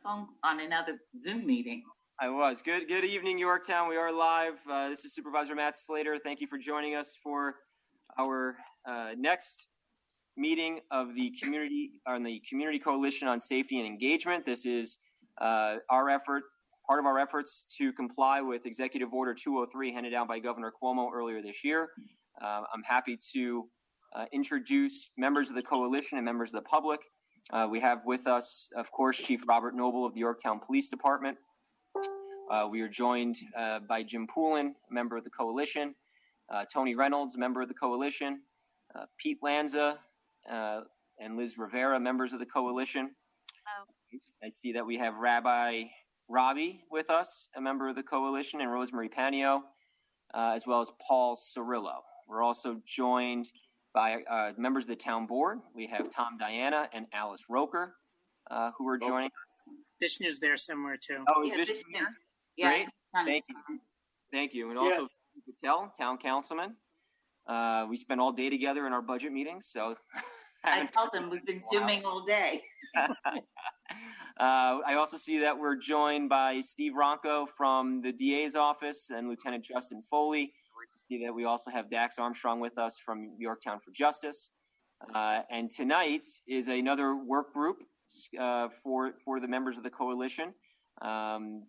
on another Zoom meeting. I was. Good evening, Yorktown. We are live. This is Supervisor Matt Slater. Thank you for joining us for our next meeting of the Community Coalition on Safety and Engagement. This is part of our efforts to comply with Executive Order 203 handed down by Governor Cuomo earlier this year. I'm happy to introduce members of the coalition and members of the public. We have with us, of course, Chief Robert Noble of the Yorktown Police Department. We are joined by Jim Poulin, a member of the coalition, Tony Reynolds, a member of the coalition, Pete Lanza and Liz Rivera, members of the coalition. Oh. I see that we have Rabbi Robbie with us, a member of the coalition, and Rosemary Panio, as well as Paul Cirillo. We're also joined by members of the town board. We have Tom Diana and Alice Roker, who are joining us. Vishnu's there somewhere too. Oh, is Vishnu here? Yeah, great. Thank you. Thank you. And also Patel, town councilman. We spend all day together in our budget meetings, so I told them we've been Zooming all day. I also see that we're joined by Steve Ronco from the DA's office and Lieutenant Justin Foley. I see that we also have Dax Armstrong with us from Yorktown for Justice. And tonight is another work group for the members of the coalition.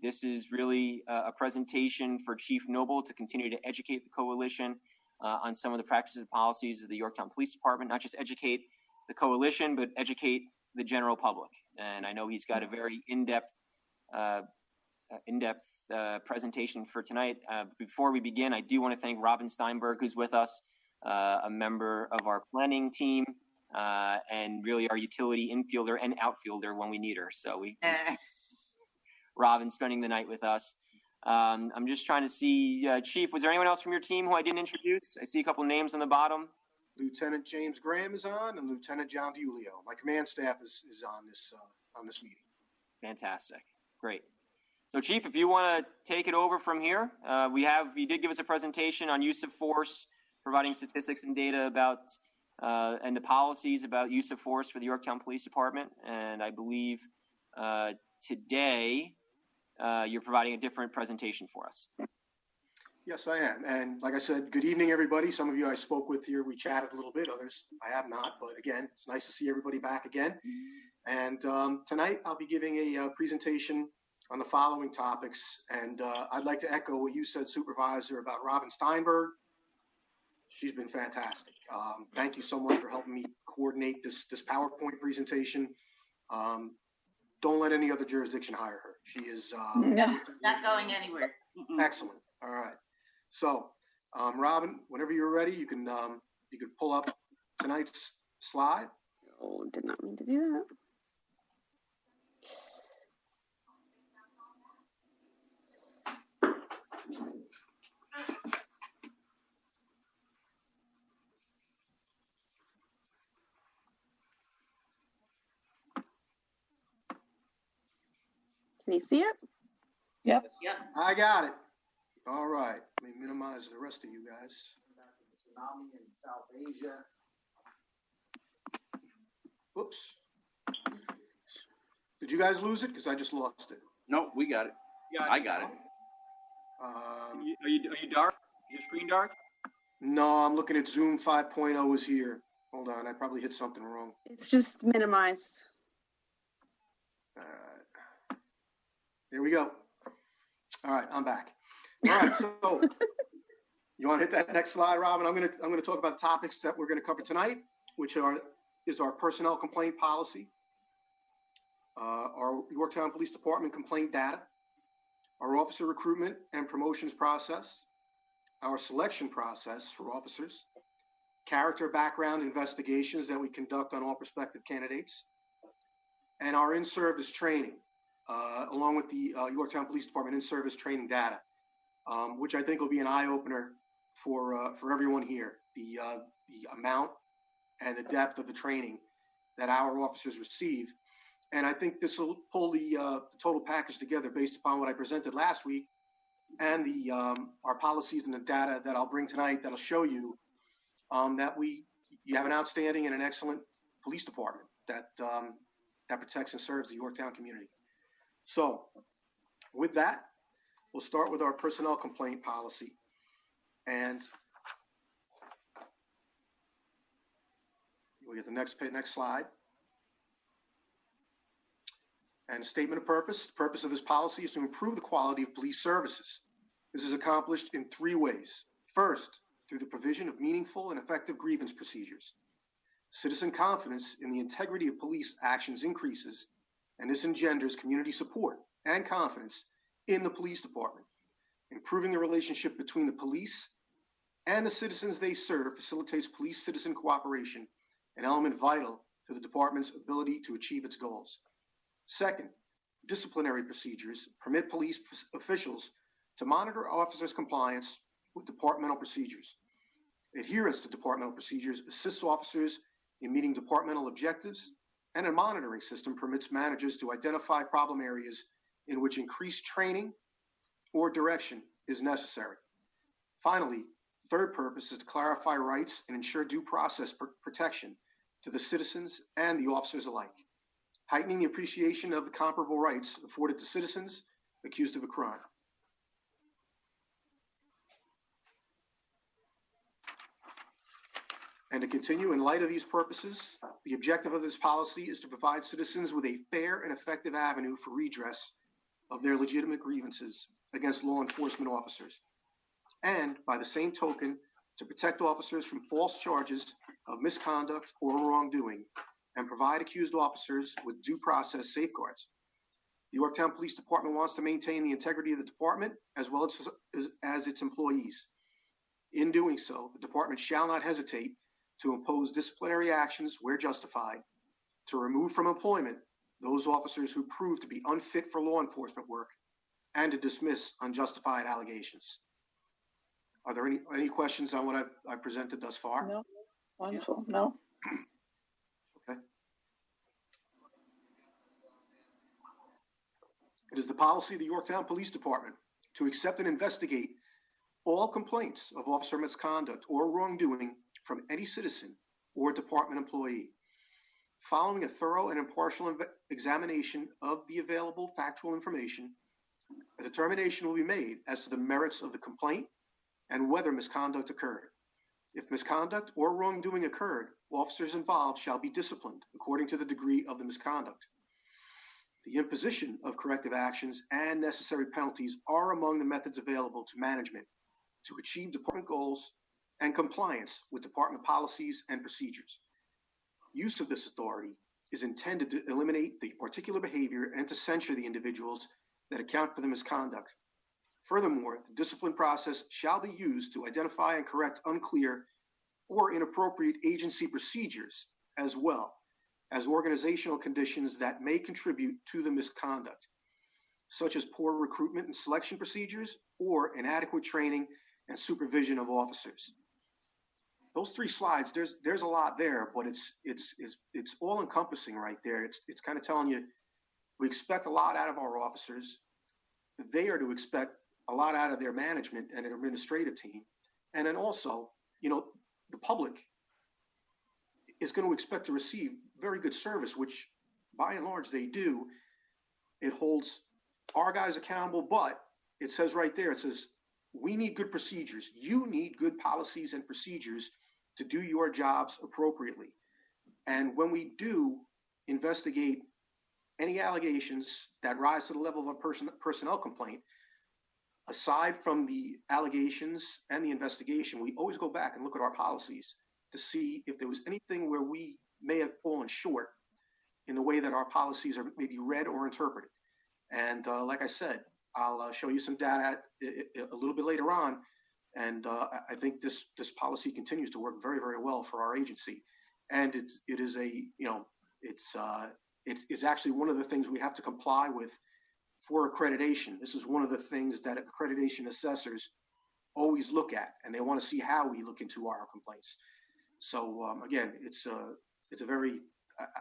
This is really a presentation for Chief Noble to continue to educate the coalition on some of the practices and policies of the Yorktown Police Department, not just educate the coalition, but educate the general public. And I know he's got a very in-depth presentation for tonight. Before we begin, I do want to thank Robin Steinberg, who's with us, a member of our planning team, and really our utility infielder and outfielder when we need her. So Robin spending the night with us. I'm just trying to see, Chief, was there anyone else from your team who I didn't introduce? I see a couple names on the bottom. Lieutenant James Graham is on, and Lieutenant John DiUlio. My command staff is on this meeting. Fantastic, great. So, Chief, if you want to take it over from here, you did give us a presentation on use of force, providing statistics and data about and the policies about use of force for the Yorktown Police Department. And I believe today you're providing a different presentation for us. Yes, I am. And like I said, good evening, everybody. Some of you I spoke with here, we chatted a little bit. Others I have not. But again, it's nice to see everybody back again. And tonight I'll be giving a presentation on the following topics. And I'd like to echo what you said, Supervisor, about Robin Steinberg. She's been fantastic. Thank you so much for helping me coordinate this PowerPoint presentation. Don't let any other jurisdiction hire her. She is not going anywhere. Excellent. All right. So, Robin, whenever you're ready, you can pull up tonight's slide. Oh, did not mean to do that. Can you see it? Yep. I got it. All right. Let me minimize the rest of you guys. Tsunami in South Asia. Whoops. Did you guys lose it? Because I just lost it. No, we got it. I got it. Are you dark? Is your screen dark? No, I'm looking at Zoom 5.0 is here. Hold on. I probably hit something wrong. It's just minimized. All right. There we go. All right. I'm back. All right, so you want to hit that next slide, Robin? I'm going to talk about topics that we're going to cover tonight, which is our personnel complaint policy, our Yorktown Police Department complaint data, our officer recruitment and promotions process, our selection process for officers, character background investigations that we conduct on all prospective candidates, and our in-service training, along with the Yorktown Police Department in-service training data. Which I think will be an eye-opener for everyone here. The amount and the depth of the training that our officers receive, and I think this will pull the total package together based upon what I presented last week, and our policies and the data that I'll bring tonight that'll show you that you have an outstanding and an excellent police department that protects and serves the Yorktown community. So with that, we'll start with our personnel complaint policy. And we get the next slide. And a statement of purpose. The purpose of this policy is to improve the quality of police services. This is accomplished in 3 ways. First, through the provision of meaningful and effective grievance procedures. Citizen confidence in the integrity of police actions increases, and this engenders community support and confidence in the police department. Improving the relationship between the police and the citizens they serve facilitates police-citizen cooperation, an element vital to the department's ability to achieve its goals. Second, disciplinary procedures permit police officials to monitor officers' compliance with departmental procedures. Adherence to departmental procedures assists officers in meeting departmental objectives, and a monitoring system permits managers to identify problem areas in which increased training or direction is necessary. Finally, third purpose is to clarify rights and ensure due process protection to the citizens and the officers alike, heightening the appreciation of the comparable rights afforded to citizens accused of a crime. And to continue, in light of these purposes, the objective of this policy is to provide citizens with a fair and effective avenue for redress of their legitimate grievances against law enforcement officers. And by the same token, to protect officers from false charges of misconduct or wrongdoing and provide accused officers with due process safeguards. The Yorktown Police Department wants to maintain the integrity of the department as well as its employees. In doing so, the department shall not hesitate to impose disciplinary actions where justified, to remove from employment those officers who prove to be unfit for law enforcement work, and to dismiss unjustified allegations. Are there any questions on what I've presented thus far? No. Wonderful. No. Okay. It is the policy of the Yorktown Police Department to accept and investigate all complaints of officer misconduct or wrongdoing from any citizen or department employee. Following a thorough and impartial examination of the available factual information, a determination will be made as to the merits of the complaint and whether misconduct occurred. If misconduct or wrongdoing occurred, officers involved shall be disciplined according to the degree of the misconduct. The imposition of corrective actions and necessary penalties are among the methods available to management to achieve department goals and compliance with department policies and procedures. Use of this authority is intended to eliminate the particular behavior and to censure the individuals that account for the misconduct. Furthermore, the discipline process shall be used to identify and correct unclear or inappropriate agency procedures, as well as organizational conditions that may contribute to the misconduct, such as poor recruitment and selection procedures or inadequate training and supervision of officers. Those 3 slides, there's a lot there, but it's all encompassing right there. It's kind of telling you we expect a lot out of our officers. They are to expect a lot out of their management and an administrative team. And then also, the public is going to expect to receive very good service, which by and large they do. It holds our guys accountable, but it says right there, it says, we need good procedures. You need good policies and procedures to do your jobs appropriately. And when we do investigate any allegations that rise to the level of a personnel complaint, aside from the allegations and the investigation, we always go back and look at our policies to see if there was anything where we may have fallen short in the way that our policies are maybe read or interpreted. And like I said, I'll show you some data a little bit later on. And I think this policy continues to work very, very well for our agency. And it's actually one of the things we have to comply with for accreditation. This is one of the things that accreditation assessors always look at, and they want to see how we look into our complaints. So again,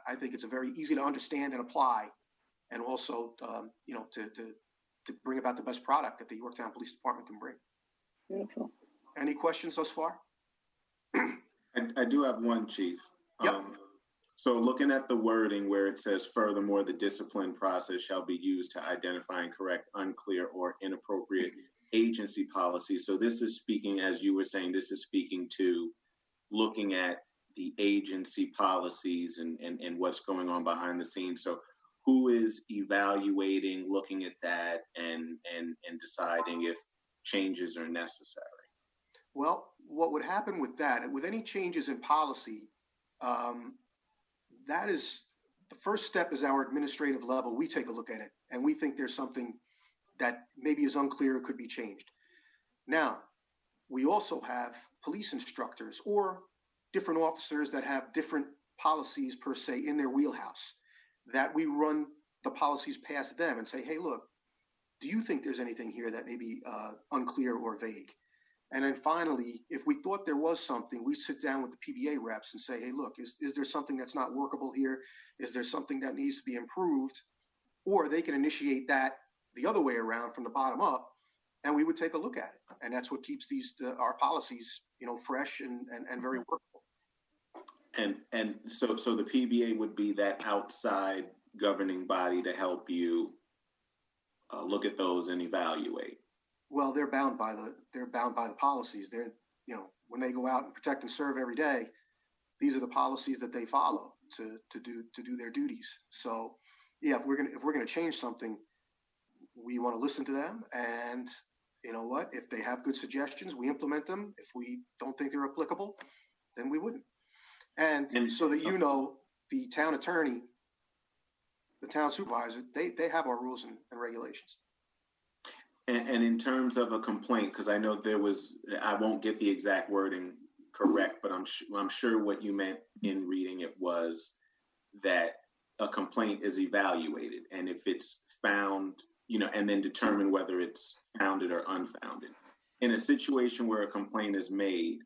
I think it's a very easy to understand and apply, and also to bring about the best product that the Yorktown Police Department can bring. Beautiful. Any questions thus far? I do have one, Chief. Yep. So looking at the wording where it says, furthermore, the discipline process shall be used to identify and correct unclear or inappropriate agency policies. So this is speaking, as you were saying, this is speaking to looking at the agency policies and what's going on behind the scenes. So who is evaluating, looking at that, and deciding if changes are necessary? Well, what would happen with that, with any changes in policy, that is, the first step is our administrative level. We take a look at it and we think there's something that maybe is unclear, could be changed. Now, we also have police instructors or different officers that have different policies per se in their wheelhouse, that we run the policies past them and say, hey, look, do you think there's anything here that may be unclear or vague? And then finally, if we thought there was something, we sit down with the PBA reps and say, hey, look, is there something that's not workable here? Is there something that needs to be improved? Or they can initiate that the other way around from the bottom up, and we would take a look at it. And that's what keeps these our policies, fresh and very workable. And so the PBA would be that outside governing body to help you look at those and evaluate. Well, they're bound by the policies. They're, when they go out and protect and serve every day, these are the policies that they follow to do their duties. So, yeah, if we're gonna change something, we want to listen to them, and you know what? If they have good suggestions, we implement them. If we don't think they're applicable, then we wouldn't. And so that the town attorney, the town supervisor, they have our rules and regulations. And in terms of a complaint, because I know I won't get the exact wording correct, but I'm sure what you meant in reading it was that a complaint is evaluated, and if it's found, and then determine whether it's founded or unfounded. In a situation where a complaint is made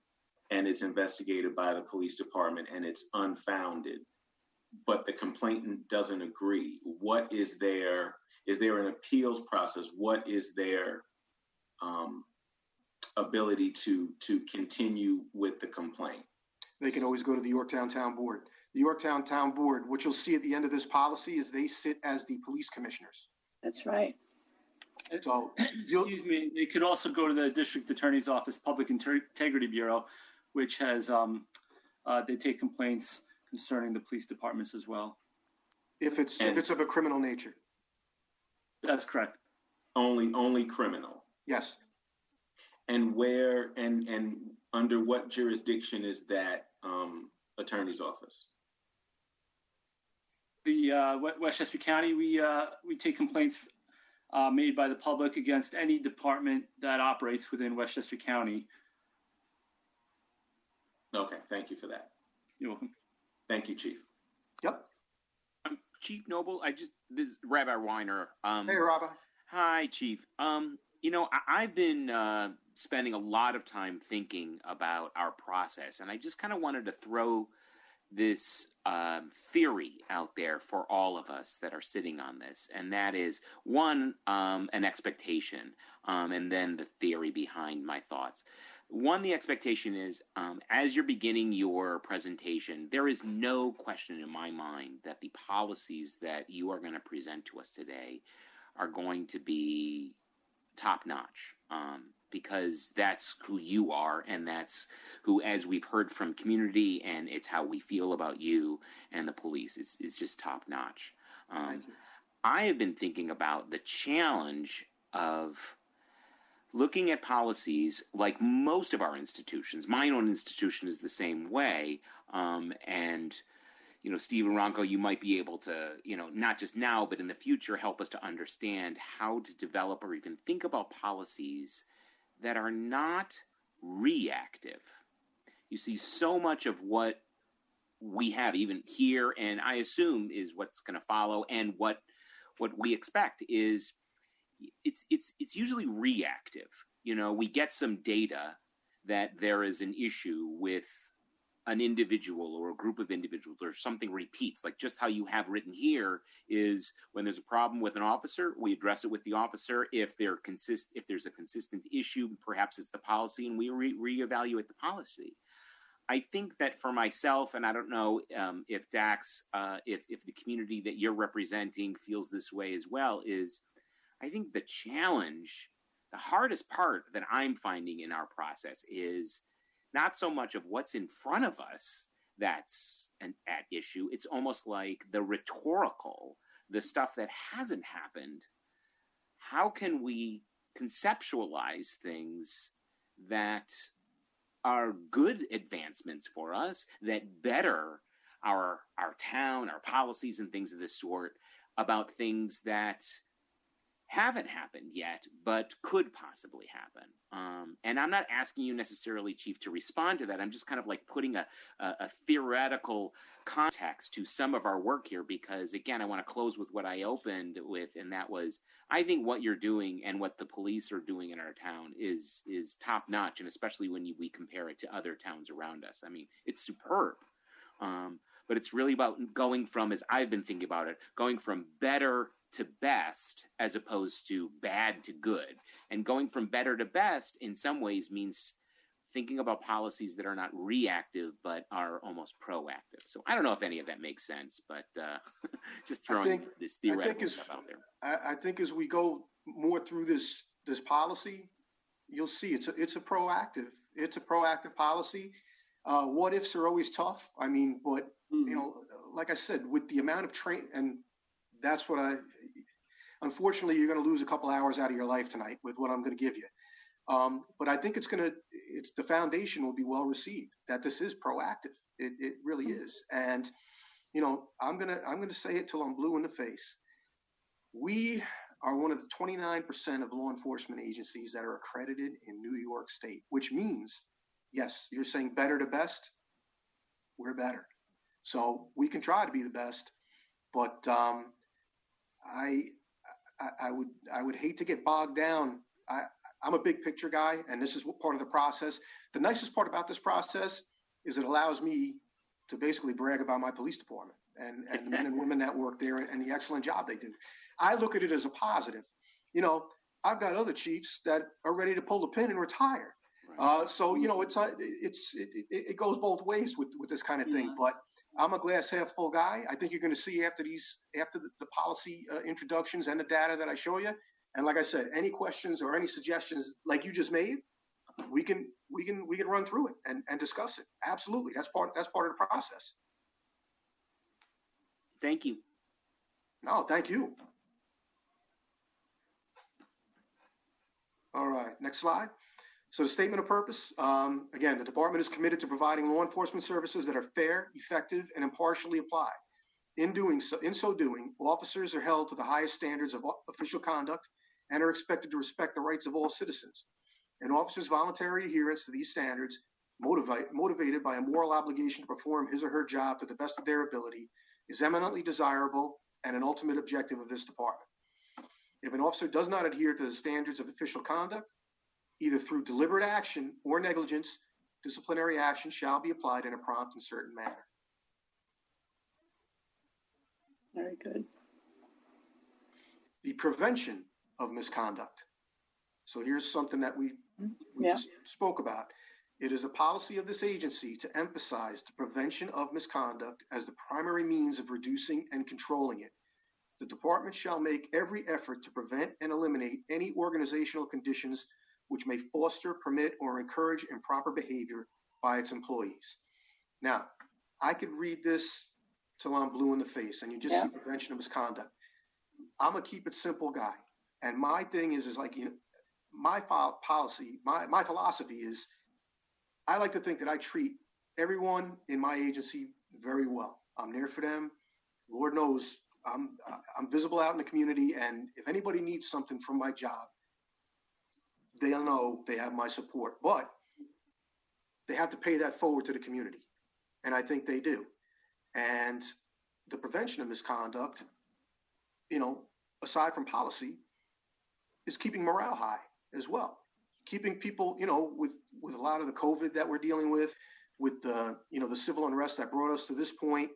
and it's investigated by the police department and it's unfounded, but the complainant doesn't agree, what is there? Is there an appeals process? What is their ability to continue with the complaint? They can always go to the Yorktown Town Board. The Yorktown Town Board, what you'll see at the end of this policy is they sit as the police commissioners. That's right. So, excuse me, they could also go to the District Attorney's Office Public Integrity Bureau, which has, they take complaints concerning the police departments as well. If it's of a criminal nature. That's correct. Only criminal. Yes. And where and under what jurisdiction is that attorney's office? The Westchester County, we take complaints made by the public against any department that operates within Westchester County. Okay, thank you for that. You're welcome. Thank you, Chief. Yep. Chief Noble, this is Rabbi Weiner. Hey, Rabbi. Hi, Chief. I've been spending a lot of time thinking about our process, and I just kind of wanted to throw this theory out there for all of us that are sitting on this, and that is, one, an expectation, and then the theory behind my thoughts. One, the expectation is, as you're beginning your presentation, there is no question in my mind that the policies that you are going to present to us today are going to be top-notch, because that's who you are, and that's who, as we've heard from community, and it's how we feel about you and the police. It's just top-notch. I have been thinking about the challenge of looking at policies like most of our institutions. My own institution is the same way. And, Stephen Ronco, you might be able to, not just now, but in the future, help us to understand how to develop or even think about policies that are not reactive. You see, so much of what we have even here, and I assume is what's going to follow, and what we expect is it's usually reactive. We get some data that there is an issue with an individual or a group of individuals, or something repeats, like just how you have written here is when there's a problem with an officer, we address it with the officer. If there's a consistent issue, perhaps it's the policy, and we reevaluate the policy. I think that for myself, and I don't know if Dax, if the community that you're representing feels this way as well, is I think the challenge, the hardest part that I'm finding in our process is not so much of what's in front of us that's at issue. It's almost like the rhetorical, the stuff that hasn't happened. How can we conceptualize things that are good advancements for us, that better our town, our policies and things of this sort, about things that haven't happened yet, but could possibly happen. And I'm not asking you necessarily, Chief, to respond to that. I'm just kind of like putting a theoretical context to some of our work here, because again, I want to close with what I opened with, and that was, I think what you're doing and what the police are doing in our town is top notch, and especially when we compare it to other towns around us. I mean, it's superb. But it's really about going from, as I've been thinking about it, going from better to best as opposed to bad to good. And going from better to best in some ways means thinking about policies that are not reactive but are almost proactive. So I don't know if any of that makes sense, but just throwing this theoretical stuff out there. I think as we go more through this policy, you'll see it's a proactive policy. What ifs are always tough. I mean, but you know, like I said, with the amount of and that's what unfortunately, you're going to lose a couple hours out of your life tonight with what I'm going to give you. But I think the foundation will be well received, that this is proactive. It really is. And, you know, I'm going to say it till I'm blue in the face. We are one of the 29% of law enforcement agencies that are accredited in New York State, which means, yes, you're saying better to best. We're better. So we can try to be the best, but I would hate to get bogged down. I'm a big picture guy, and this is part of the process. The nicest part about this process is it allows me to basically brag about my police department and the men and women that work there and the excellent job they do. I look at it as a positive. You know, I've got other chiefs that are ready to pull the pin and retire. Right. So, you know, it goes both ways with this kind of thing, but I'm a glass half full guy. I think you're going to see after the policy introductions and the data that I show you. And like I said, any questions or any suggestions like you just made, we can run through it and discuss it. Absolutely. That's part of the process. Thank you. No, thank you. All right, next slide. So the statement of purpose, again, the department is committed to providing law enforcement services that are fair, effective, and impartially applied. In so doing, officers are held to the highest standards of official conduct and are expected to respect the rights of all citizens. An officer's voluntary adherence to these standards, motivated by a moral obligation to perform his or her job to the best of their ability, is eminently desirable and an ultimate objective of this department. If an officer does not adhere to the standards of official conduct, either through deliberate action or negligence, disciplinary action shall be applied in a prompt and certain manner. Very good. The prevention of misconduct. So here's something that we just spoke about. It is a policy of this agency to emphasize the prevention of misconduct as the primary means of reducing and controlling it. The department shall make every effort to prevent and eliminate any organizational conditions which may foster, permit, or encourage improper behavior by its employees. Now, I could read this till I'm blue in the face, and you just see prevention of misconduct. I'm a keep it simple guy, and my thing is like, you know, my policy, my philosophy is, I like to think that I treat everyone in my agency very well. I'm there for them. Lord knows I'm visible out in the community, and if anybody needs something from my job, they'll know they have my support, but they have to pay that forward to the community. And I think they do. And the prevention of misconduct, you know, aside from policy, is keeping morale high as well. Keeping people, you know, with a lot of the COVID that we're dealing with the, you know, the civil unrest that brought us to this point.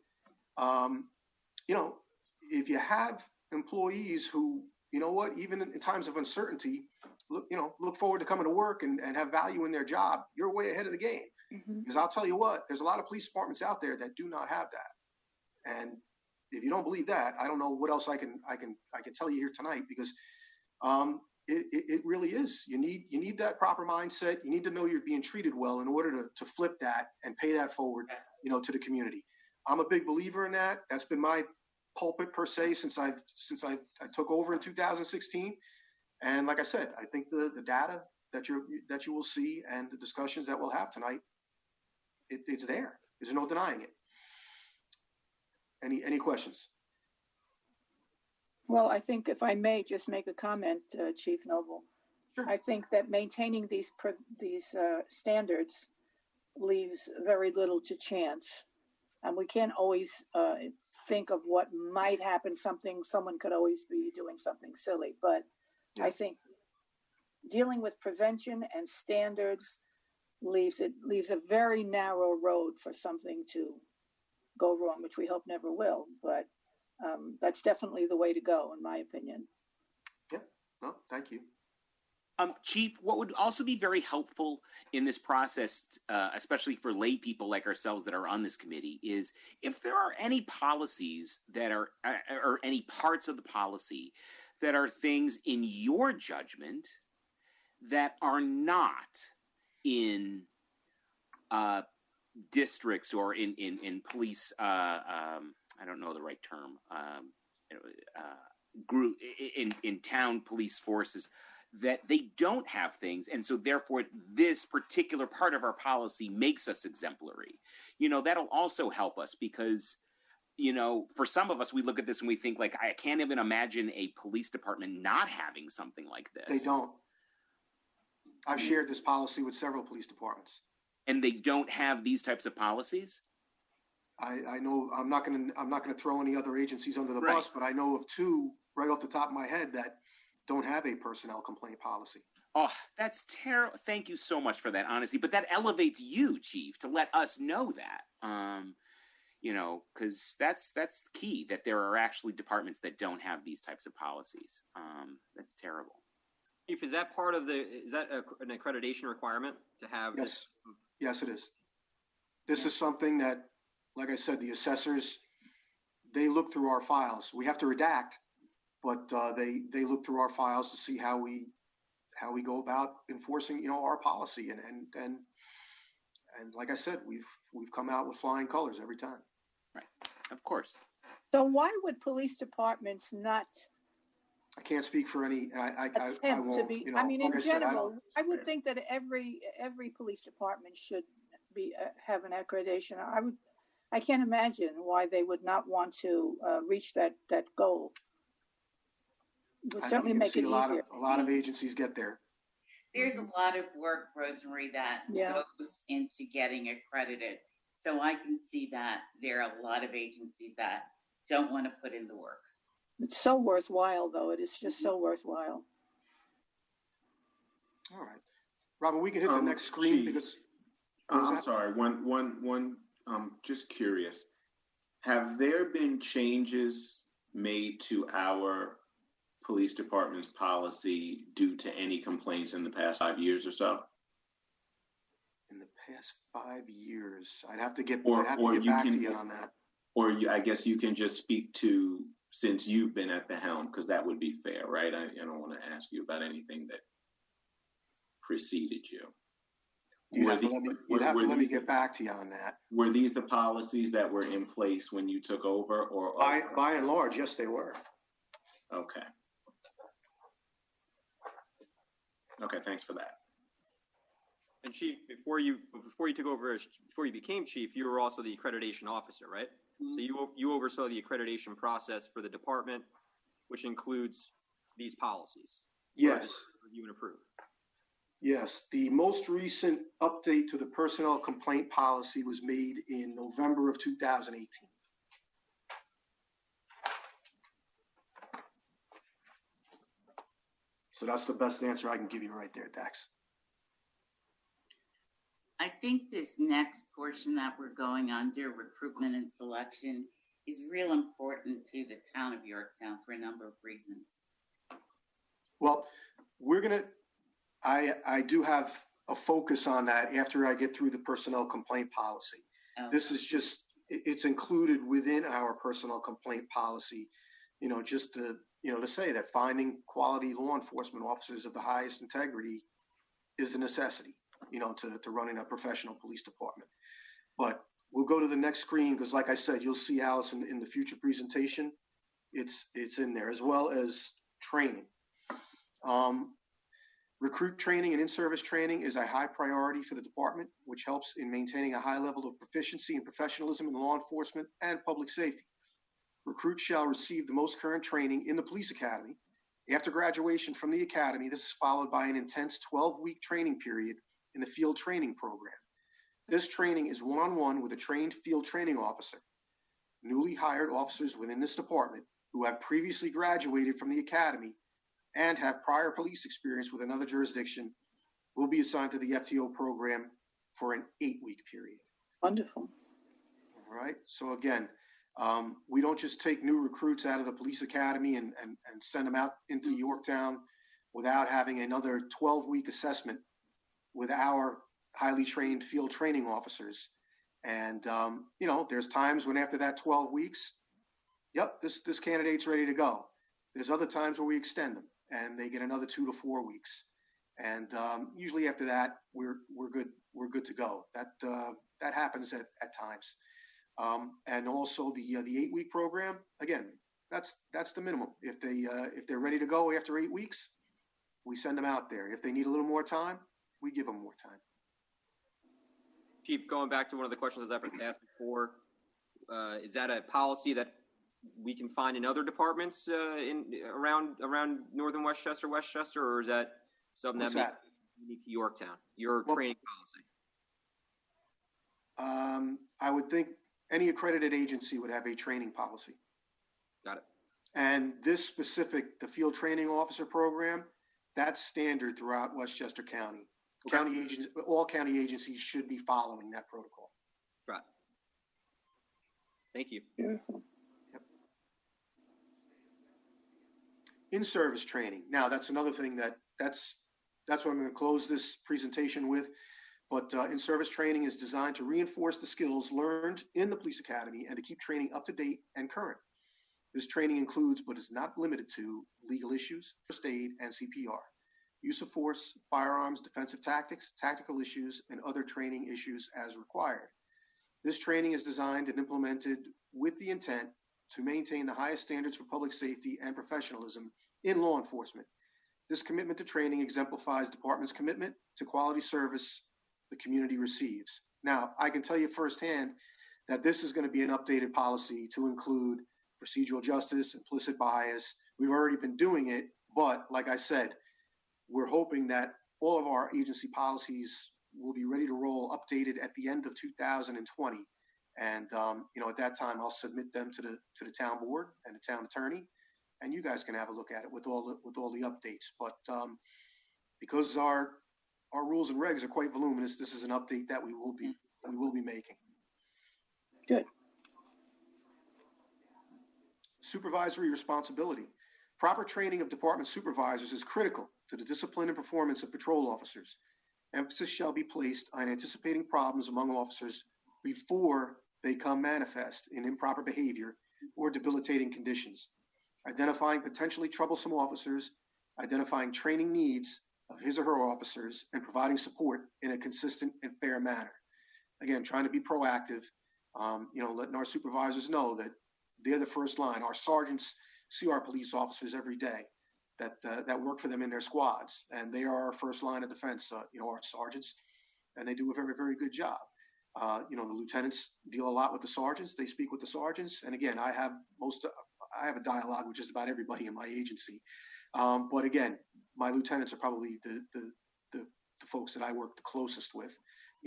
You know, if you have employees who, you know what, even in times of uncertainty, look forward to coming to work and have value in their job, you're way ahead of the game. Mhm. Because I'll tell you what, there's a lot of police departments out there that do not have that. And if you don't believe that, I don't know what else I can tell you here tonight, because it really is. You need that proper mindset. You need to know you're being treated well in order to flip that and pay that forward, to the community. I'm a big believer in that. That's been my pulpit per se since I took over in 2016. And like I said, I think the data that you will see and the discussions that we'll have tonight, it's there. There's no denying it. Any questions? Well, I think if I may just make a comment, Chief Noble, Sure. I think that maintaining these standards leaves very little to chance. And we can't always think of what might happen. Someone could always be doing something silly. But Yeah. I think dealing with prevention and standards leaves a very narrow road for something to go wrong, which we hope never will. But that's definitely the way to go, in my opinion. Yeah. No, thank you. Chief, what would also be very helpful in this process, especially for lay people like ourselves that are on this committee, is if there are any policies that are, or any parts of the policy that are things in your judgment that are not in districts or in police, I don't know the right term, group in town police forces, that they don't have things, and so therefore this particular part of our policy makes us exemplary. That'll also help us, because for some of us, we look at this and we think, like, I can't even imagine a police department not having something like this. They don't. I've shared this policy with several police departments. And they don't have these types of policies? I know I'm not gonna throw any other agencies under the Right. bus, but I know of two right off the top of my head that don't have a personnel complaint policy. Oh, that's terrible. Thank you so much for that honesty. But that elevates you, Chief, to let us know that. Because that's key, that there are actually departments that don't have these types of policies. That's terrible. Chief, is that part of an accreditation requirement to have this? Yes, it is. This is something that, like I said, the assessors, they look through our files. We have to redact, but they look through our files to see how we go about enforcing, our policy. And like I said, we've come out with flying colors every time. Right. Of course. So why would police departments not I can't speak for any. I attempt won't. to be? I mean, like in said, general, I would think that every police department should be have an accreditation. I can't imagine why they would not want to reach that goal. It would certainly make it easier. A lot of agencies get there. There's a lot of work, Rosemary, that goes into getting accredited. So I can see that there are a lot of agencies that don't want to put in the work. It's so worthwhile, though. It is just so worthwhile. All right, Robin, we can hit the next screen because. I'm sorry. One. Just curious. Have there been changes made to our police department's policy due to any complaints in the past 5 years or so? In the past 5 years, I'd have to get Or back you to you on that. Or I guess you can just speak to, since you've been at the helm, because that would be fair, right? I don't want to ask you about anything that preceded you. You'd have to let me get back to you on that. Were these the policies that were in place when you took over, or by and large, yes, they were. Okay. Okay, thanks for that. And Chief, before you took over, before you became Chief, you were also the accreditation officer, right? Mm-hmm. So you oversaw the accreditation process for the department, which includes these policies. Yes. Review and approve. Yes, the most recent update to the personnel complaint policy was made in November of 2018. So that's the best answer I can give you right there, Dax. I think this next portion that we're going under, recruitment and selection, is real important to the town of Yorktown for a number of reasons. Well, we're gonna I do have a focus on that after I get through the personnel complaint policy. Oh. This is just, it's included within our personnel complaint policy, just to, to say that finding quality law enforcement officers of the highest integrity is a necessity, to running a professional police department. But we'll go to the next screen because, like I said, you'll see, Allison, in the future presentation, it's in there, as well as training. Recruit training and in-service training is a high priority for the department, which helps in maintaining a high level of proficiency and professionalism in law enforcement and public safety. Recruits shall receive the most current training in the police academy. After graduation from the academy, this is followed by an intense 12-week training period in the field training program. This training is one-on-one with a trained field training officer. Newly hired officers within this department who have previously graduated from the academy and have prior police experience with another jurisdiction will be assigned to the FTO program for an 8-week period. Wonderful. All right. So again, we don't just take new recruits out of the police academy and send them out into Yorktown without having another 12-week assessment with our highly trained field training officers. And, there's times when after that 12 weeks, yep, this candidate's ready to go. There's other times where we extend them and they get another 2 to 4 weeks. And usually after that, we're good to go. That happens at times. And also the 8-week program, again, that's the minimum. If they're ready to go after 8 weeks, we send them out there. If they need a little more time, we give them more time. Chief, going back to one of the questions I asked before, is that a policy that we can find in other departments around Northern Westchester, or is that something that may be unique to Yorktown? Your training policy. I would think any accredited agency would have a training policy. Got it. And this specific, the field training officer program, that's standard throughout Westchester County. Okay. All county agencies should be following that protocol. Right. Thank you. Beautiful. Yep. In-service training. Now, that's another thing that's what I'm going to close this presentation with. But in-service training is designed to reinforce the skills learned in the police academy and to keep training up to date and current. This training includes, but is not limited to, legal issues, first aid, and CPR, use of force, firearms, defensive tactics, tactical issues, and other training issues as required. This training is designed and implemented with the intent to maintain the highest standards for public safety and professionalism in law enforcement. This commitment to training exemplifies department's commitment to quality service the community receives. Now, I can tell you firsthand that this is going to be an updated policy to include procedural justice, implicit bias. We've already been doing it, but like I said, we're hoping that all of our agency policies will be ready to roll, updated at the end of 2020. And at that time, I'll submit them to the town board and the town attorney, and you guys can have a look at it with all the updates. But because our rules and regs are quite voluminous, this is an update that we will be making. Good. Supervisory responsibility. Proper training of department supervisors is critical to the discipline and performance of patrol officers. Emphasis shall be placed on anticipating problems among officers before they come manifest in improper behavior or debilitating conditions, identifying potentially troublesome officers, identifying training needs of his or her officers, and providing support in a consistent and fair manner. Again, trying to be proactive, letting our supervisors know that they're the first line. Our sergeants see our police officers every day that work for them in their squads, and they are our first line of defense, our sergeants, and they do a very, very good job. The lieutenants deal a lot with the sergeants. They speak with the sergeants. And again, I have a dialogue with just about everybody in my agency. But again, my lieutenants are probably the folks that I work the closest with,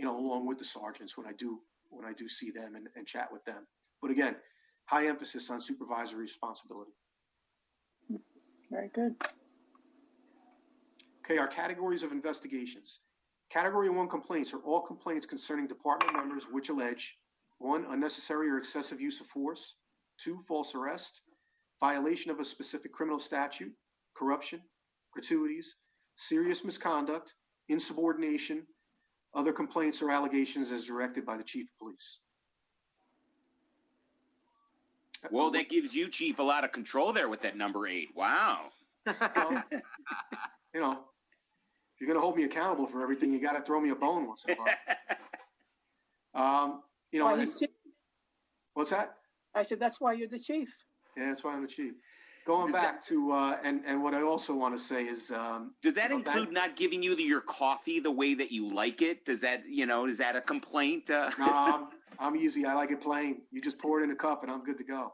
along with the sergeants when I do see them and chat with them. But again, high emphasis on supervisory responsibility. Very good. Okay, our categories of investigations. Category 1 complaints are all complaints concerning department members which allege 1, unnecessary or excessive use of force, 2, false arrest, violation of a specific criminal statute, corruption, gratuities, serious misconduct, insubordination, other complaints or allegations as directed by the chief of police. Well, that gives you, Chief, a lot of control there with that number 8. Wow. Well, you know, if you're going to hold me accountable for everything, you got to throw me a bone once in a while. You know, Why and- he's chief. what's that? I said, that's why you're the chief. Yeah, that's why I'm the chief. Going Does back to, and what I also want to say is, Does that you know, include not giving you your coffee the way that you like it? Does that, is that a complaint? No, I'm easy. I like it plain. You just pour it in a cup and I'm good to go.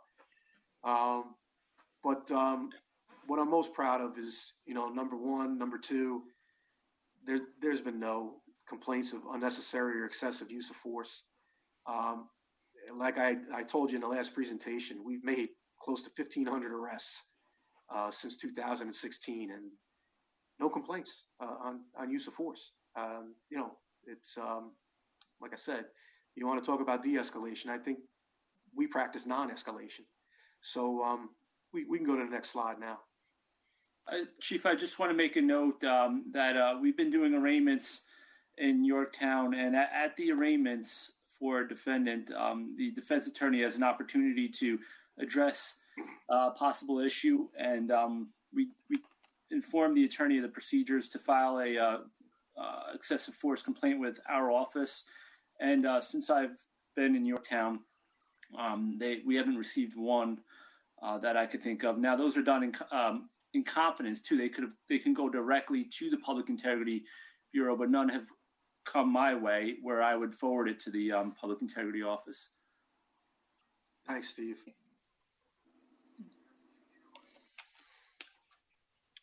But what I'm most proud of is, number one, number two, there's been no complaints of unnecessary or excessive use of force. Like I told you in the last presentation, we've made close to 1,500 arrests since 2016, and no complaints on use of force. It's like I said, you want to talk about de-escalation. I think we practice non-escalation. So we can go to the next slide now. Chief, I just want to make a note that we've been doing arraignments in Yorktown, and at the arraignments for a defendant, the defense attorney has an opportunity to address a possible issue, and we inform the attorney of the procedures to file a excessive force complaint with our office. And since I've been in Yorktown, we haven't received one that I could think of. Now, those are done in confidence too. They can go directly to the Public Integrity Bureau, but none have come my way where I would forward it to the Public Integrity Office. Thanks, Steve.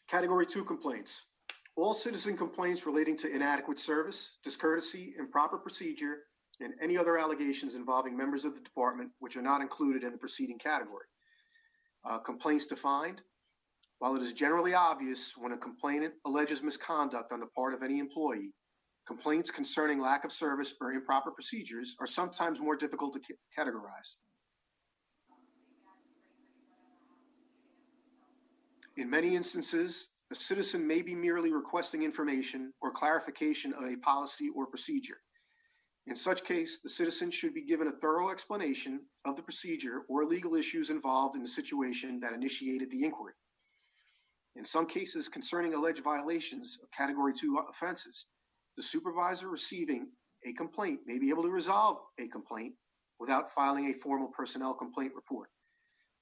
Category 2 complaints. All citizen complaints relating to inadequate service, discourtesy, improper procedure, and any other allegations involving members of the department which are not included in the preceding category. Complaints defined. While it is generally obvious when a complainant alleges misconduct on the part of any employee, complaints concerning lack of service or improper procedures are sometimes more difficult to categorize. In many instances, a citizen may be merely requesting information or clarification of a policy or procedure. In such case, the citizen should be given a thorough explanation of the procedure or legal issues involved in the situation that initiated the inquiry. In some cases concerning alleged violations of Category 2 offenses, the supervisor receiving a complaint may be able to resolve a complaint without filing a formal personnel complaint report.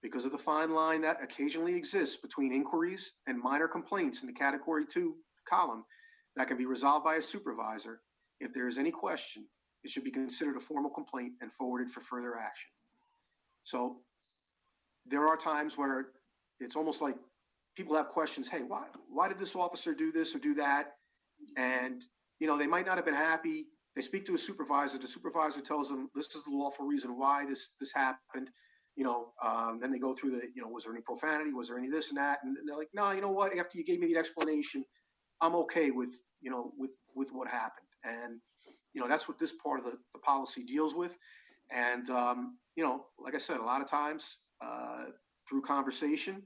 Because of the fine line that occasionally exists between inquiries and minor complaints in the Category 2 column that can be resolved by a supervisor, if there is any question, it should be considered a formal complaint and forwarded for further action. So there are times where it's almost like people have questions. Hey, why did this officer do this or do that? And, they might not have been happy. They speak to a supervisor. The supervisor tells them, this is the lawful reason why this happened. Then they go through was there any profanity? Was there any this and that? And they're like, no, you know what? After you gave me the explanation, I'm okay with what happened. And, that's what this part of the policy deals with. And, like I said, a lot of times through conversation,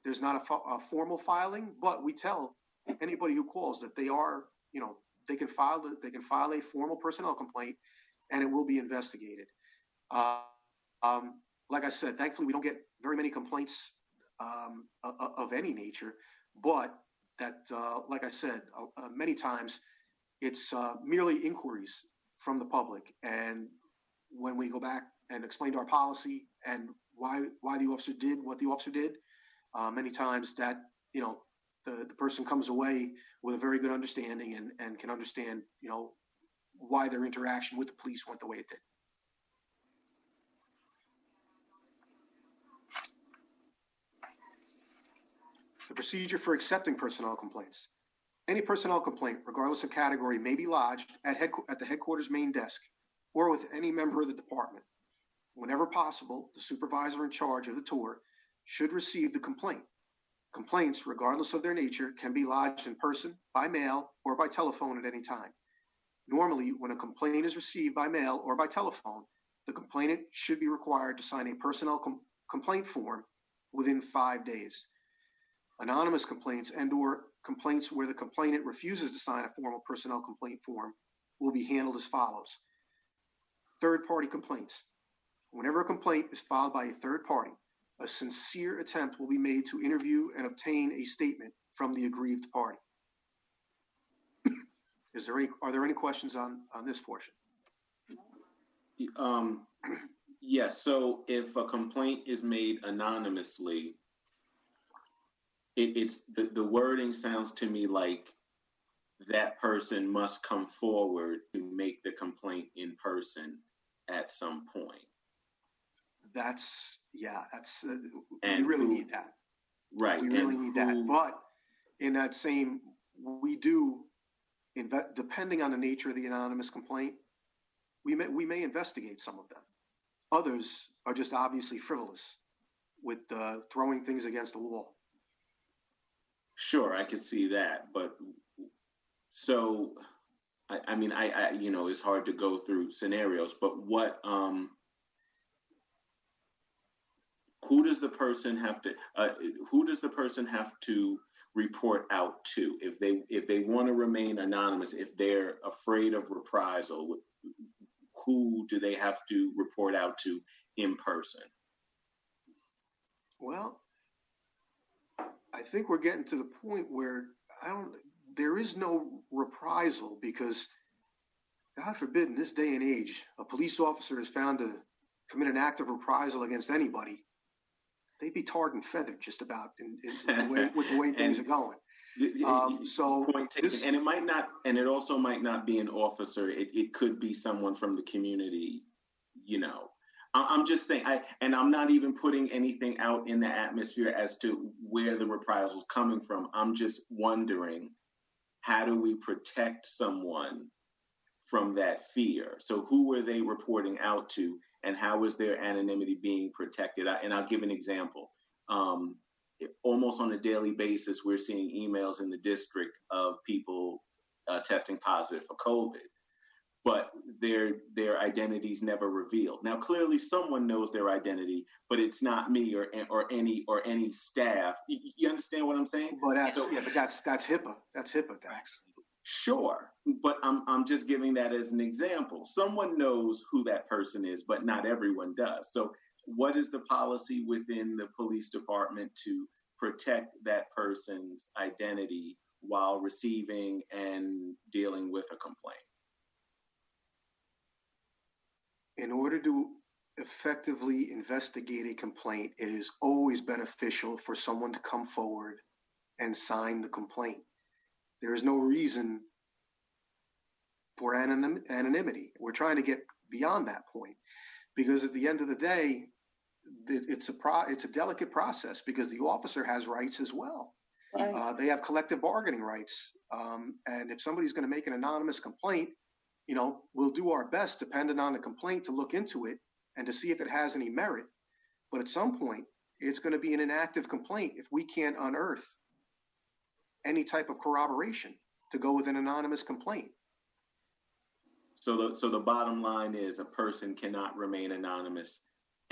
there's not a formal filing, but we tell anybody who calls that they are, they can file a formal personnel complaint and it will be investigated. Like I said, thankfully we don't get very many complaints of any nature, but that, like I said, many times it's merely inquiries from the public. And when we go back and explain our policy and why the officer did what the officer did, many times that, the person comes away with a very good understanding and can understand, why their interaction with the police went the way it did. The procedure for accepting personnel complaints. Any personnel complaint, regardless of category, may be lodged at the headquarters main desk or with any member of the department. Whenever possible, the supervisor in charge of the tour should receive the complaint. Complaints, regardless of their nature, can be lodged in person, by mail, or by telephone at any time. Normally, when a complaint is received by mail or by telephone, the complainant should be required to sign a personnel complaint form within 5 days. Anonymous complaints and/or complaints where the complainant refuses to sign a formal personnel complaint form will be handled as follows. Third-party complaints. Whenever a complaint is filed by a third party, a sincere attempt will be made to interview and obtain a statement from the aggrieved party. Are there any questions on this portion? Yes. So if a complaint is made anonymously, it's the wording sounds to me like that person must come forward to make the complaint in person at some point. We really need that. Right. We really need that. But in that same, we do, depending on the nature of the anonymous complaint, we may investigate some of them. Others are just obviously frivolous with throwing things against the wall. Sure, I could see that. But so, I mean, I it's hard to go through scenarios, but what, who does the person have to report out to if they want to remain anonymous, if they're afraid of reprisal? Who do they have to report out to in person? Well, I think we're getting to the point where there is no reprisal because, God forbid, in this day and age, a police officer is found to commit an act of reprisal against anybody. They'd be tarred and feathered just about with the way things are going. Point taken. And it might not, and it also might not be an officer. It could be someone from the community. I'm just saying. I'm not even putting anything out in the atmosphere as to where the reprisal is coming from. I'm just wondering, how do we protect someone from that fear? So who are they reporting out to, and how is their anonymity being protected? And I'll give an example. Almost on a daily basis, we're seeing emails in the district of people testing positive for COVID, but their identity's never revealed. Now, clearly, someone knows their identity, but it's not me or any staff. You understand what I'm saying? But that's HIPAA. That's HIPAA, Dax. Sure, but I'm just giving that as an example. Someone knows who that person is, but not everyone does. So what is the policy within the police department to protect that person's identity while receiving and dealing with a complaint? In order to effectively investigate a complaint, it is always beneficial for someone to come forward and sign the complaint. There is no reason for anonymity. We're trying to get beyond that point because at the end of the day, it's a delicate process because the officer has rights as well. Right. They have collective bargaining rights. And if somebody's going to make an anonymous complaint, we'll do our best, depending on the complaint, to look into it and to see if it has any merit. But at some point, it's going to be an inactive complaint if we can't unearth any type of corroboration to go with an anonymous complaint. So the bottom line is a person cannot remain anonymous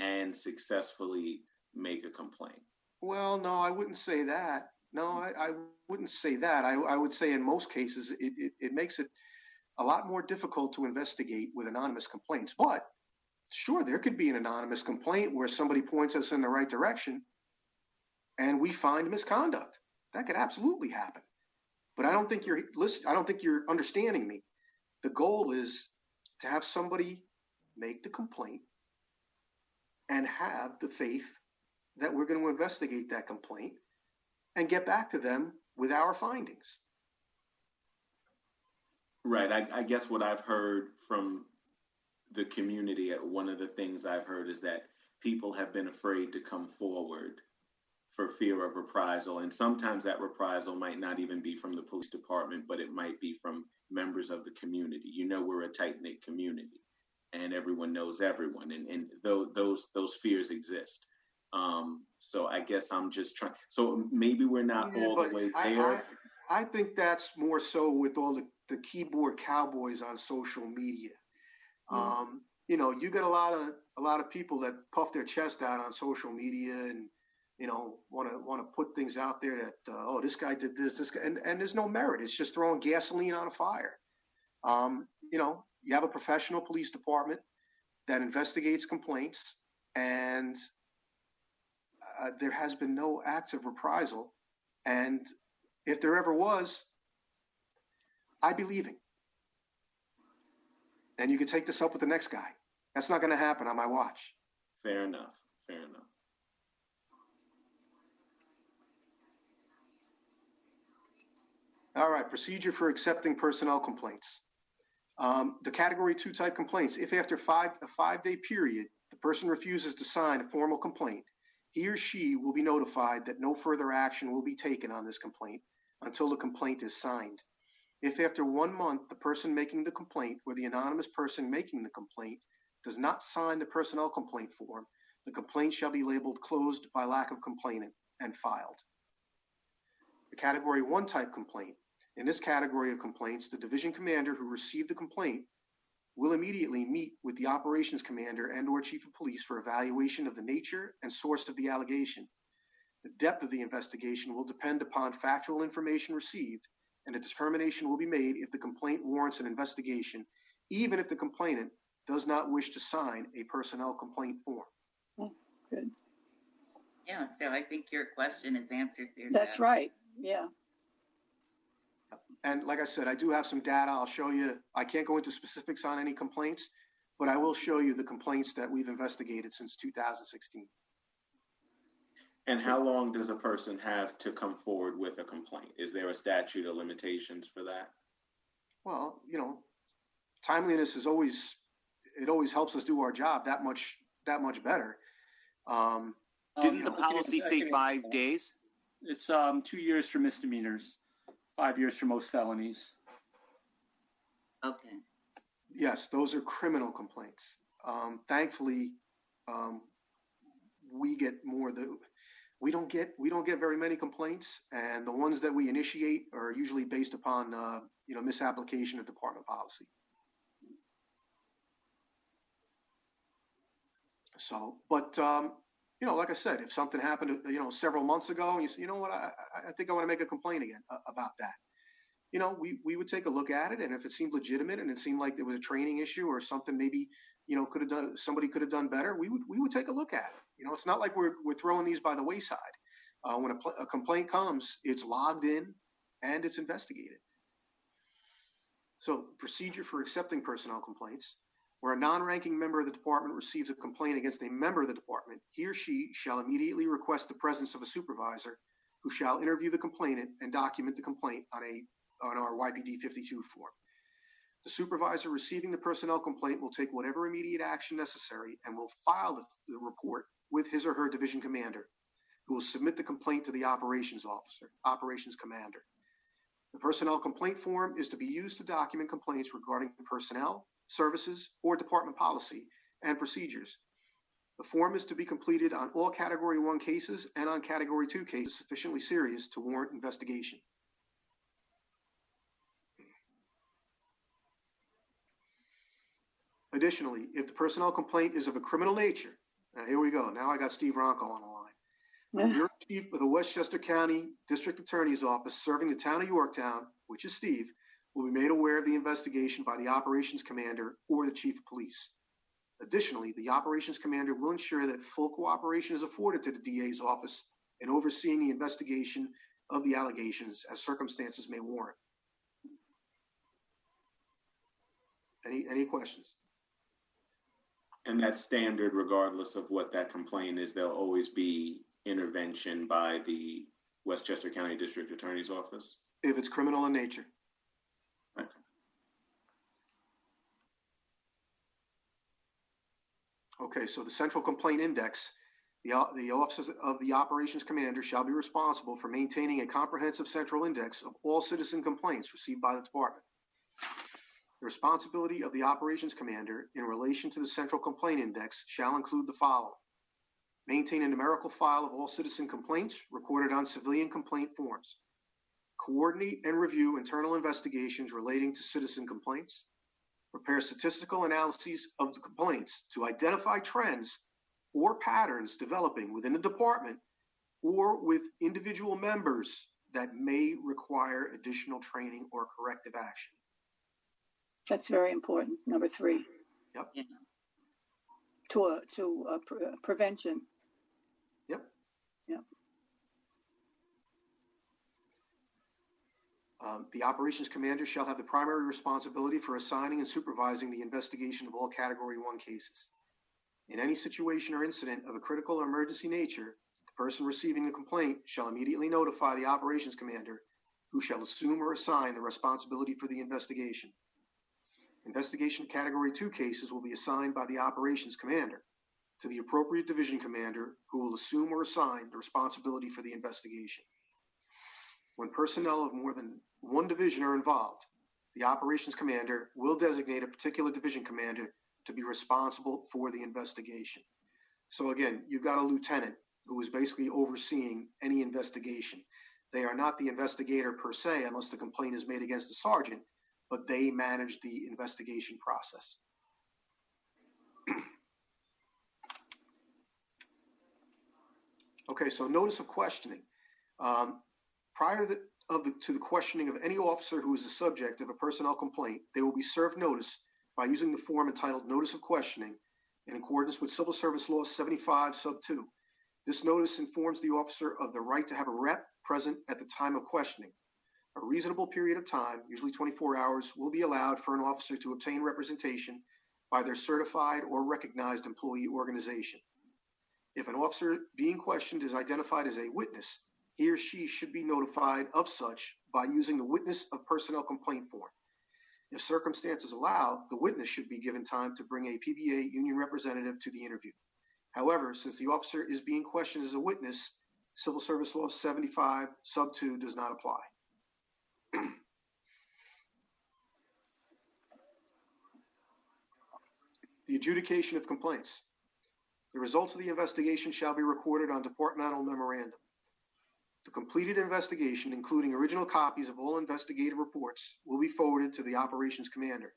and successfully make a complaint. Well, no, I wouldn't say that. No, I wouldn't say that. I would say in most cases, it makes it a lot more difficult to investigate with anonymous complaints. But sure, there could be an anonymous complaint where somebody points us in the right direction and we find misconduct. That could absolutely happen. But I don't think you're understanding me. The goal is to have somebody make the complaint and have the faith that we're going to investigate that complaint and get back to them with our findings. Right. I guess what I've heard from the community, one of the things I've heard is that people have been afraid to come forward for fear of reprisal. And sometimes that reprisal might not even be from the police department, but it might be from members of the community. We're a tight-knit community and everyone knows everyone. And those fears exist. So I guess I'm just trying. So maybe we're not all the way there. I think that's more so with all the keyboard cowboys on social media. You got a lot of people that puff their chest out on social media and want to put things out there that, oh, this guy did this guy, and there's no merit. It's just throwing gasoline on a fire. You have a professional police department that investigates complaints, and there has been no acts of reprisal. And if there ever was, I'd be leaving. And you could take this up with the next guy. That's not going to happen on my watch. Fair enough. Fair enough. All right, procedure for accepting personnel complaints. The category 2 type complaints, if after a 5-day period, the person refuses to sign a formal complaint, he or she will be notified that no further action will be taken on this complaint until the complaint is signed. If after 1 month, the person making the complaint or the anonymous person making the complaint does not sign the personnel complaint form, the complaint shall be labeled closed by lack of complainant and filed. The category 1 type complaint. In this category of complaints, the division commander who received the complaint will immediately meet with the operations commander and/or chief of police for evaluation of the nature and source of the allegation. The depth of the investigation will depend upon factual information received, and a determination will be made if the complaint warrants an investigation, even if the complainant does not wish to sign a personnel complaint form. Oh, good. Yeah, so I think your question is answered there. That's right. Yeah. And like I said, I do have some data. I'll show you. I can't go into specifics on any complaints, but I will show you the complaints that we've investigated since 2016. And how long does a person have to come forward with a complaint? Is there a statute of limitations for that? Well, timeliness is always helps us do our job that much better. Didn't the policy say 5 days? It's 2 years for misdemeanors, 5 years for most felonies. Okay. Yes, those are criminal complaints. Thankfully, we get more. We don't get very many complaints, and the ones that we initiate are usually based upon misapplication of department policy. So, but like I said, if something happened, several months ago, and you say, you know what, I think I want to make a complaint again about that. We would take a look at it, and if it seemed legitimate and it seemed like there was a training issue or something, maybe somebody could have done better, we would take a look at it. It's not like we're throwing these by the wayside. When a complaint comes, it's logged in and it's investigated. So, procedure for accepting personnel complaints. Where a non-ranking member of the department receives a complaint against a member of the department, he or she shall immediately request the presence of a supervisor who shall interview the complainant and document the complaint on our YPD 52 form. The supervisor receiving the personnel complaint will take whatever immediate action necessary and will file the report with his or her division commander, who will submit the complaint to the operations commander. The personnel complaint form is to be used to document complaints regarding personnel, services, or department policy and procedures. The form is to be completed on all Category 1 cases and on Category 2 cases sufficiently serious to warrant investigation. Additionally, if the personnel complaint is of a criminal nature, now here we go. Now I got Steve Ronco on the line. Your chief of the Westchester County District Attorney's Office serving the town of Yorktown, which is Steve, will be made aware of the investigation by the operations commander or the chief of police. Additionally, the operations commander will ensure that full cooperation is afforded to the DA's office in overseeing the investigation of the allegations as circumstances may warrant. Any questions? And that's standard regardless of what that complaint is. There'll always be intervention by the Westchester County District Attorney's Office? If it's criminal in nature. Okay. Okay, so the Central Complaint Index, the Office of the Operations Commander shall be responsible for maintaining a comprehensive central index of all citizen complaints received by the department. The responsibility of the Operations Commander in relation to the Central Complaint Index shall include the following. Maintain a numerical file of all citizen complaints recorded on civilian complaint forms. Coordinate and review internal investigations relating to citizen complaints. Prepare statistical analyses of the complaints to identify trends or patterns developing within the department or with individual members that may require additional training or corrective action. That's very important. Number 3. Yep. Yeah. Prevention. Yep. Yep. The operations commander shall have the primary responsibility for assigning and supervising the investigation of all Category 1 cases. In any situation or incident of a critical or emergency nature, the person receiving a complaint shall immediately notify the operations commander, who shall assume or assign the responsibility for the investigation. Investigation of Category 2 cases will be assigned by the operations commander to the appropriate division commander, who will assume or assign the responsibility for the investigation. When personnel of more than one division are involved, the operations commander will designate a particular division commander to be responsible for the investigation. So again, you've got a lieutenant who is basically overseeing any investigation. They are not the investigator per se, unless the complaint is made against the sergeant, but they manage the investigation process. Okay, so notice of questioning. Prior to the questioning of any officer who is the subject of a personnel complaint, they will be served notice by using the form entitled Notice of Questioning in accordance with Civil Service Law 75 Sub 2. This notice informs the officer of the right to have a rep present at the time of questioning. A reasonable period of time, usually 24 hours, will be allowed for an officer to obtain representation by their certified or recognized employee organization. If an officer being questioned is identified as a witness, he or she should be notified of such by using the Witness of Personnel Complaint form. If circumstances allow, the witness should be given time to bring a PBA union representative to the interview. However, since the officer is being questioned as a witness, Civil Service Law 75 Sub 2 does not apply. The adjudication of complaints. The results of the investigation shall be recorded on departmental memorandum. The completed investigation, including original copies of all investigative reports, will be forwarded to the operations commander.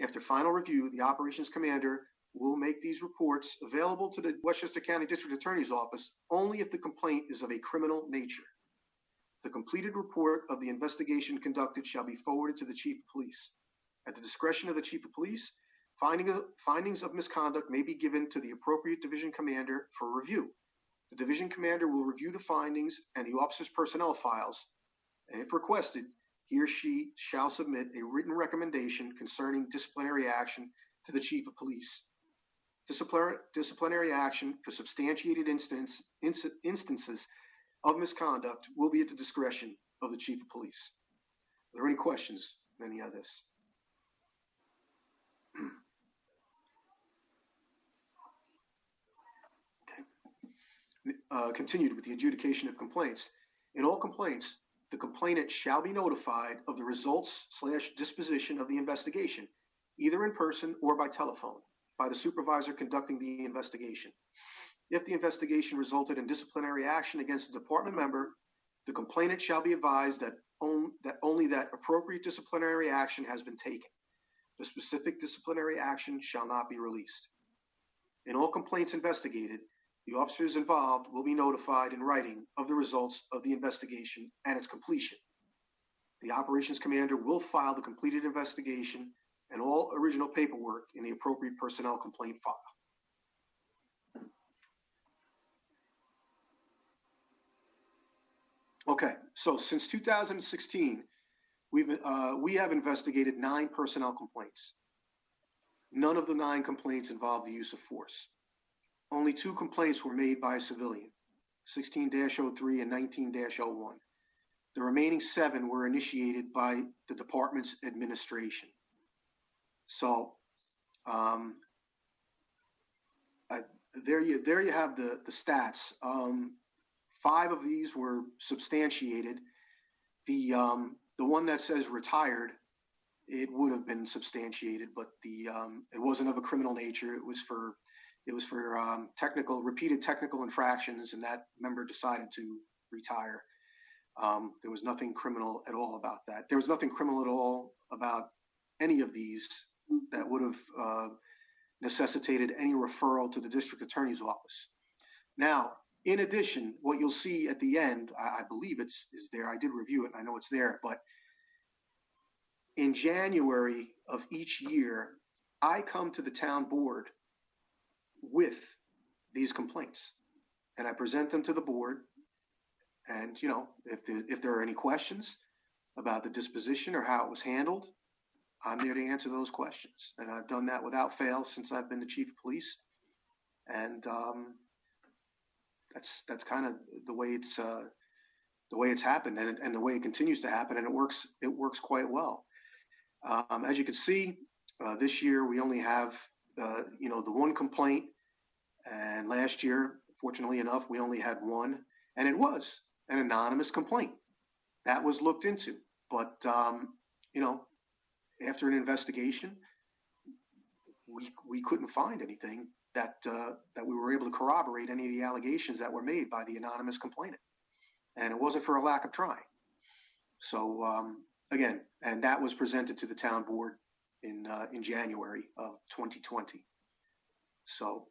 After final review, the operations commander will make these reports available to the Westchester County District Attorney's Office only if the complaint is of a criminal nature. The completed report of the investigation conducted shall be forwarded to the Chief of Police. At the discretion of the Chief of Police, findings of misconduct may be given to the appropriate division commander for review. The division commander will review the findings and the officer's personnel files, and if requested, he or she shall submit a written recommendation concerning disciplinary action to the Chief of Police. Disciplinary action for substantiated instances of misconduct will be at the discretion of the Chief of Police. Are there any questions on any of this? Continued with the adjudication of complaints. In all complaints, the complainant shall be notified of the results/disposition of the investigation, either in person or by telephone, by the supervisor conducting the investigation. If the investigation resulted in disciplinary action against a department member, the complainant shall be advised that only that appropriate disciplinary action has been taken. The specific disciplinary action shall not be released. In all complaints investigated, the officers involved will be notified in writing of the results of the investigation and its completion. The operations commander will file the completed investigation and all original paperwork in the appropriate personnel complaint file. Okay, so since 2016, we have investigated 9 personnel complaints. None of the 9 complaints involved the use of force. Only 2 complaints were made by a civilian, 16-03 and 19-01. The remaining 7 were initiated by the department's administration. So there you have the stats. 5 of these were substantiated. The one that says retired, it would have been substantiated, but it wasn't of a criminal nature. It was for repeated technical infractions, and that member decided to retire. There was nothing criminal at all about that. There was nothing criminal at all about any of these that would have necessitated any referral to the district attorney's office. Now, In addition, what you'll see at the end, I believe is there. I did review it. I know it's there, but in January of each year, I come to the town board with these complaints, and I present them to the board. And if there are any questions about the disposition or how it was handled, I'm there to answer those questions. And I've done that without fail since I've been the chief of police. And that's kind of the way it's happened, and the way it continues to happen, and it works quite well. As you can see, this year we only have the one complaint, and last year, fortunately enough, we only had one, and it was an anonymous complaint that was looked into. But after an investigation, we couldn't find anything that we were able to corroborate any of the allegations that were made by the anonymous complainant, and it wasn't for a lack of trying. So again, and that was presented to the town board in January of 2020. So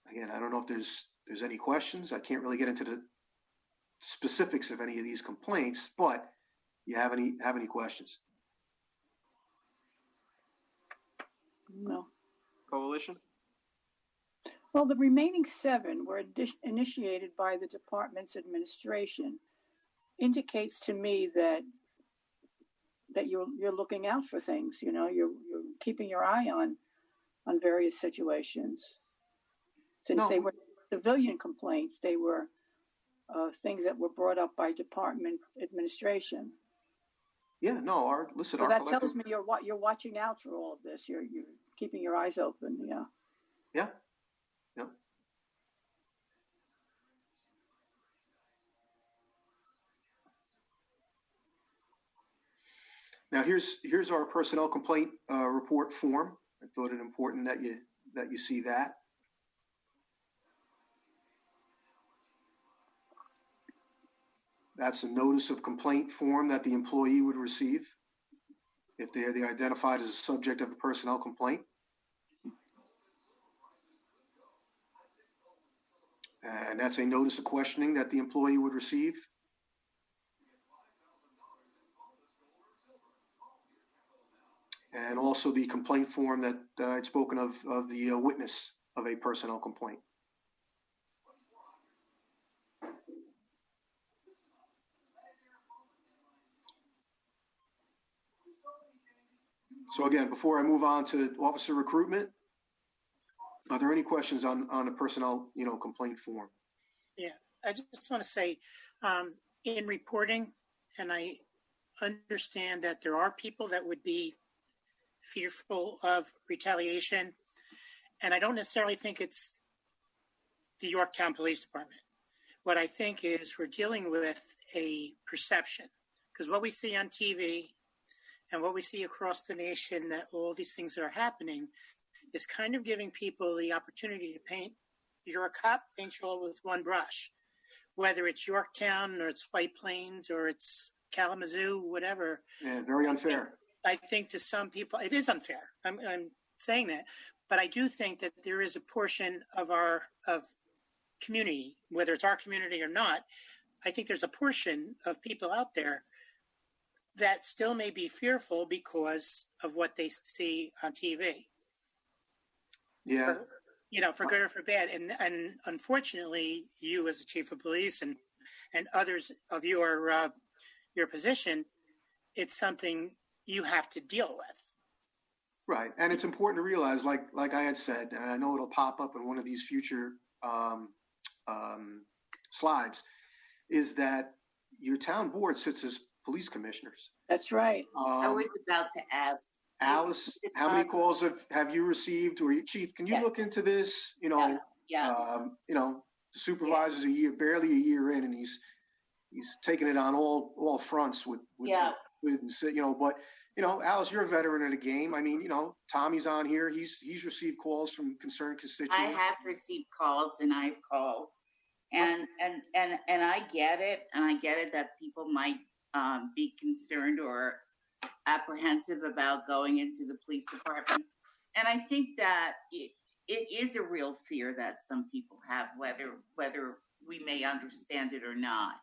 again, I don't know if there's any questions. I can't really get into the specifics of any of these complaints, but you have any questions? No. Coalition? Well, the remaining 7 were initiated by the department's administration. Indicates to me that you're looking out for things. You're keeping your eye on various situations. Since they were civilian complaints, they were things that were brought up by department administration. Yeah, no. So that tells me you're watching out for all of this. You're keeping your eyes open. Yeah. Yeah. Now here's our personnel complaint report form. I thought it important that you see that. That's a notice of complaint form that the employee would receive if they're identified as a subject of a personnel complaint. And that's a notice of questioning that the employee would receive. And also the complaint form that I'd spoken of the witness of a personnel complaint. So again, before I move on to officer recruitment, are there any questions on a personnel, complaint form? Yeah, I just want to say, in reporting, and I understand that there are people that would be fearful of retaliation, and I don't necessarily think it's the Yorktown Police Department. What I think is we're dealing with a perception, because what we see on TV and what we see across the nation, that all these things that are happening is kind of giving people the opportunity to paint. You're a cop, paint you all with one brush, whether it's Yorktown or it's White Plains or it's Kalamazoo, whatever. Yeah, very unfair. I think to some people it is unfair. I'm saying that, but I do think that there is a portion of our community, whether it's our community or not. I think there's a portion of people out there that still may be fearful because of what they see on TV. Yeah. For good or for bad. And unfortunately, you as the chief of police and others of your position, it's something you have to deal with. Right. And it's important to realize, like I had said, and I know it'll pop up in one of these future slides, is that your town board sits as police commissioners. That's right. I was about to ask. Alice, how many calls have you received? Or Chief, can you look into this? Yeah. The supervisor's barely a year in, and he's taking it on all fronts with but Alice, you're a veteran of the game. I mean, Tommy's on here. He's received calls from concerned constituents. I have received calls, and I've called, and I get it, and I get it that people might be concerned or apprehensive about going into the police department. And I think that it is a real fear that some people have, whether we may understand it or not.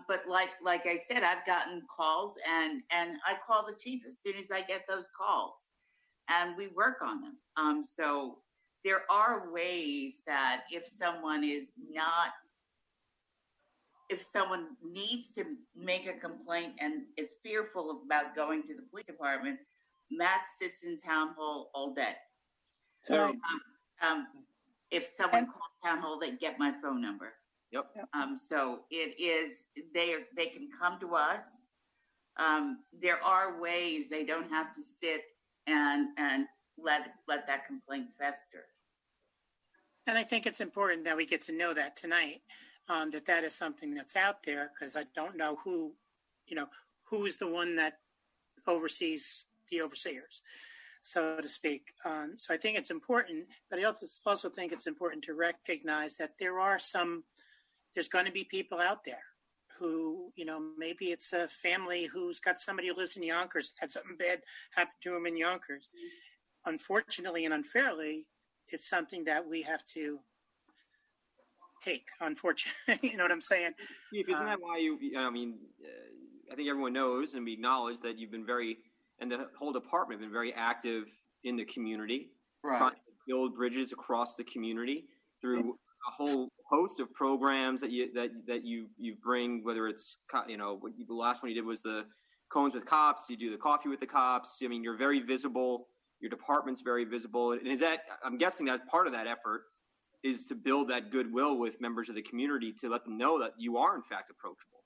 But like I said, I've gotten calls, and I call the chief as soon as I get those calls, and we work on them. So there are ways that if someone needs to make a complaint and is fearful about going to the police department, Matt sits in town hall all day. So, If someone calls town hall, they get my phone number. Yep. So it is, they can come to us. There are ways. They don't have to sit and let that complaint fester. And I think it's important that we get to know that tonight, that is something that's out there, because I don't know who's the one that oversees the overseers, so to speak. So I think it's important, but I also think it's important to recognize that there's going to be people out there who, maybe it's a family who's got somebody who lives in Yonkers, had something bad happen to him in Yonkers. Unfortunately and unfairly, it's something that we have to take, unfortunately. You know what I'm saying? Chief, isn't that why I think everyone knows, and we acknowledge that you've been and the whole department have been very active in the community, Right. trying to build bridges across the community through a whole host of programs that you bring, whether it's, the last one you did was the Cones with Cops, you do the Coffee with the Cops. I mean, you're very visible, your department's very visible. And I'm guessing that part of that effort is to build that goodwill with members of the community, to let them know that you are in fact approachable.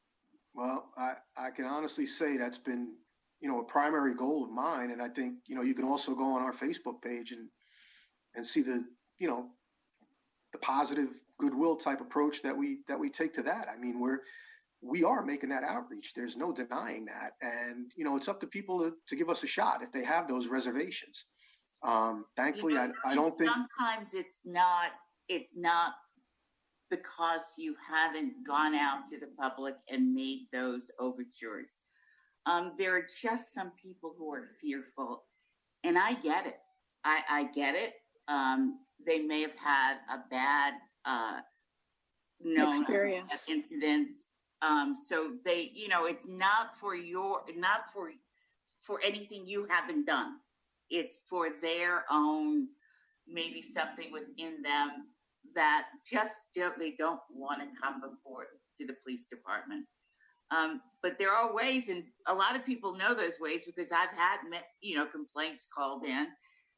Well, I can honestly say that's been, a primary goal of mine. And I think, you can also go on our Facebook page and see the positive goodwill type approach that we take to that. I mean, we are making that outreach. There's no denying that. And, it's up to people to give us a shot if they have those reservations. Thankfully, I don't think sometimes it's not because you haven't gone out to the public and made those overtures. There are just some people who are fearful, and I get it. I get it. They may have had a bad experience, incident. So they, it's not for anything you haven't done. It's for their own, maybe something within them that they don't want to come before to the police department. But there are ways, and a lot of people know those ways because I've had, complaints called in,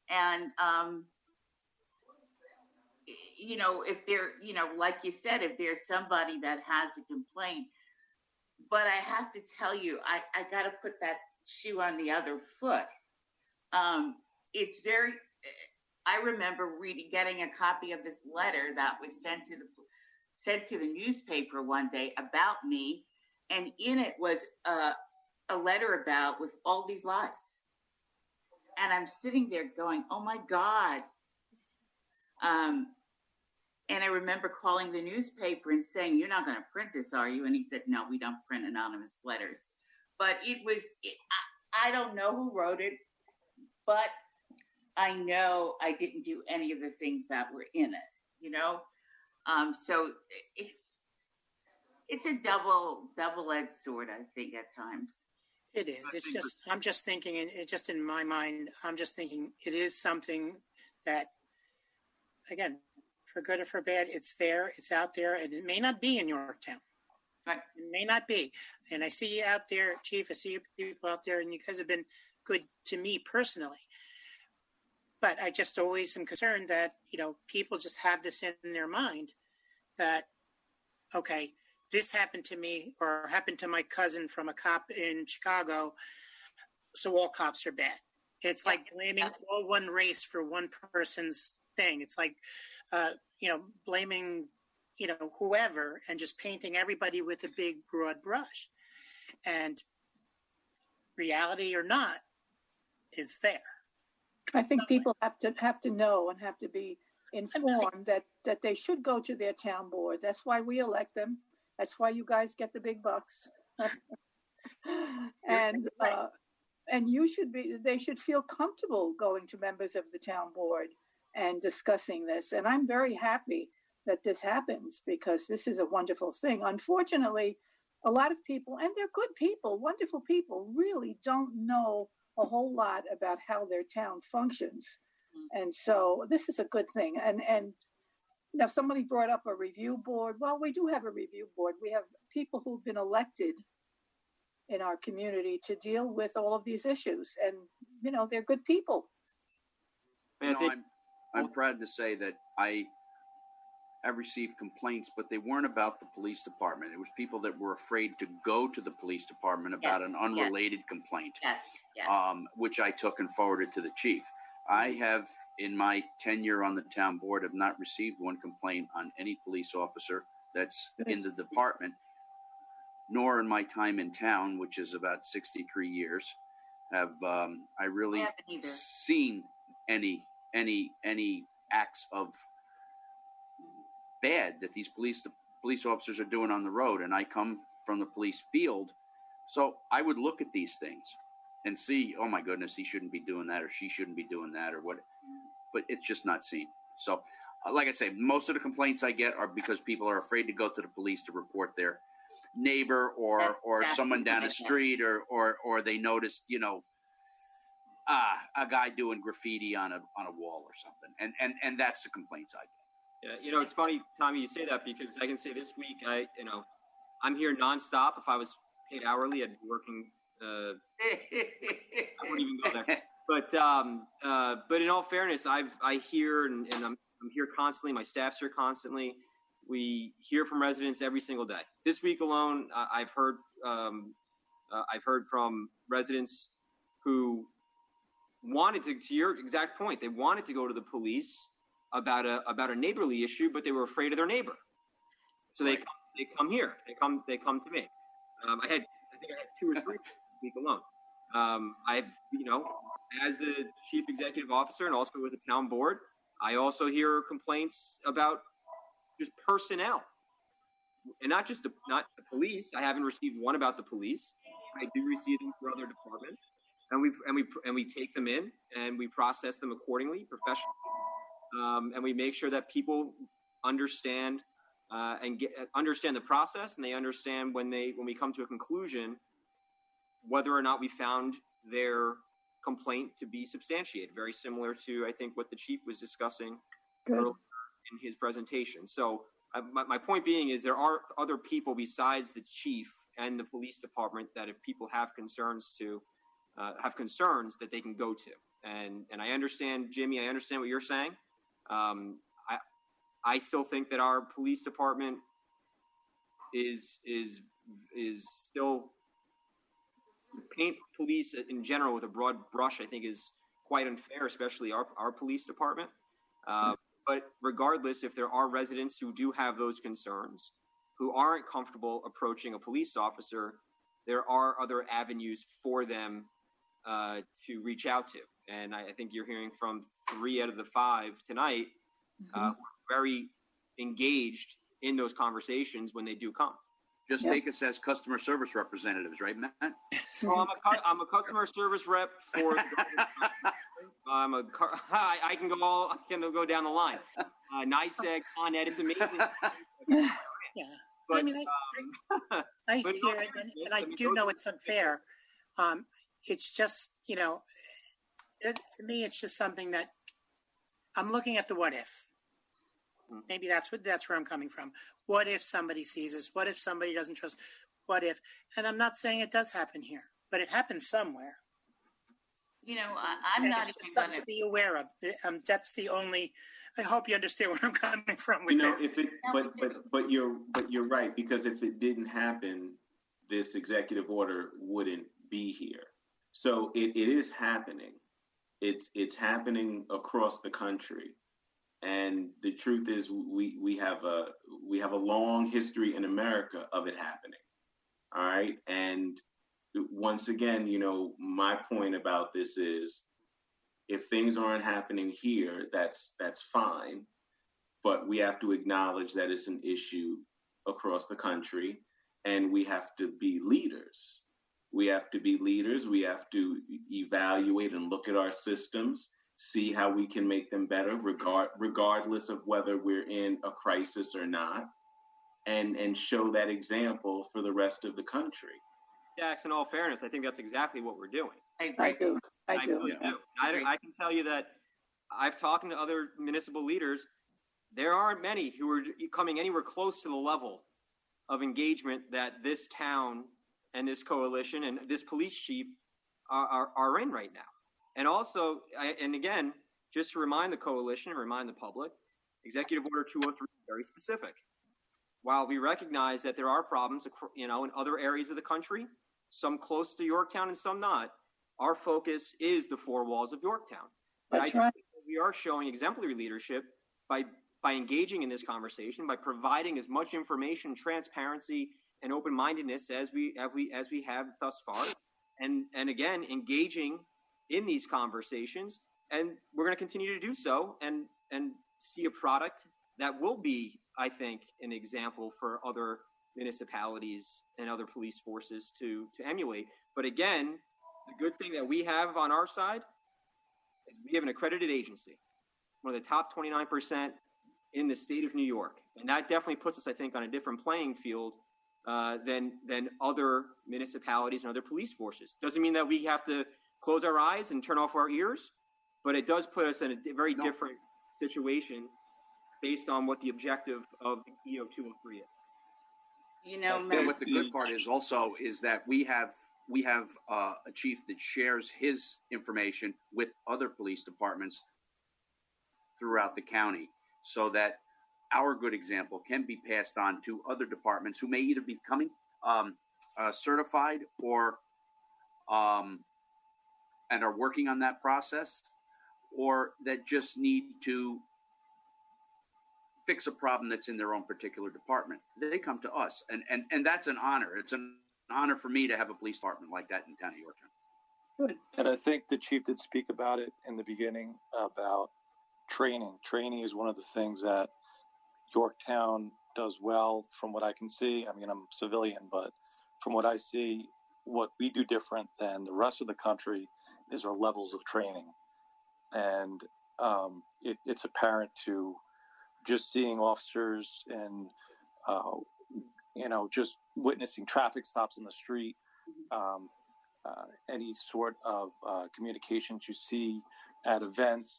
and, if they're, like you said, if there's somebody that has a complaint, but I have to tell you, I got to put that shoe on the other foot. I remember getting a copy of this letter that was sent to the newspaper one day about me. And in it was a letter with all these lies. And I'm sitting there going, oh my God. And I remember calling the newspaper and saying, you're not going to print this, are you? And he said, no, we don't print anonymous letters. But I don't know who wrote it, but I know I didn't do any of the things that were in it, So it's a double-edged sword, I think, at times. It is. I'm just thinking, and just in my mind, I'm just thinking it is something that, again, for good or for bad, it's there, it's out there, and it may not be in Yorktown. Right. It may not be. And I see you out there, Chief, I see you people out there, and you guys have been good to me personally. But I just always am concerned that, people just have this in their mind that, okay, this happened to me or happened to my cousin from a cop in Chicago, so all cops are bad. It's like blaming all one race for one person's thing. It's like, blaming, whoever, and just painting everybody with a big broad brush. And reality or not, is there. I think people have to know and have to be informed that they should go to their town board. That's why we elect them. That's why you guys get the big bucks. And they should feel comfortable going to members of the town board and discussing this. And I'm very happy that this happens because this is a wonderful thing. Unfortunately, a lot of people, and they're good people, wonderful people, really don't know a whole lot about how their town functions. And so this is a good thing. And now somebody brought up a review board. Well, we do have a review board. We have people who've been elected in our community to deal with all of these issues. And, you know, they're good people. And I think I'm proud to say that I have received complaints, but they weren't about the police department. It was people that were afraid to go to the police department about an unrelated complaint, which I took and forwarded to the chief. I have, in my tenure on the town board, have not received one complaint on any police officer that's in the department, nor in my time in town, which is about 63 years, have I really seen any acts of bad that these police officers are doing on the road. And I come from the police field, so I would look at these things and see, oh my goodness, he shouldn't be doing that, or she shouldn't be doing that, or what, but it's just not seen. So like I say, most of the complaints I get are because people are afraid to go to the police to report their neighbor or someone down the street, or they noticed, you know, a guy doing graffiti on a wall or something. And that's the complaints I get. Yeah, you know, it's funny, Tommy, you say that because I can say this week, I'm here nonstop. If I was paid hourly, I'd be working. I wouldn't even go there. But in all fairness, I hear and I'm here constantly. My staff's here constantly. We hear from residents every single day. This week alone, I've heard from residents who wanted to your exact point. They wanted to go to the police about a neighborly issue, but they were afraid of their neighbor. So they come here. They come to me. I think I had 2 or 3 this week alone. As the chief executive officer and also with the town board, I also hear complaints about just personnel, and not the police. I haven't received one about the police. I do receive them for other departments, and we take them in and we process them accordingly, professionally, and we make sure that people understand understand the process, and they understand when we come to a conclusion whether or not we found their complaint to be substantiated. Very similar to, I think, what the chief was discussing earlier in his presentation. So my point being is there are other people besides the chief and the police department that if people have concerns that they can go to. And I understand, Jimmy, I understand what you're saying. I still think that our police department is still, paint police in general with a broad brush, I think is quite unfair, especially our police department. But regardless, if there are residents who do have those concerns, who aren't comfortable approaching a police officer, there are other avenues for them to reach out to. And I think you're hearing from 3 out of the 5 tonight who are very engaged in those conversations when they do come. Just take us as customer service representatives, right, Matt? Well, I'm a customer service rep for. I can go down the line. NYSEG, Con Ed, it's amazing. Yeah, but I mean, I hear it, and I do know it's unfair. It's just, to me, it's just something that I'm looking at the what if. Maybe that's where I'm coming from. What if somebody sees us? What if somebody doesn't trust? What if? And I'm not saying it does happen here, but it happens somewhere. I'm not even something to be aware of. That's the only. I hope you understand where I'm coming from with this. But you're right, because if it didn't happen, this executive order wouldn't be here. So it is happening. It's happening across the country. And the truth is, we have a long history in America of it happening. All right. And once again, my point about this is, if things aren't happening here, that's fine. But we have to acknowledge that it's an issue across the country, and we have to be leaders. We have to evaluate and look at our systems, see how we can make them better, regardless of whether we're in a crisis or not, and show that example for the rest of the country. Dax, in all fairness, I think that's exactly what we're doing. I do. I do. Really do. I can tell you that I've talked to other municipal leaders. There aren't many who are coming anywhere close to the level of engagement that this town and this coalition and this police chief are in right now. And also, and again, just to remind the coalition and remind the public, Executive Order 203 is very specific. While we recognize that there are problems, in other areas of the country, some close to Yorktown and some not, our focus is the four walls of Yorktown. But That's right. We are showing exemplary leadership by engaging in this conversation, by providing as much information, transparency, and open-mindedness as we have thus far, and again engaging in these conversations, and we're going to continue to do so, and see a product that will be, I think, an example for other municipalities and other police forces to emulate. But again, the good thing that we have on our side is we have an accredited agency, one of the top 29% in the state of New York. And that definitely puts us, I think, on a different playing field than other municipalities and other police forces. Doesn't mean that we have to close our eyes and turn off our ears, but it does put us in a very different situation based on what the objective of EO 203 is. And what the good part is also is that we have a chief that shares his information with other police departments throughout the county, so that our good example can be passed on to other departments who may either be becoming certified or and are working on that process, or that just need to fix a problem that's in their own particular department. They come to us, and that's an honor. It's an honor for me to have a police department like that in the town of Yorktown. Good. And I think the chief did speak about it in the beginning about training. Training is one of the things that Yorktown does well from what I can see. I mean, I'm a civilian, but from what I see, what we do different than the rest of the country is our levels of training. And it's apparent to just seeing officers and, just witnessing traffic stops in the street, any sort of communications you see at events.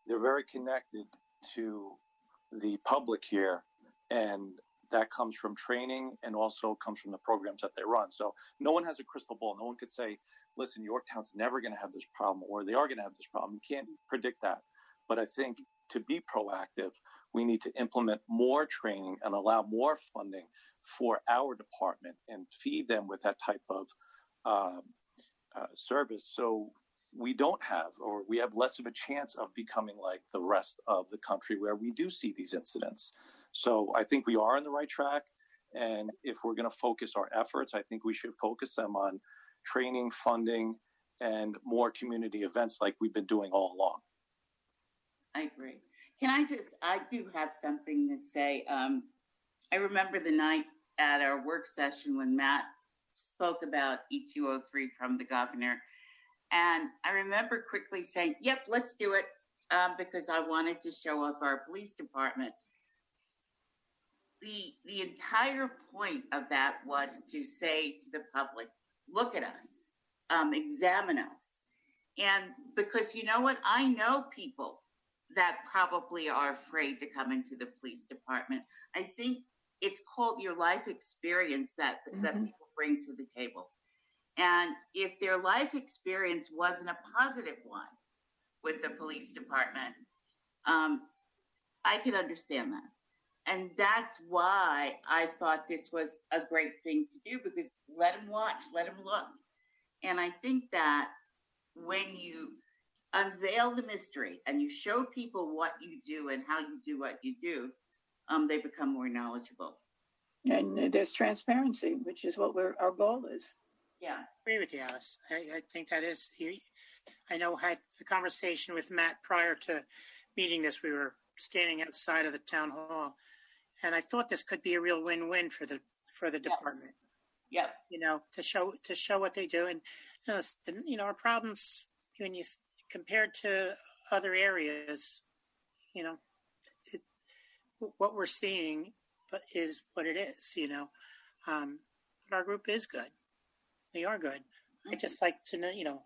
They're very connected to the public here, and that comes from training and also comes from the programs that they run. So no one has a crystal ball. No one could say, listen, Yorktown's never going to have this problem, or they are going to have this problem. You can't predict that. But I think to be proactive, we need to implement more training and allow more funding for our department and feed them with that type of service. So we don't have, or we have less of a chance of becoming like the rest of the country where we do see these incidents. So I think we are on the right track. And if we're going to focus our efforts, I think we should focus them on training, funding, and more community events like we've been doing all along. I agree. I do have something to say. I remember the night at our work session when Matt spoke about E203 from the governor. And I remember quickly saying, yep, let's do it, because I wanted to show off our police department. The entire point of that was to say to the public, look at us, examine us. And because you know what? I know people that probably are afraid to come into the police department. I think it's called your life experience that people bring to the table. And if their life experience wasn't a positive one with the police department, I can understand that. And that's why I thought this was a great thing to do, because let them watch, let them look. And I think that when you unveil the mystery and you show people what you do and how you do what you do, they become more knowledgeable. And there's transparency, which is what our goal is. Yeah. I agree with you, Alice. I think that is, I know I had a conversation with Matt prior to meeting this. We were standing outside of the town hall, and I thought this could be a real win-win for the department. Yeah. To show what they do. And our problems, when you compared to other areas, you know, it, what we're seeing is what it is, you know. But our group is good. They are good. I just like to know, you know,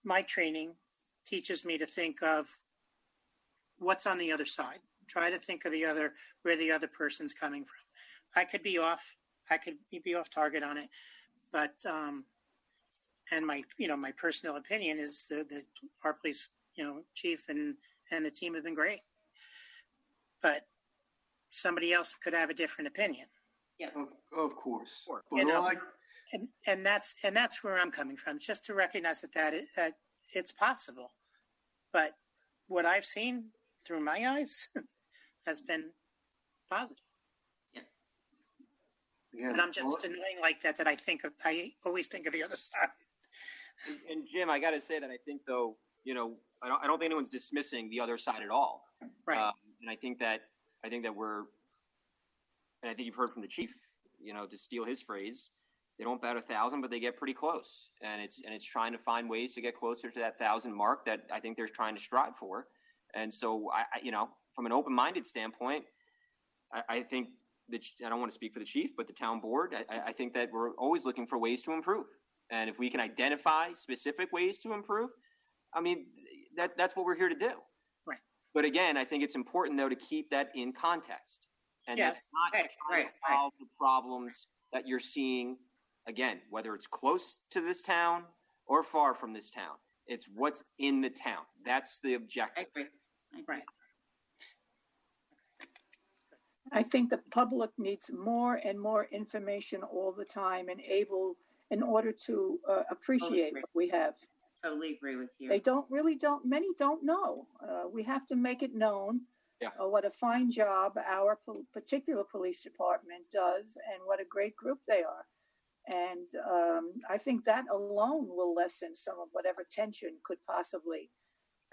my training teaches me to think of what's on the other side. Try to think of where the other person's coming from. I could be off target on it, but and my personal opinion is our police, chief and the team have been great, but somebody else could have a different opinion. Yeah, of course. And that's where I'm coming from, just to recognize that it's possible. But what I've seen through my eyes has been positive. Yeah. And I'm just annoying like that I always think of the other side. And Jim, I got to say that I think, though, I don't think anyone's dismissing the other side at all. Right. And I think that and I think you've heard from the chief, to steal his phrase, they don't bat 1,000, but they get pretty close. And it's trying to find ways to get closer to that 1,000 mark that I think they're trying to strive for. And so, from an open-minded standpoint, I think that I don't want to speak for the chief, but the town board, I think that we're always looking for ways to improve. And if we can identify specific ways to improve, I mean, that's what we're here to do. Right. But again, I think it's important, though, to keep that in context. And yes. That's not trying to solve the problems that you're seeing, again, whether it's close to this town or far from this town. It's what's in the town. That's the objective. I agree. Right. I think the public needs more and more information all the time and in order to appreciate what we have. Totally agree with you. Many don't know. We have to make it known what a fine job our particular police department does and what a great group they are. And I think that alone will lessen some of whatever tension could possibly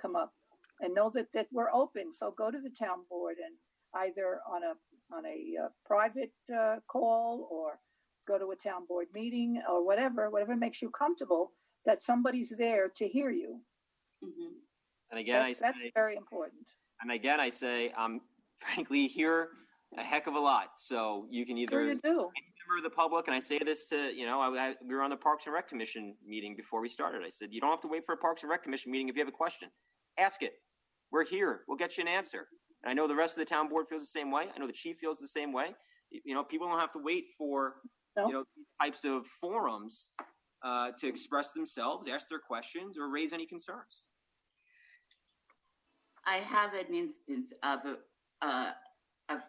come up. And know that we're open. So go to the town board and either on a private call or go to a town board meeting or whatever makes you comfortable, that somebody's there to hear you. Mm-hmm. And again, that's very important. And again, I say, I'm frankly here a heck of a lot. So you can either you do. Any member of the public, and I say this to, we were on the Parks and Rec Commission meeting before we started. I said, you don't have to wait for a Parks and Rec Commission meeting. If you have a question, ask it. We're here. We'll get you an answer. And I know the rest of the town board feels the same way. I know the chief feels the same way. People don't have to wait for, these types of forums to express themselves, ask their questions, or raise any concerns. I have an instance of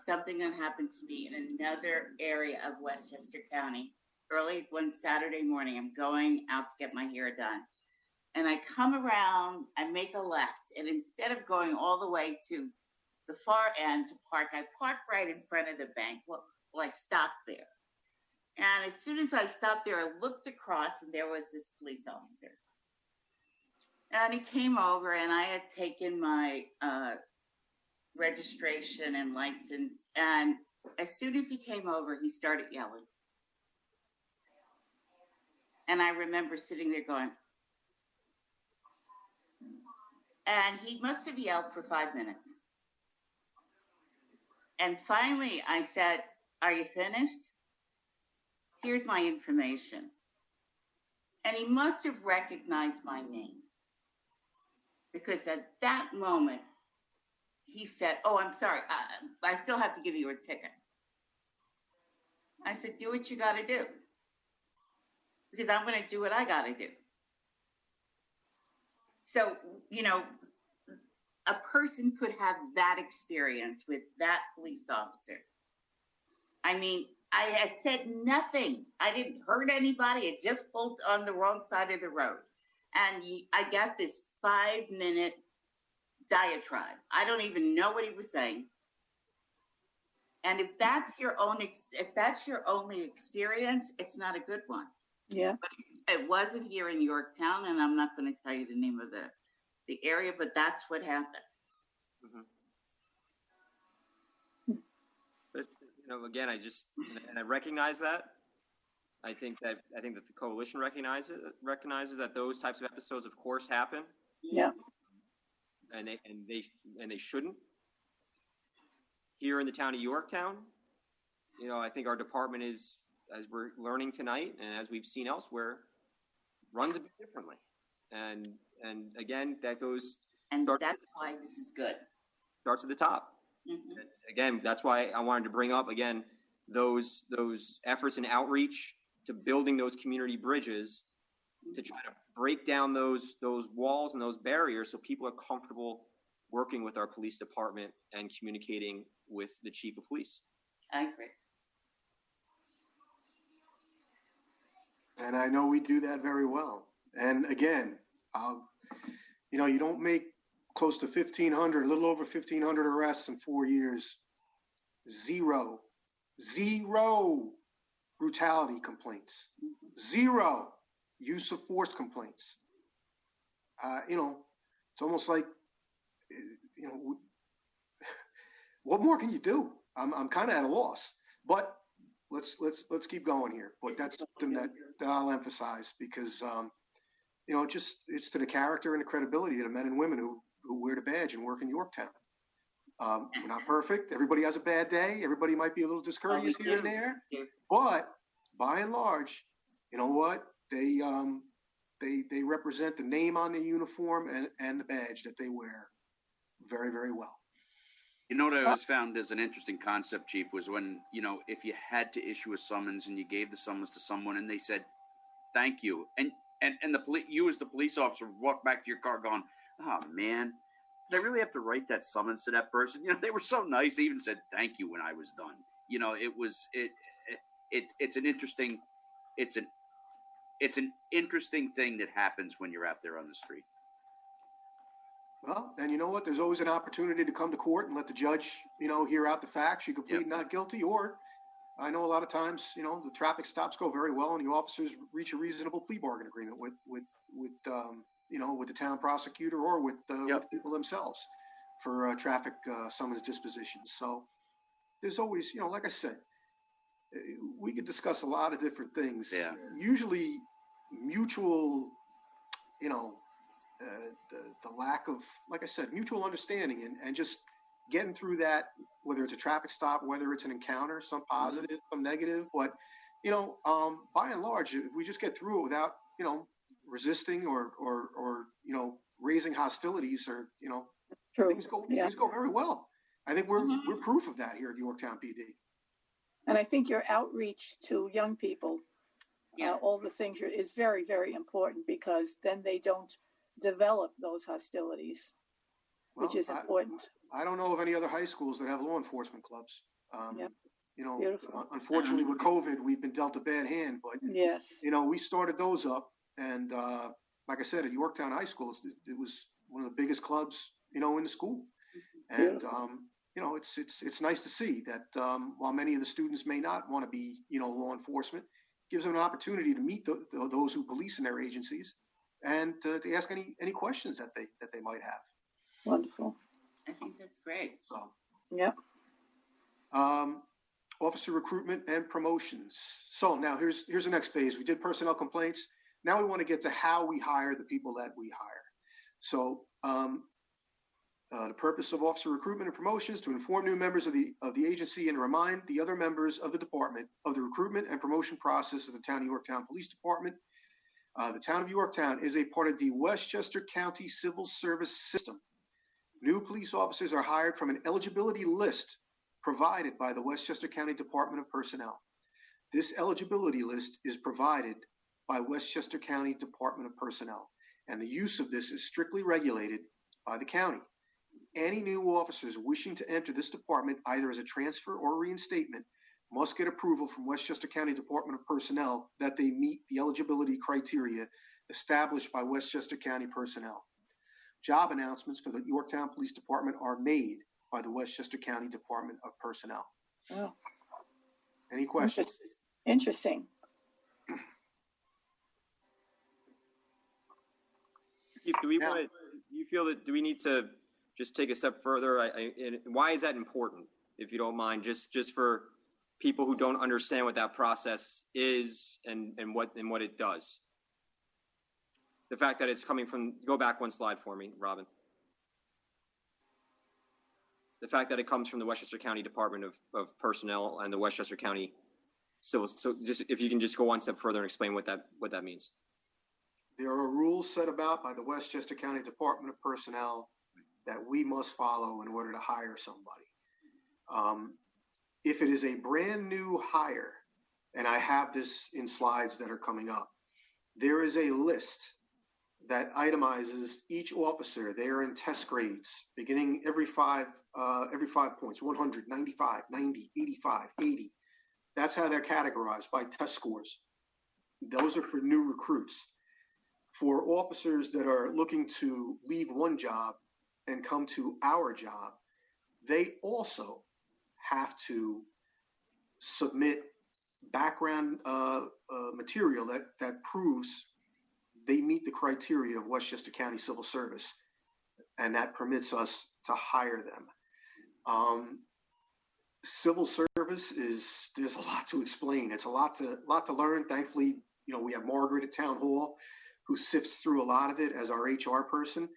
something that happened to me in another area of Westchester County. Early one Saturday morning, I'm going out to get my hair done. And I come around, I make a left, and instead of going all the way to the far end to park, I park right in front of the bank. Well, I stopped there. And as soon as I stopped there, I looked across, and there was this police officer. And he came over, and I had taken my registration and license. And as soon as he came over, he started yelling. And I remember sitting there going, and he must have yelled for 5 minutes. And finally, I said, "Are you finished? Here's my information." And he must have recognized my name, because at that moment, he said, "Oh, I'm sorry. I still have to give you a ticket." I said, "Do what you got to do, because I'm going to do what I got to do." So, a person could have that experience with that police officer. I mean, I had said nothing. I didn't hurt anybody. It just pulled on the wrong side of the road. And I got this 5-minute diatribe. I don't even know what he was saying. And if that's your only experience, it's not a good one. Yeah. But it wasn't here in Yorktown, and I'm not going to tell you the name of the area, but that's what happened. Mm-hmm. But again, I recognize that. I think that the coalition recognizes that those types of episodes, of course, happen. Yeah. and they shouldn't. Here in the town of Yorktown, I think our department is, as we're learning tonight, and as we've seen elsewhere, runs a bit differently. And again, that goes. And that's why this is good. Starts at the top. Mm-hmm. Again, that's why I wanted to bring up again those efforts in outreach to building those community bridges to try to break down those walls and those barriers so people are comfortable working with our police department and communicating with the chief of police. I agree. And I know we do that very well. And again, you don't make close to 1,500, a little over 1,500 arrests in 4 years. Zero brutality complaints. Zero use of force complaints. It's almost like, what more can you do? I'm kind of at a loss, but let's keep going here. But that's something that I'll emphasize because, it's to the character and the credibility of the men and women who wear the badge and work in Yorktown. We're not perfect. Everybody has a bad day. Everybody might be a little discourteous here and there, but by and large, you know what? They represent the name on the uniform and the badge that they wear very, very well. You know what I always found as an interesting concept, Chief, was when, if you had to issue a summons and you gave the summons to someone and they said, thank you. And you as the police officer walked back to your car going, oh man, did I really have to write that summons to that person? They were so nice. They even said thank you when I was done. It's an interesting thing that happens when you're out there on the street. Well, and you know what? There's always an opportunity to come to court and let the judge, hear out the facts. You could plead not guilty, or I know a lot of times, the traffic stops go very well, and the officers reach a reasonable plea bargain agreement with the town prosecutor or with people themselves for traffic summons dispositions. So there's always, like I said, we could discuss a lot of different things. Yeah. Usually mutual, the lack of, like I said, mutual understanding and just getting through that, whether it's a traffic stop, whether it's an encounter, some positive, some negative, but, by and large, if we just get through it without, resisting or raising hostilities or, things go very well. I think we're proof of that here at Yorktown PD. And I think your outreach to young people, all the things is very, very important because then they don't develop those hostilities, which is important. I don't know of any other high schools that have law enforcement clubs. Beautiful. Unfortunately with COVID, we've been dealt a bad hand, but yes, we started those up. And like I said, at Yorktown High School, it was one of the biggest clubs, in the school. And, it's nice to see that while many of the students may not want to be, law enforcement, gives them an opportunity to meet those who police in their agencies and to ask any questions that they might have. Wonderful. I think that's great. So, yep. Officer recruitment and promotions. So now here's the next phase. We did personnel complaints. Now we want to get to how we hire the people that we hire. So the purpose of officer recruitment and promotions to inform new members of the agency and remind the other members of the department of the recruitment and promotion process of the Town of Yorktown Police Department. The Town of Yorktown is a part of the Westchester County Civil Service System. New police officers are hired from an eligibility list provided by the Westchester County Department of Personnel. This eligibility list is provided by Westchester County Department of Personnel, and the use of this is strictly regulated by the county. Any new officers wishing to enter this department, either as a transfer or reinstatement, must get approval from Westchester County Department of Personnel that they meet the eligibility criteria established by Westchester County Personnel. Job announcements for the Yorktown Police Department are made by the Westchester County Department of Personnel. Oh. Any questions? Interesting. Keith, do you feel that, do we need to just take a step further? And why is that important, if you don't mind, just for people who don't understand what that process is and what it does? The fact that it's coming from, go back one slide for me, Robin. the fact that it comes from the Westchester County Department of Personnel and the Westchester County Civil. So just if you can just go one step further and explain what that means. There are rules set about by the Westchester County Department of Personnel that we must follow in order to hire somebody. If it is a brand new hire, and I have this in slides that are coming up, there is a list that itemizes each officer. They are in test grades, beginning every 5 points, 100, 95, 90, 85, 80. That's how they're categorized, by test scores. Those are for new recruits. For officers that are looking to leave one job and come to our job, they also have to submit background material that proves they meet the criteria of Westchester County Civil Service, and that permits us to hire them. Civil service there's a lot to explain. It's a lot to learn. Thankfully, we have Margaret at Town Hall who sifts through a lot of it as our HR person.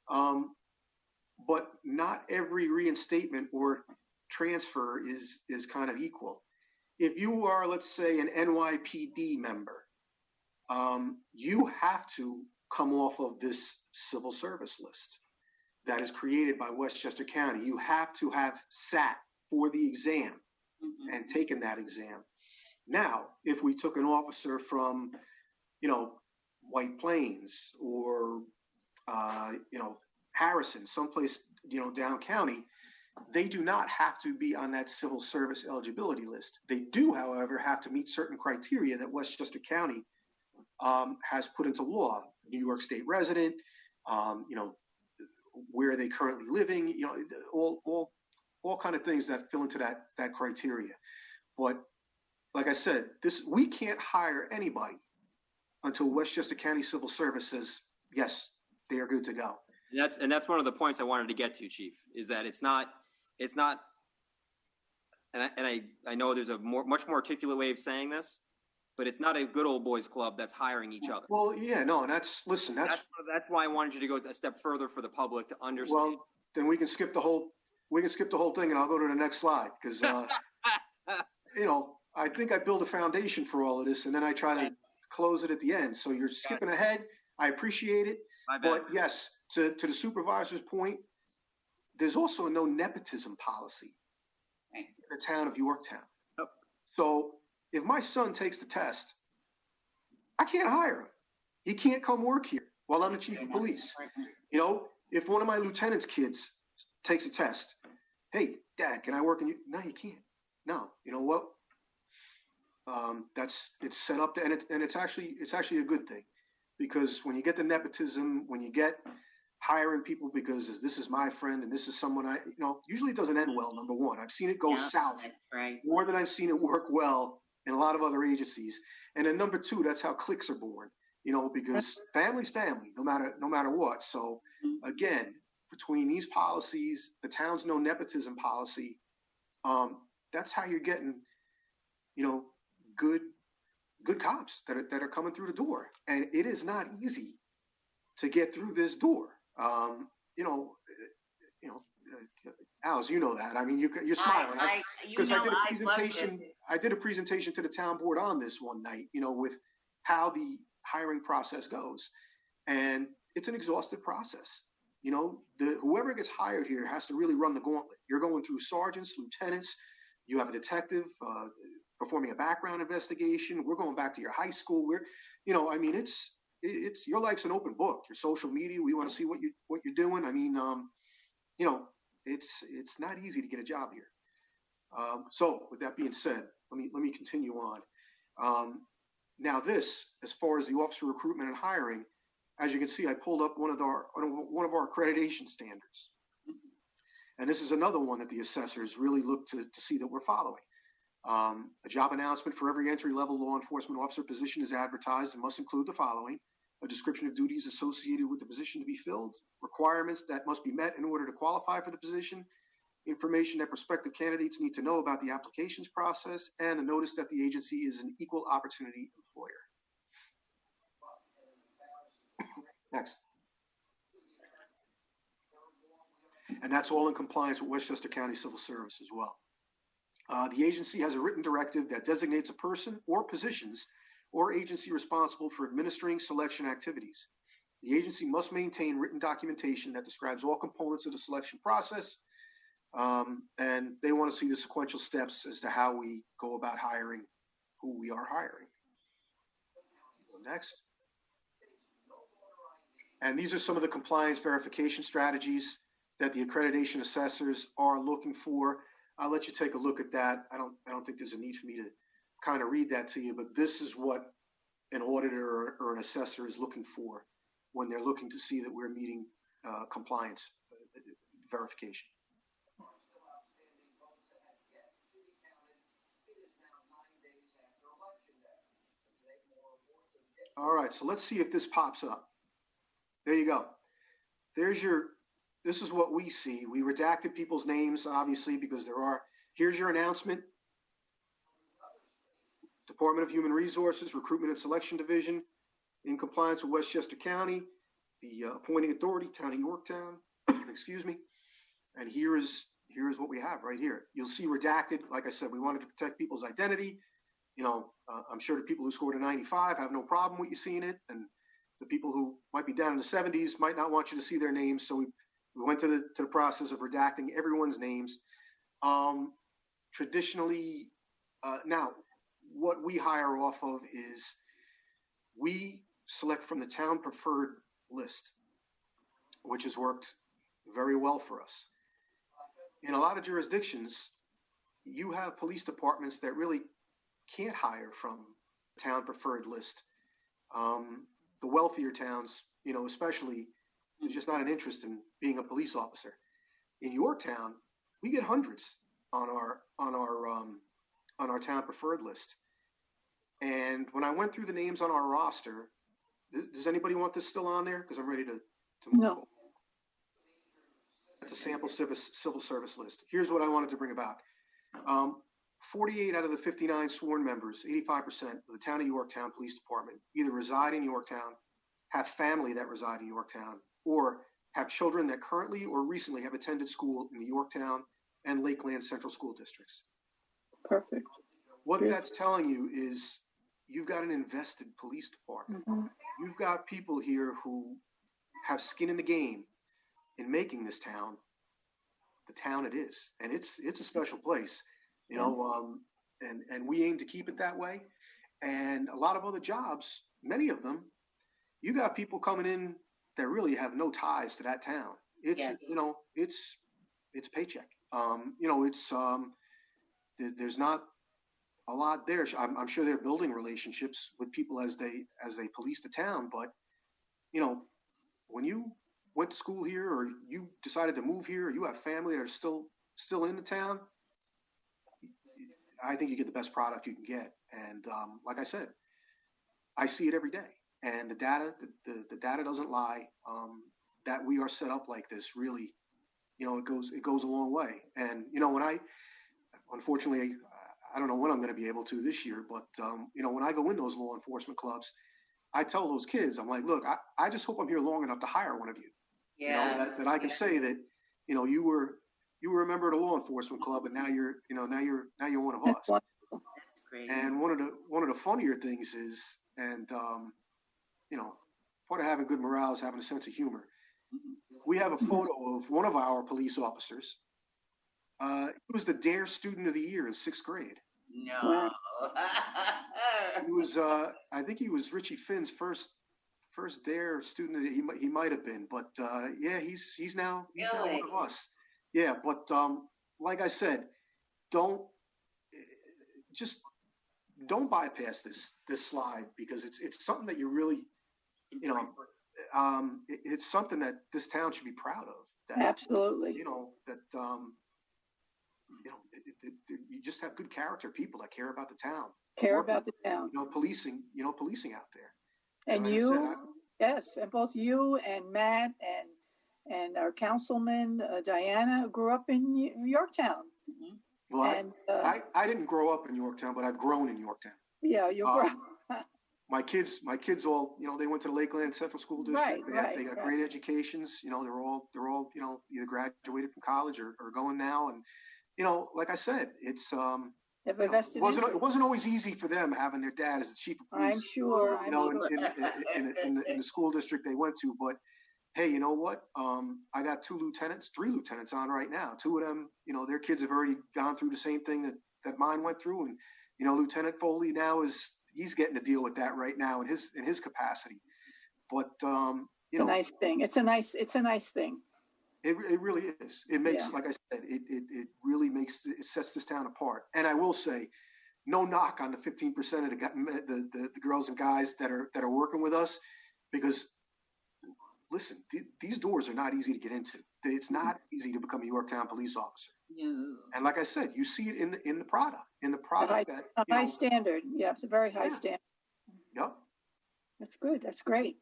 But not every reinstatement or transfer is kind of equal. If you are, let's say, an NYPD member, you have to come off of this civil service list that is created by Westchester County. You have to have sat for the exam and taken that exam. Now, if we took an officer from, White Plains or, Harrison, someplace, down county, they do not have to be on that civil service eligibility list. They do, however, have to meet certain criteria that Westchester County has put into law. New York State resident, where are they currently living, all kind of things that fill into that criteria. But like I said, we can't hire anybody until Westchester County Civil Service says, yes, they are good to go. And that's one of the points I wanted to get to, Chief, is that it's not, and I know there's a much more articulate way of saying this, but it's not a good old boys club that's hiring each other. Well, yeah, no, that's why I wanted you to go a step further for the public to understand. Well, then we can skip the whole thing, and I'll go to the next slide because I think I build a foundation for all of this, and then I try to close it at the end. So you're skipping ahead. I appreciate it, but yes, to the supervisor's point, there's also a no nepotism policy in the town of Yorktown. Yep. So if my son takes the test, I can't hire him. He can't come work here while I'm the chief of police. If one of my lieutenant's kids takes a test, hey, Dad, can I work in you? No, you can't. No, you know what? It's set up to, and it's actually a good thing, because when you get the nepotism, when you get hiring people because this is my friend and this is someone usually it doesn't end well. Number one, I've seen it go south more than I've seen it work well in a lot of other agencies. And then number two, that's how cliques are born, because family's family, no matter what. So again, between these policies, the town's no nepotism policy, that's how you're getting, good cops that are coming through the door. And it is not easy to get through this door. Alice, you know that. I mean, you're smiling. Because I did a presentation to the town board on this one night, with how the hiring process goes. And it's an exhaustive process. Whoever gets hired here has to really run the gauntlet. You're going through sergeants, lieutenants, you have a detective performing a background investigation. We're going back to your high school. It's your life's an open book. Your social media, we want to see what you're doing. I mean, it's not easy to get a job here. So with that being said, let me continue on. Now this, as far as the officer recruitment and hiring, as you can see, I pulled up one of our accreditation standards. And this is another one that the assessors really look to see that we're following. A job announcement for every entry-level law enforcement officer position is advertised and must include the following: a description of duties associated with the position to be filled, requirements that must be met in order to qualify for the position, information that prospective candidates need to know about the applications process, and a notice that the agency is an equal opportunity employer. Next. And that's all in compliance with Westchester County Civil Service as well. The agency has a written directive that designates a person or positions or agency responsible for administering selection activities. The agency must maintain written documentation that describes all components of the selection process, and they want to see the sequential steps as to how we go about hiring who we are hiring. Next. And these are some of the compliance verification strategies that the accreditation assessors are looking for. I'll let you take a look at that. I don't think there's a need for me to kind of read that to you, but this is what an auditor or an assessor is looking for when they're looking to see that we're meeting compliance verification. All right, so let's see if this pops up. There you go. This is what we see. We redacted people's names, obviously, because here's your announcement. Department of Human Resources, Recruitment and Selection Division, in compliance with Westchester County, the appointing authority, Town of Yorktown, excuse me. And here is what we have right here. You'll see redacted. Like I said, we wanted to protect people's identity. You know, I'm sure the people who scored a 95 have no problem with you seeing it. And the people who might be down in the 70s might not want you to see their names. So we went to the process of redacting everyone's names. Traditionally, now, what we hire off of is we select from the town preferred list, which has worked very well for us. In a lot of jurisdictions, you have police departments that really can't hire from the town preferred list. The wealthier towns, you know, especially, there's just not an interest in being a police officer. In Yorktown, we get hundreds on our town preferred list. And when I went through the names on our roster, does anybody want this still on there? Because I'm ready to move. No. That's a sample civil service list. Here's what I wanted to bring about. 48 out of the 59 sworn members, 85% of the Town of Yorktown Police Department either reside in Yorktown, have family that reside in Yorktown, or have children that currently or recently have attended school in the Yorktown and Lakeland Central School Districts. Perfect. What that's telling you is you've got an invested police department. Mm-hmm. You've got people here who have skin in the game in making this town the town it is. And it's a special place, you know, and we aim to keep it that way. And a lot of other jobs, many of them, you got people coming in that really have no ties to that town. It's, you know, it's paycheck. You know, it's, there's not a lot there. I'm sure they're building relationships with people as they police the town. But, you know, when you went to school here or you decided to move here or you have family that are still in the town, I think you get the best product you can get. And like I said, I see it every day. And the data doesn't lie. That we are set up like this really, you know, it goes a long way. And, you know, unfortunately, I don't know when I'm going to be able to this year, but, you know, when I go in those law enforcement clubs, I tell those kids, I'm like, look, I just hope I'm here long enough to hire one of you. Yeah. You know, that I can say that, you know, you were a member of the law enforcement club, and now you're one of us. That's great. And one of the funnier things is, and you know, part of having good morale is having a sense of humor. We have a photo of one of our police officers. He was the DARE Student of the Year in 6th grade. No. He was, I think he was Richie Finn's first DARE student. He might have been, but yeah, he's now one of us. Yeah, but like I said, don't bypass this slide, because it's something that you really, you know, it's something that this town should be proud of. That, absolutely. You know, that you know, you just have good character people that care about the town. Care about the town. You know, policing out there. And like you, yes, and both you and Matt and our councilman Diana grew up in Yorktown. Mm-hmm. Well, and I didn't grow up in Yorktown, but I've grown in Yorktown. Yeah, you grew up. my kids all, they went to the Lakeland Central School District. They got great educations. They're all, either graduated from college or going now. And, like I said, it's, it wasn't always easy for them having their dad as the chief of police. I'm sure. In the school district they went to, but hey, you know what? I got three lieutenants on right now. Two of them, their kids have already gone through the same thing that mine went through. And, Lieutenant Foley now he's getting to deal with that right now in his capacity. But, a nice thing. It's a nice thing. It really is. It makes, like I said, it really it sets this town apart. And I will say, no knock on the 15% of the girls and guys that are working with us, because listen, these doors are not easy to get into. It's not easy to become a Yorktown police officer. No. And like I said, you see it in the product. A high standard. Yeah, it's a very high standard. Yep. That's good. That's great.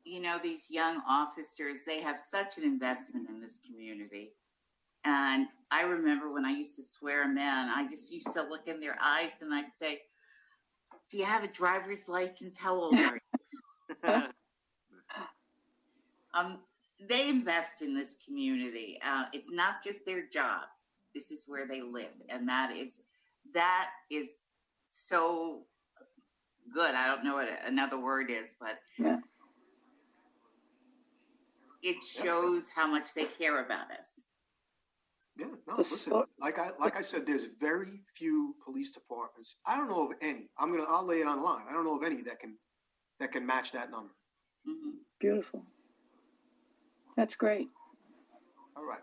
These young officers, they have such an investment in this community. And I remember when I used to swear them in, I just used to look in their eyes and I'd say, do you have a driver's license? How old are you? They invest in this community. It's not just their job. This is where they live. And that is so good. I don't know what another word is, but it shows how much they care about us. Yeah, no, listen, like I said, there's very few police departments. I don't know of any. I'll lay it on the line. I don't know of any that can match that number. Mm-hmm. Beautiful. That's great. All right.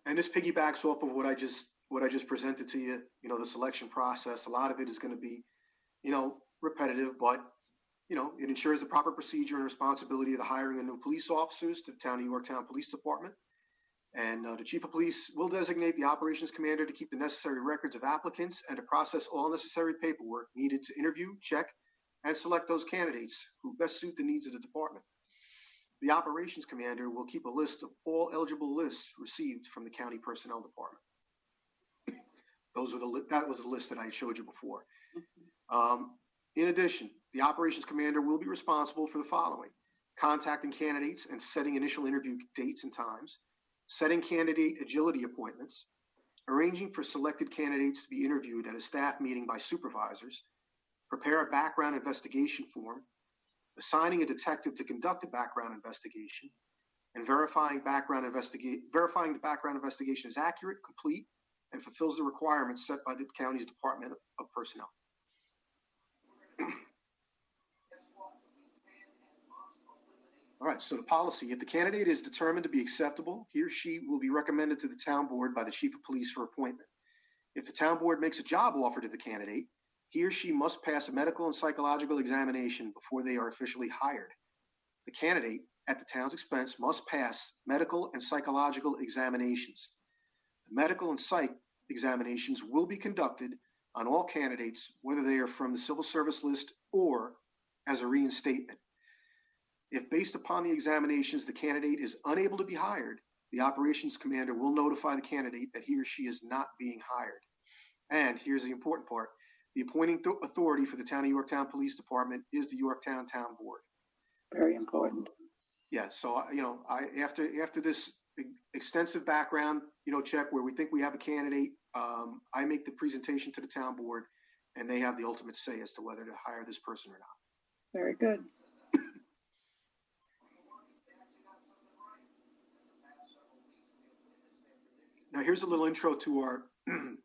And this piggybacks off of what I just presented to you. The selection process. A lot of it is going to be, repetitive, but it ensures the proper procedure and responsibility of the hiring of new police officers to the Town of Yorktown Police Department. And the Chief of Police will designate the operations commander to keep the necessary records of applicants and to process all necessary paperwork needed to interview, check, and select those candidates who best suit the needs of the department. The operations commander will keep a list of all eligible lists received from the county personnel department. That was the list that I showed you before. In addition, the operations commander will be responsible for the following: contacting candidates and setting initial interview dates and times, setting candidate agility appointments, arranging for selected candidates to be interviewed at a staff meeting by supervisors, prepare a background investigation form, assigning a detective to conduct a background investigation, and verifying the background investigation is accurate, complete, and fulfills the requirements set by the county's Department of Personnel. All right, so the policy: if the candidate is determined to be acceptable, he or she will be recommended to the town board by the chief of police for appointment. If the town board makes a job offer to the candidate, he or she must pass a medical and psychological examination before they are officially hired. The candidate, at the town's expense, must pass medical and psychological examinations. The medical and psych examinations will be conducted on all candidates, whether they are from the civil service list or as a reinstatement. If based upon the examinations the candidate is unable to be hired, the operations commander will notify the candidate that he or she is not being hired. And here's the important part: the appointing authority for the Town of Yorktown Police Department is the Yorktown Town Board. Very important. Yeah, so after this extensive background check where we think we have a candidate, I make the presentation to the town board, and they have the ultimate say as to whether to hire this person or not. Very good. Now, here's a little intro to our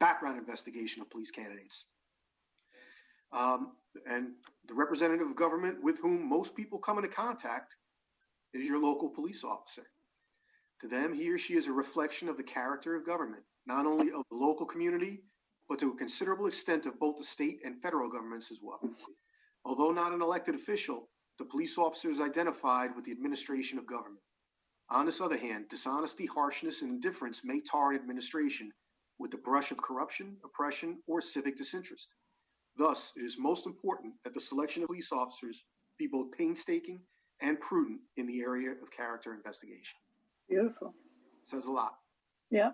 background investigation of police candidates. And the representative of government with whom most people come into contact is your local police officer. To them, he or she is a reflection of the character of government, not only of the local community, but to a considerable extent of both the state and federal governments as well. Although not an elected official, the police officer is identified with the administration of government. On this other hand, dishonesty, harshness, and indifference may tar an administration with the brush of corruption, oppression, or civic disinterest. Thus, it is most important that the selection of police officers be both painstaking and prudent in the area of character investigation. Beautiful. Says a lot. Yeah.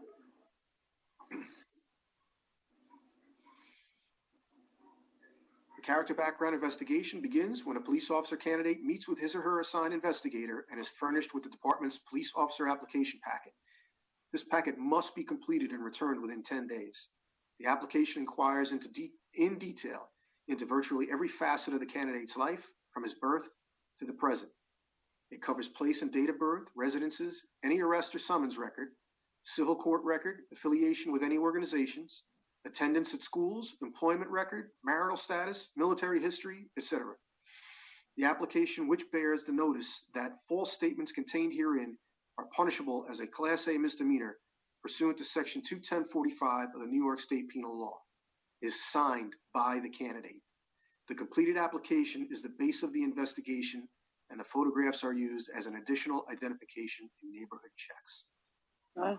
character background investigation begins when a police officer candidate meets with his or her assigned investigator and is furnished with the department's police officer application packet. This packet must be completed and returned within 10 days. The application inquires in detail into virtually every facet of the candidate's life, from his birth to the present. It covers place and date of birth, residences, any arrest or summons record, civil court record, affiliation with any organizations, attendance at schools, employment record, marital status, military history, etc. The application, which bears the notice that false statements contained herein are punishable as a Class A misdemeanor pursuant to Section 21045 of the New York State Penal Law, is signed by the candidate. The completed application is the base of the investigation, and the photographs are used as an additional identification in neighborhood checks. Wow.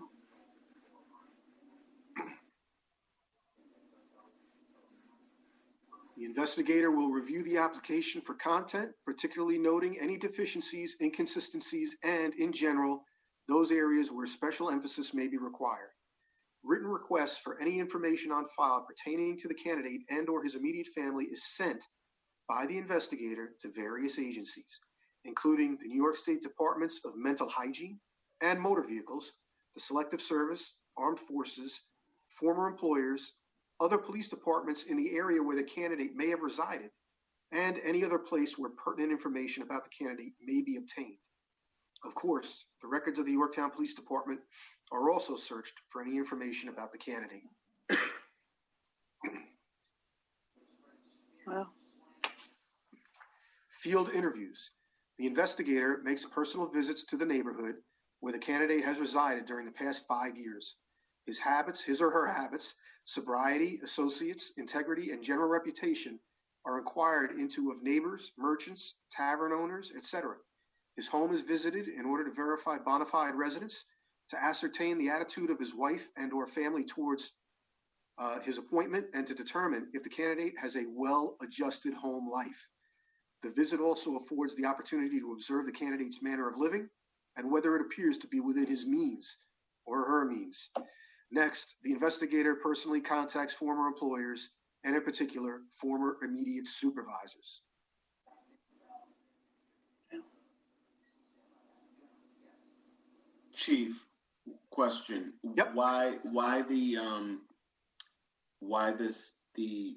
The investigator will review the application for content, particularly noting any deficiencies, inconsistencies, and, in general, those areas where special emphasis may be required. Written requests for any information on file pertaining to the candidate and/or his immediate family is sent by the investigator to various agencies, including the New York State Departments of Mental Hygiene and Motor Vehicles, the Selective Service, Armed Forces, former employers, other police departments in the area where the candidate may have resided, and any other place where pertinent information about the candidate may be obtained. Of course, the records of the Yorktown Police Department are also searched for any information about the candidate. Wow. Field interviews. The investigator makes personal visits to the neighborhood where the candidate has resided during the past 5 years. His habits, his or her habits, sobriety, associates, integrity, and general reputation are inquired into of neighbors, merchants, tavern owners, etc. His home is visited in order to verify bona fide residence, to ascertain the attitude of his wife and or family towards his appointment, and to determine if the candidate has a well-adjusted home life. The visit also affords the opportunity to observe the candidate's manner of living and whether it appears to be within his means or her means. Next, the investigator personally contacts former employers and, in particular, former immediate supervisors. Chief, question. Yep. Why the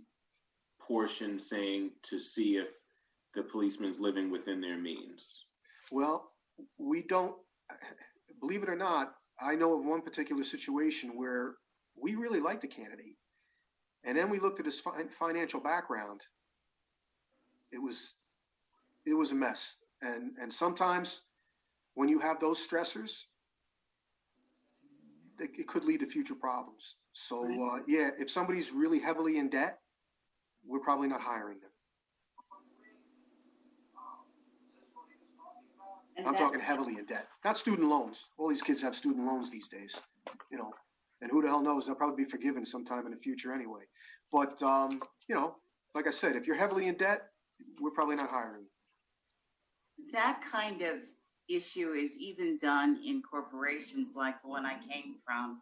portion saying to see if the policeman's living within their means? Well, we don't, believe it or not, I know of one particular situation where we really liked the candidate. And then we looked at his financial background. It was a mess. And sometimes when you have those stressors, it could lead to future problems. So, yeah, if somebody's really heavily in debt, we're probably not hiring them. I'm talking heavily in debt, not student loans. All these kids have student loans these days, you know, and who the hell knows, they'll probably be forgiven sometime in the future anyway. But, you know, like I said, if you're heavily in debt, we're probably not hiring. That kind of issue is even done in corporations like the one I came from,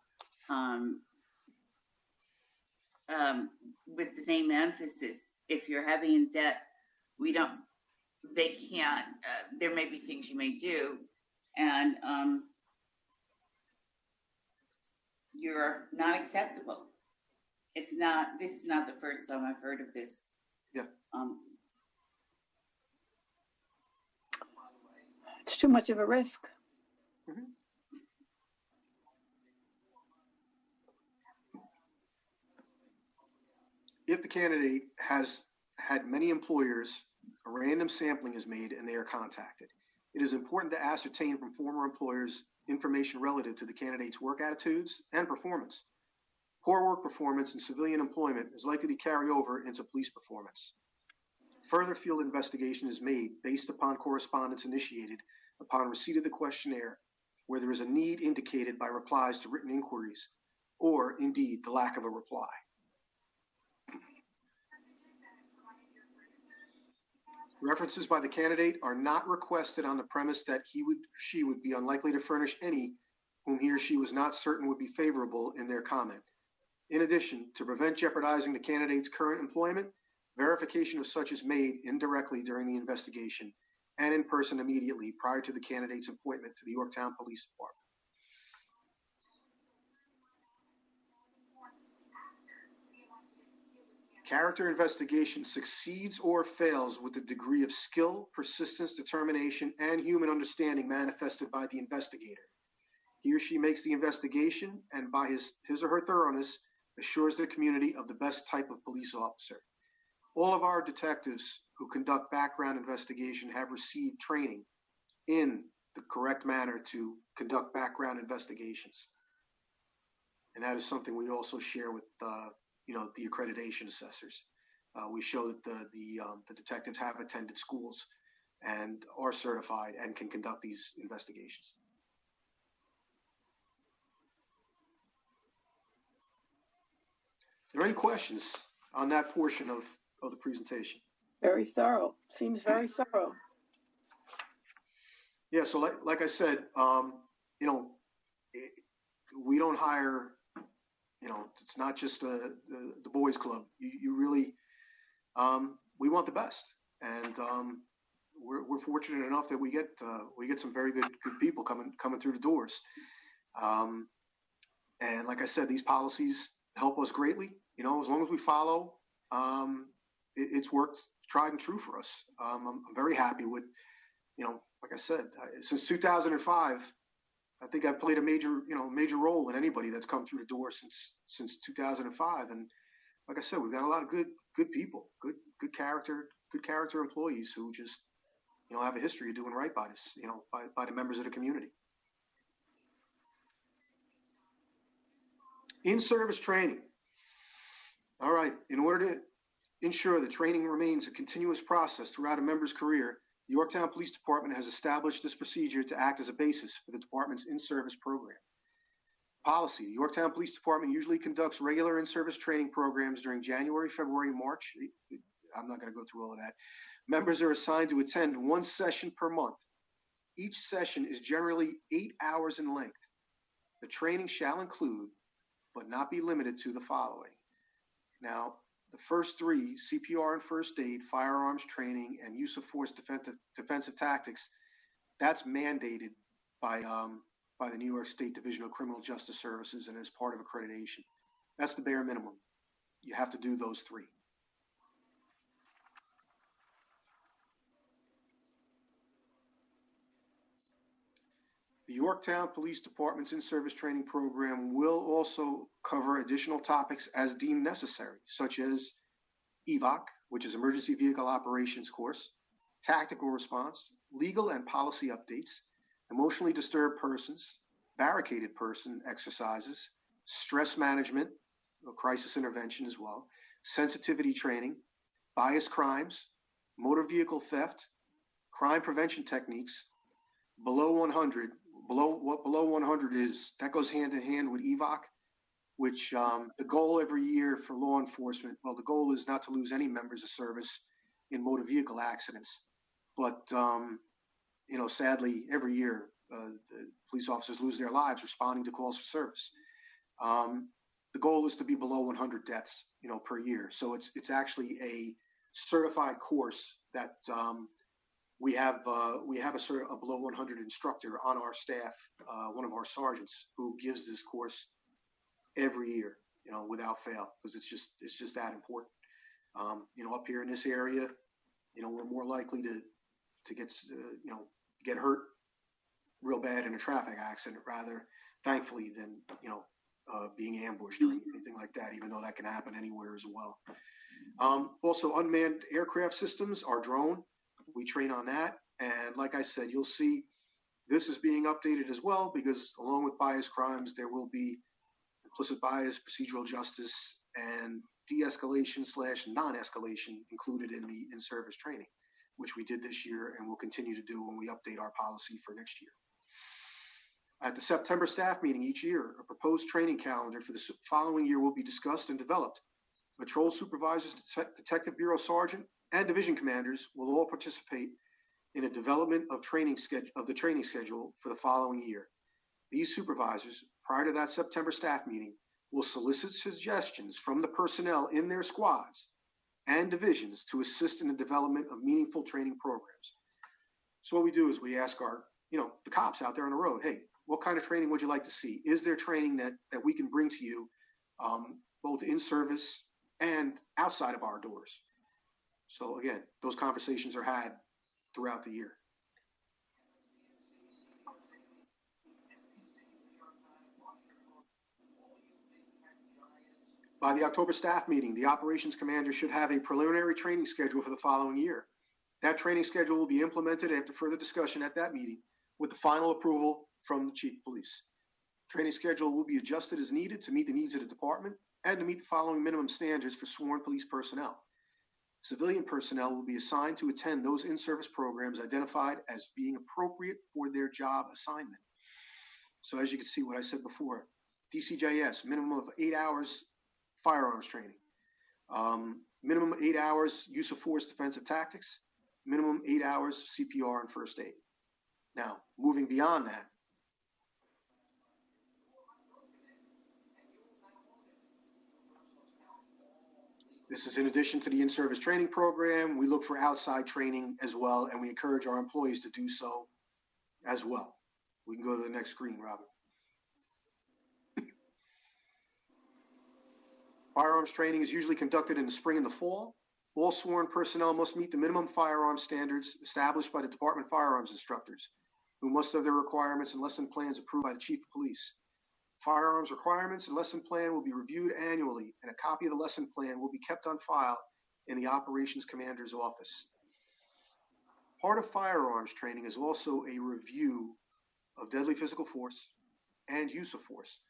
with the same emphasis. If you're heavy in debt, they can't, there may be things you may do, and you're not acceptable. This is not the first time I've heard of this. Yeah. It's too much of a risk. Mm-hmm. If the candidate has had many employers, a random sampling is made and they are contacted. It is important to ascertain from former employers information relative to the candidate's work attitudes and performance. Poor work performance in civilian employment is likely to carry over into police performance. Further field investigation is made based upon correspondence initiated upon receipt of the questionnaire, where there is a need indicated by replies to written inquiries, or indeed the lack of a reply. References by the candidate are not requested on the premise that she would be unlikely to furnish any whom he or she was not certain would be favorable in their comment. In addition, to prevent jeopardizing the candidate's current employment, Verification of such is made indirectly during the investigation and in person immediately prior to the candidate's appointment to the Yorktown Police Department. Character investigation succeeds or fails with the degree of skill, persistence, determination, and human understanding manifested by the investigator. He or she makes the investigation and by his or her thoroughness assures the community of the best type of police officer. All of our detectives who conduct background investigation have received training in the correct manner to conduct background investigations. And that is something we also share with the accreditation assessors. We show that the detectives have attended schools and are certified and can conduct these investigations. Are there any questions on that portion of the presentation? Very thorough. Seems very thorough. Yeah, so like I said, we don't hire, it's not just the boys club. You really, we want the best. And we're fortunate enough that we get some very good people coming through the doors. And like I said, these policies help us greatly. As long as we follow, it's worked tried and true for us. I'm very happy with, like I said, since 2005, I think I've played a major role in anybody that's come through the door since 2005. And like I said, we've got a lot of good people, good character employees who just, have a history of doing right by this, by the members of the community. In-service training. All right, in order to ensure that training remains a continuous process throughout a member's career, the Yorktown Police Department has established this procedure to act as a basis for the department's in-service program. Policy: the Yorktown Police Department usually conducts regular in-service training programs during January, February, March. I'm not going to go through all of that. Members are assigned to attend one session per month. Each session is generally 8 hours in length. The training shall include, but not be limited to, the following. Now, the first three, CPR and first aid, firearms training, and use of force defensive tactics, that's mandated by the New York State Division of Criminal Justice Services and as part of accreditation. That's the bare minimum. You have to do those three. The Yorktown Police Department's in-service training program will also cover additional topics as deemed necessary, such as EVOC, which is Emergency Vehicle Operations Course, tactical response, legal and policy updates, emotionally disturbed persons, barricaded person exercises, stress management, crisis intervention as well, sensitivity training, bias crimes, motor vehicle theft, crime prevention techniques, below 100. What below 100 is, that goes hand in hand with EVOC, which the goal every year for law enforcement, well, the goal is not to lose any members of service in motor vehicle accidents. But, sadly, every year, police officers lose their lives responding to calls for service. The goal is to be below 100 deaths, per year. So it's actually a certified course that we have a below 100 instructor on our staff, one of our sergeants, who gives this course every year, without fail, because it's just that important. Up here in this area, we're more likely to get hurt real bad in a traffic accident, rather, thankfully, than being ambushed or anything like that, even though that can happen anywhere as well. Also, unmanned aircraft systems, our drone. We train on that. And like I said, you'll see this is being updated as well, because along with bias crimes, there will be implicit bias, procedural justice, and de-escalation/non-escalation included in the in-service training, which we did this year and will continue to do when we update our policy for next year. At the September staff meeting each year, a proposed training calendar for the following year will be discussed and developed. Patrol supervisors, detective bureau sergeant, and division commanders will all participate in a development of the training schedule for the following year. These supervisors, prior to that September staff meeting, will solicit suggestions from the personnel in their squads and divisions to assist in the development of meaningful training programs. So what we do is we ask our, the cops out there on the road, hey, what kind of training would you like to see? Is there training that we can bring to you, both in service and outside of our doors? So again, those conversations are had throughout the year. By the October staff meeting, the operations commander should have a preliminary training schedule for the following year. That training schedule will be implemented after further discussion at that meeting with the final approval from the chief of police. Training schedule will be adjusted as needed to meet the needs of the department and to meet the following minimum standards for sworn police personnel. Civilian personnel will be assigned to attend those in-service programs identified as being appropriate for their job assignment. So as you can see what I said before, DCJS, minimum of 8 hours firearms training, minimum 8 hours use of force defensive tactics, minimum 8 hours CPR and first aid. Now, moving beyond that, this is in addition to the in-service training program. We look for outside training as well, and we encourage our employees to do so as well. We can go to the next screen, Robin. Firearms training is usually conducted in the spring and the fall. All sworn personnel must meet the minimum firearms standards established by the Department firearms instructors, who must have their requirements and lesson plans approved by the Chief of Police. Firearms requirements and lesson plan will be reviewed annually, and a copy of the lesson plan will be kept on file in the Operations Commander's office. Part of firearms training is also a review of deadly physical force and use of force.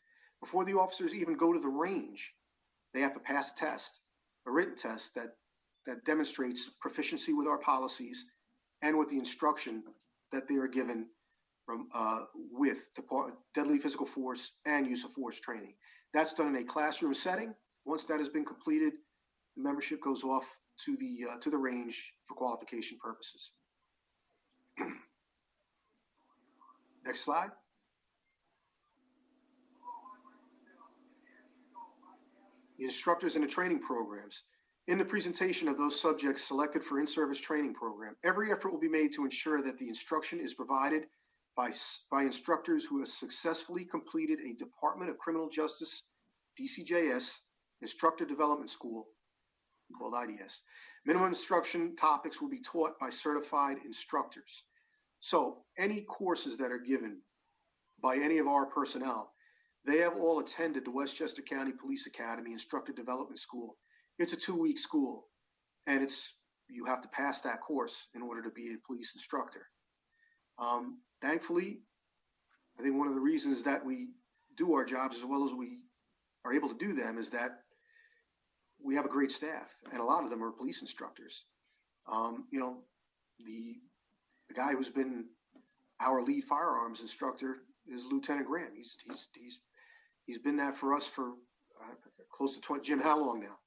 Before the officers even go to the range, they have to pass a test, a written test that demonstrates proficiency with our policies and with the instruction that they are given from with deadly physical force and use of force training. That's done in a classroom setting. Once that has been completed, the membership goes off to the range for qualification purposes. Next slide. The instructors in the training programs. In the presentation of those subjects selected for in-service training program, every effort will be made to ensure that the instruction is provided by instructors who have successfully completed a Department of Criminal Justice, DCJS, Instructor Development School, called IDS. Minimum instruction topics will be taught by certified instructors. So any courses that are given by any of our personnel, they have all attended the Westchester County Police Academy Instructor Development School. It's a 2-week school, and you have to pass that course in order to be a police instructor. Thankfully, I think one of the reasons that we do our jobs as well as we are able to do them is that we have a great staff, and a lot of them are police instructors. The guy who's been our lead firearms instructor is Lieutenant Graham. He's been that for us for close to 20. Jim, how long now?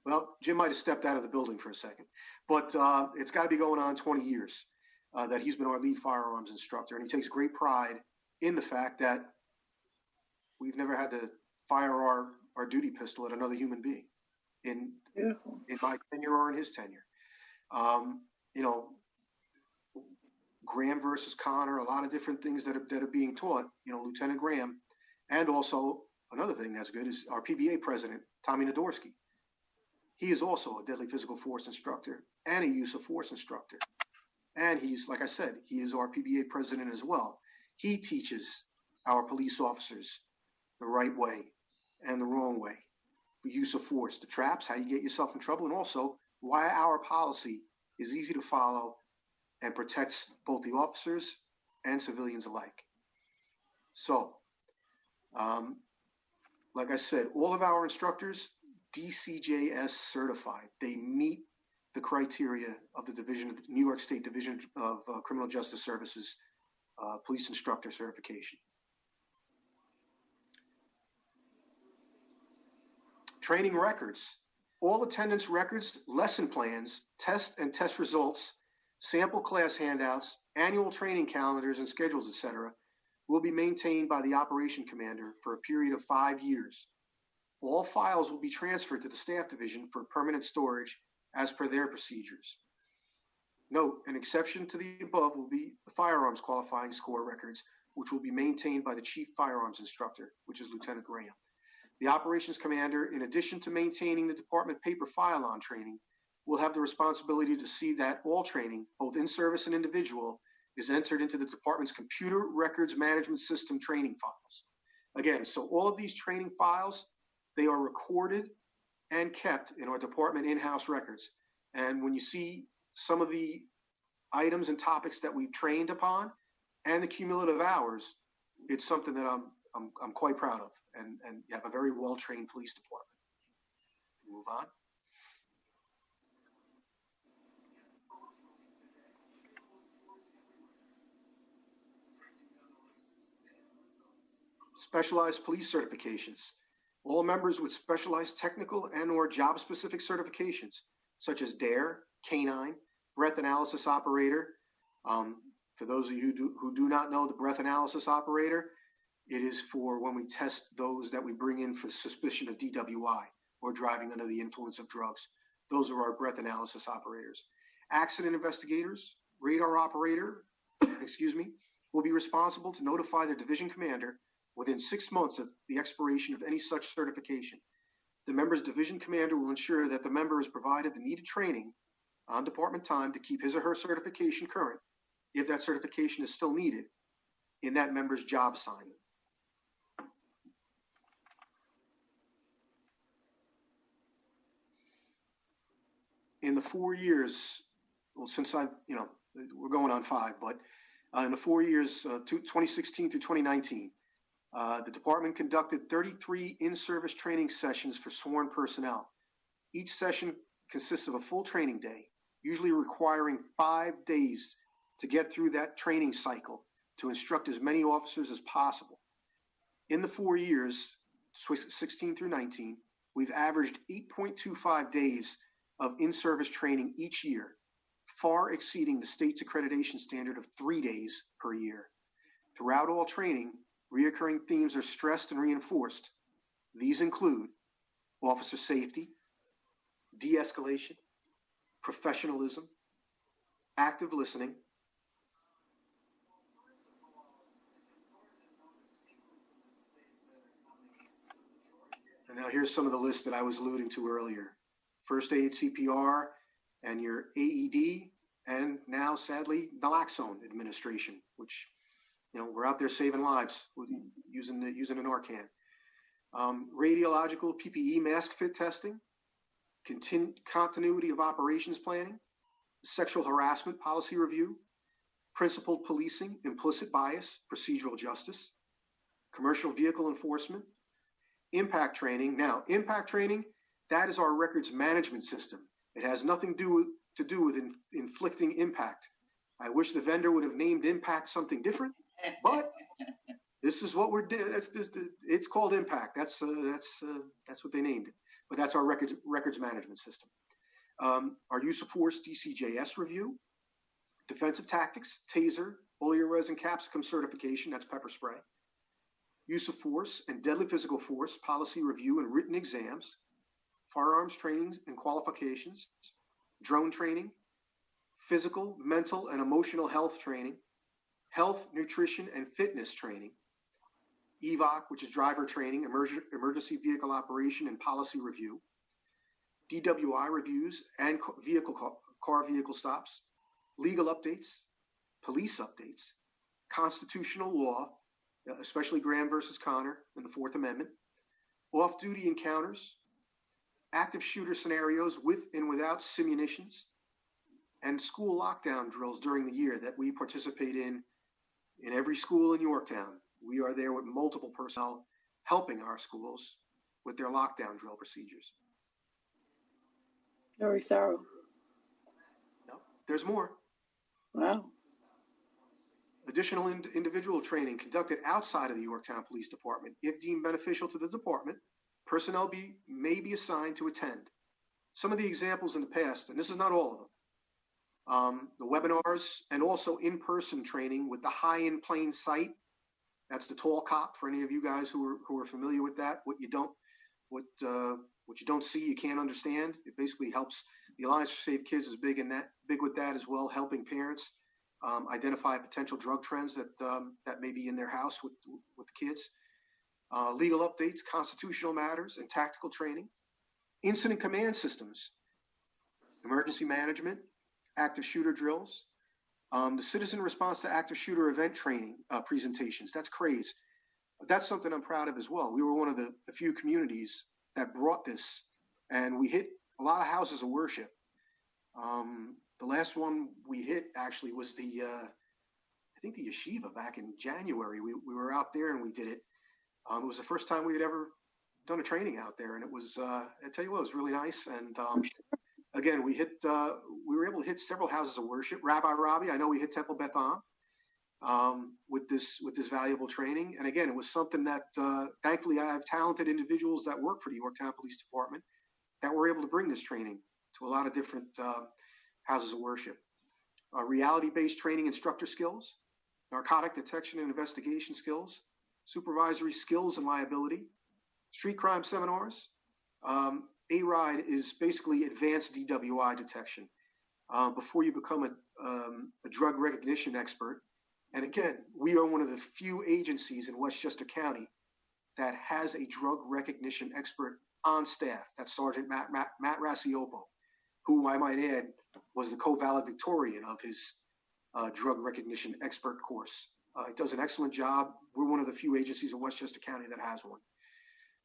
Well, Jim might have stepped out of the building for a second, but it's got to be going on 20 years that he's been our lead firearms instructor, and he takes great pride in the fact that we've never had to fire our duty pistol at another human being in my tenure or in his tenure. Graham versus Connor, a lot of different things that are being taught, Lieutenant Graham, and also another thing that's good is our PBA president, Tommy Nadorsky. He is also a deadly physical force instructor and a use of force instructor. And he's, like I said, he is our PBA president as well. He teaches our police officers the right way and the wrong way, the use of force, the traps, how you get yourself in trouble, and also why our policy is easy to follow and protects both the officers and civilians alike. So, like I said, all of our instructors, DCJS certified. They meet the criteria of the New York State Division of Criminal Justice Services police instructor certification. Training records. All attendance records, lesson plans, test and test results, sample class handouts, annual training calendars and schedules, etc., will be maintained by the operation commander for a period of 5 years. All files will be transferred to the staff division for permanent storage as per their procedures. Note, an exception to the above will be the firearms qualifying score records, which will be maintained by the Chief Firearms Instructor, which is Lieutenant Graham. The Operations Commander, in addition to maintaining the department paper file on training, will have the responsibility to see that all training, both in service and individual, is entered into the department's computer records management system training files. Again, so all of these training files, they are recorded and kept in our department in-house records. And when you see some of the items and topics that we've trained upon and the cumulative hours, it's something that I'm quite proud of. And you have a very well-trained police department. Move on. Specialized police certifications. All members with specialized technical and or job-specific certifications, such as DARE, K9, breath analysis operator. For those of you who do not know the breath analysis operator, it is for when we test those that we bring in for suspicion of DWI or driving under the influence of drugs. Those are our breath analysis operators. Accident investigators, radar operator, will be responsible to notify their division commander within 6 months of the expiration of any such certification. The member's division commander will ensure that the member is provided the needed training on department time to keep his or her certification current, if that certification is still needed in that member's job assignment. In the 4 years, well, since we're going on 5, but in the 4 years, 2016 through 2019, the department conducted 33 in-service training sessions for sworn personnel. Each session consists of a full training day, usually requiring 5 days to get through that training cycle to instruct as many officers as possible. In the 4 years, 16 through 19, we've averaged 8.25 days of in-service training each year, far exceeding the state's accreditation standard of 3 days per year. Throughout all training, reoccurring themes are stressed and reinforced. These include officer safety, de-escalation, professionalism, active listening, and now here's some of the lists that I was alluding to earlier. First aid, CPR, and your AED, and now sadly, naloxone administration, which we're out there saving lives using a Narcan. Radiological PPE mask fit testing, continuity of operations planning, sexual harassment policy review, principled policing, implicit bias, procedural justice, commercial vehicle enforcement, impact training. Now, impact training, that is our records management system. It has nothing to do with inflicting impact. I wish the vendor would have named impact something different, but this is what we're doing. It's called impact. That's what they named it. But that's our records management system. Our use of force DCJS review, defensive tactics, taser, oleoresin capsicum certification, that's pepper spray, use of force and deadly physical force policy review and written exams, firearms trainings and qualifications, drone training, physical, mental, and emotional health training, health, nutrition, and fitness training, EVOC, which is driver training, emergency vehicle operation and policy review, DWI reviews and car vehicle stops, legal updates, police updates, constitutional law, especially Graham versus Connor and the Fourth Amendment, off-duty encounters, active shooter scenarios with and without simunitions, and school lockdown drills during the year that we participate in every school in Yorktown. We are there with multiple personnel helping our schools with their lockdown drill procedures. Very thorough. No, there's more. Wow. Additional individual training conducted outside of the Yorktown Police Department, if deemed beneficial to the department, personnel may be assigned to attend. Some of the examples in the past, and this is not all of them, the webinars and also in-person training with the high in plain sight. That's the tall cop for any of you guys who are familiar with that. What you don't what you don't see, you can't understand. It basically helps. The Alliance for Safe Kids is big with that as well, helping parents identify potential drug trends that may be in their house with the kids. Legal updates, constitutional matters, and tactical training. Incident command systems, emergency management, active shooter drills, the citizen response to active shooter event training presentations. That's crazy. That's something I'm proud of as well. We were one of the few communities that brought this, and we hit a lot of houses of worship. The last one we hit actually was I think the yeshiva back in January. We were out there and we did it. It was the first time we had ever done a training out there, and it was, I tell you what, it was really nice. And again, we were able to hit several houses of worship. Rabbi Robbie, I know we hit Temple Beth Am with this valuable training. And again, it was something that thankfully I have talented individuals that work for the Yorktown Police Department that were able to bring this training to a lot of different houses of worship. Reality-based training instructor skills, narcotic detection and investigation skills, supervisory skills and liability, street crime seminars. A-RIDE is basically advanced DWI detection before you become a drug recognition expert. And again, we are one of the few agencies in Westchester County that has a drug recognition expert on staff. That's Sergeant Matt Rasiopo, who I might add was the co-valedictorian of his drug recognition expert course. He does an excellent job. We're one of the few agencies in Westchester County that has one.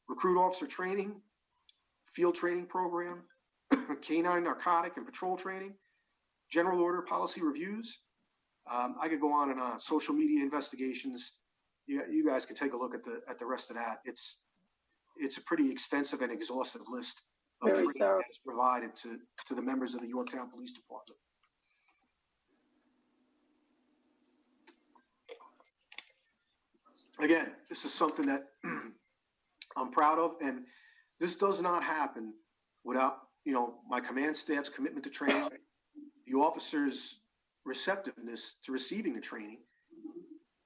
Recruit officer training, field training program, canine narcotic and patrol training, general order policy reviews. I could go on and on. Social media investigations. You guys could take a look at the rest of that. It's a pretty extensive and exhaustive list of training that's provided to the members of the Yorktown Police Department. Again, this is something that I'm proud of, and this does not happen without, my command staff's commitment to training, the officers' receptiveness to receiving the training,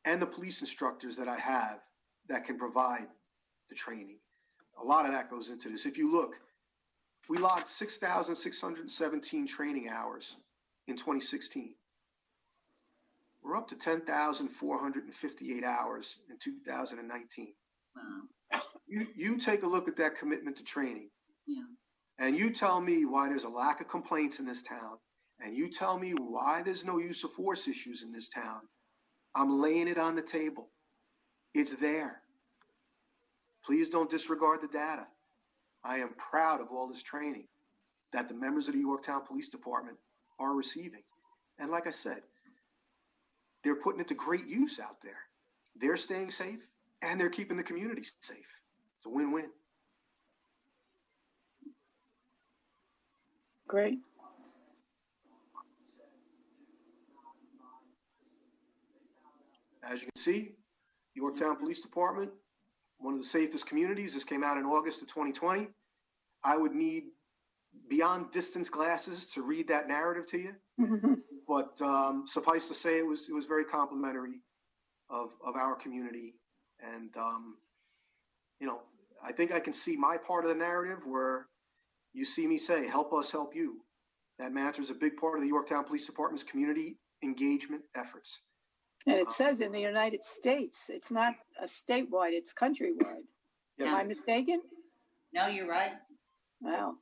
and the police instructors that I have that can provide the training. A lot of that goes into this. If you look, we logged 6,617 training hours in 2016. We're up to 10,458 hours in 2019. Wow. You take a look at that commitment to training. Yeah. And you tell me why there's a lack of complaints in this town. And you tell me why there's no use of force issues in this town. I'm laying it on the table. It's there. Please don't disregard the data. I am proud of all this training that the members of the Yorktown Police Department are receiving. And like I said, they're putting it to great use out there. They're staying safe and they're keeping the community safe. It's a win-win. Great. As you can see, Yorktown Police Department, one of the safest communities. This came out in August of 2020. I would need beyond distance glasses to read that narrative to you. But suffice to say, it was very complimentary of our community. And, I think I can see my part of the narrative where you see me say, help us help you. That mantra is a big part of the Yorktown Police Department's community engagement efforts. And it says in the United States, it's not a statewide, it's countrywide. Yes, Am I mistaken? No, you're right. Wow.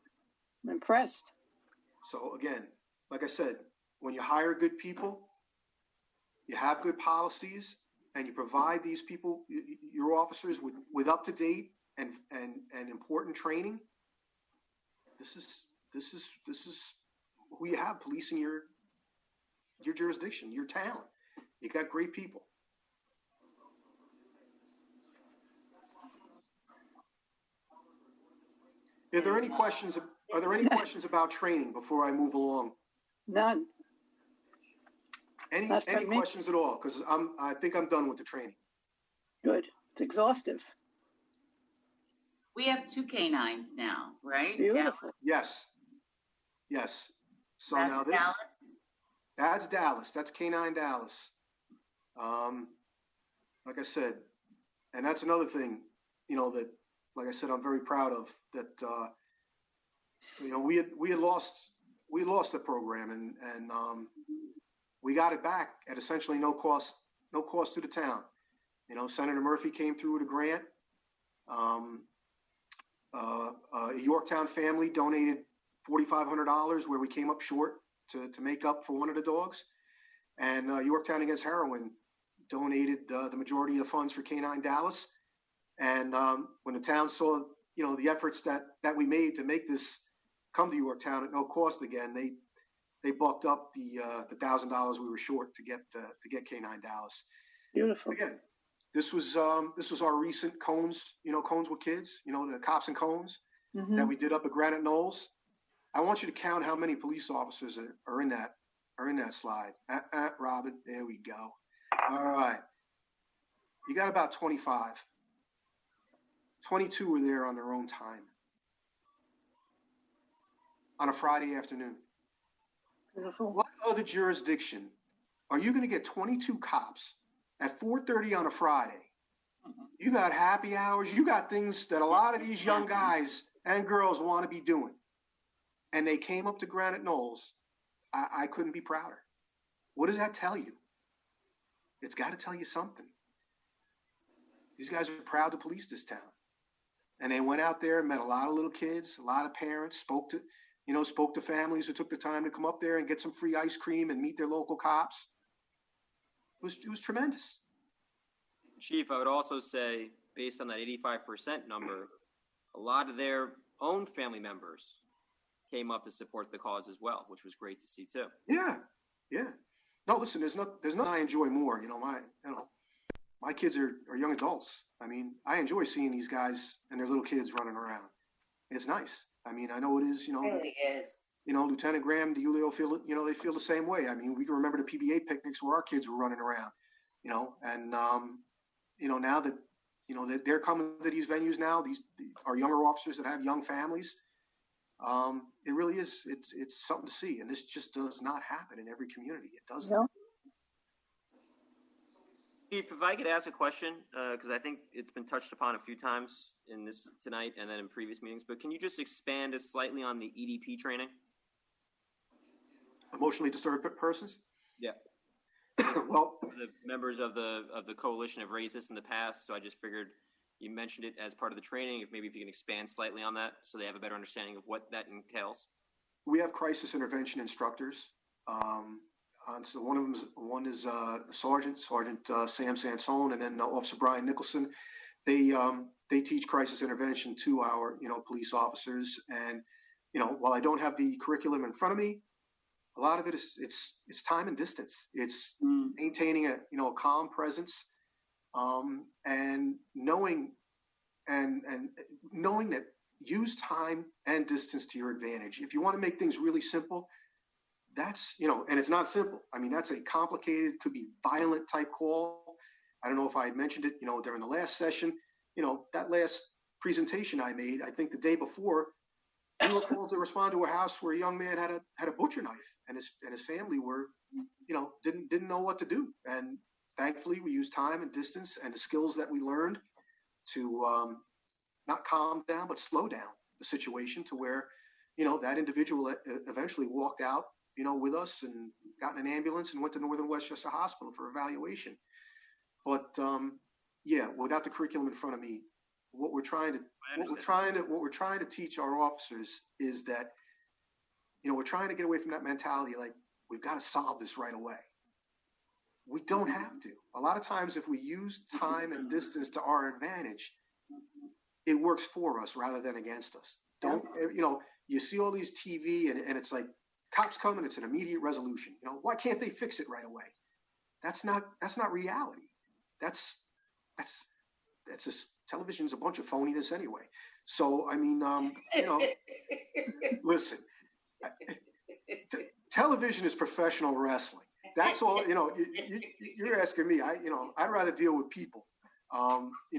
I'm impressed. So again, like I said, when you hire good people, you have good policies, and you provide these people, your officers, with up-to-date and important training, this is who you have policing your jurisdiction, your town. You got great people. Are there any questions about training before I move along? None. Any questions at all? Because I think I'm done with the training. Good. It's exhaustive. We have 2 canines now, right? Beautiful. Yes. So That's now this. Dallas? That's Dallas. That's K9 Dallas. Like I said, and that's another thing, that like I said, I'm very proud of that. We had lost the program, and we got it back at essentially no cost to the town. Senator Murphy came through with a grant. A Yorktown family donated $4,500 where we came up short to make up for one of the dogs. And Yorktown Against Heroin donated the majority of funds for Canine Dallas. And when the town saw, the efforts that we made to make this come to Yorktown at no cost again, they bucked up the $1,000 we were short to get Canine Dallas. Beautiful. Again, this was our recent Cones, Cones with Kids, the Cops and Cones that we did up at Granite Knolls. I want you to count how many police officers are in that slide. Robin, there we go. All right. You got about 25. 22 were there on their own time on a Friday afternoon. Beautiful. What other jurisdiction are you going to get 22 cops at 4:30 on a Friday? You got happy hours. You got things that a lot of these young guys and girls want to be doing. And they came up to Granite Knolls. I couldn't be prouder. What does that tell you? It's got to tell you something. These guys are proud to police this town. And they went out there and met a lot of little kids, a lot of parents, spoke to families who took the time to come up there and get some free ice cream and meet their local cops. It was tremendous. Chief, I would also say, based on that 85% number, a lot of their own family members came up to support the cause as well, which was great to see too. Yeah. No, listen, there's nothing I enjoy more. My kids are young adults. I mean, I enjoy seeing these guys and their little kids running around. It's nice. I mean, I know it is. It really is. Lieutenant Graham, DeYulio they feel the same way. I mean, we can remember the PBA picnics where our kids were running around. And now that that they're coming to these venues now, our younger officers that have young families. It really is. It's something to see, and this just does not happen in every community. It doesn't. No. Chief, if I could ask a question, because I think it's been touched upon a few times in this tonight and then in previous meetings, but can you just expand slightly on the EDP training? Emotionally disturbed persons? Yeah. Well, the members of the coalition have raised this in the past, so I just figured you mentioned it as part of the training. If you can expand slightly on that so they have a better understanding of what that entails. We have crisis intervention instructors. So one is Sergeant Sam Sansone, and then Officer Brian Nicholson. They teach crisis intervention to our police officers. And while I don't have the curriculum in front of me, a lot of it is it's time and distance. It's maintaining a calm presence, and knowing that use time and distance to your advantage. If you want to make things really simple, that's and it's not simple. I mean, that's a complicated, could be violent type call. I don't know if I had mentioned it during the last session. That last presentation I made, I think the day before, we were called to respond to a house where a young man had a butcher knife, and his family were didn't know what to do. And thankfully we used time and distance and the skills that we learned to not calm down but slow down the situation to where that individual eventually walked out with us and got in an ambulance and went to Northern Westchester Hospital for evaluation. But without the curriculum in front of me, what we're trying to teach our officers is that we're trying to get away from that mentality like we've got to solve this right away. We don't have to. A lot of times if we use time and distance to our advantage, it works for us rather than against us. You see all these TV and it's like cops come and it's an immediate resolution. Why can't they fix it right away? That's not reality. That's just television's a bunch of phoniness anyway. So I mean, listen, television is professional wrestling. That's all. You're asking me. I'd rather deal with people,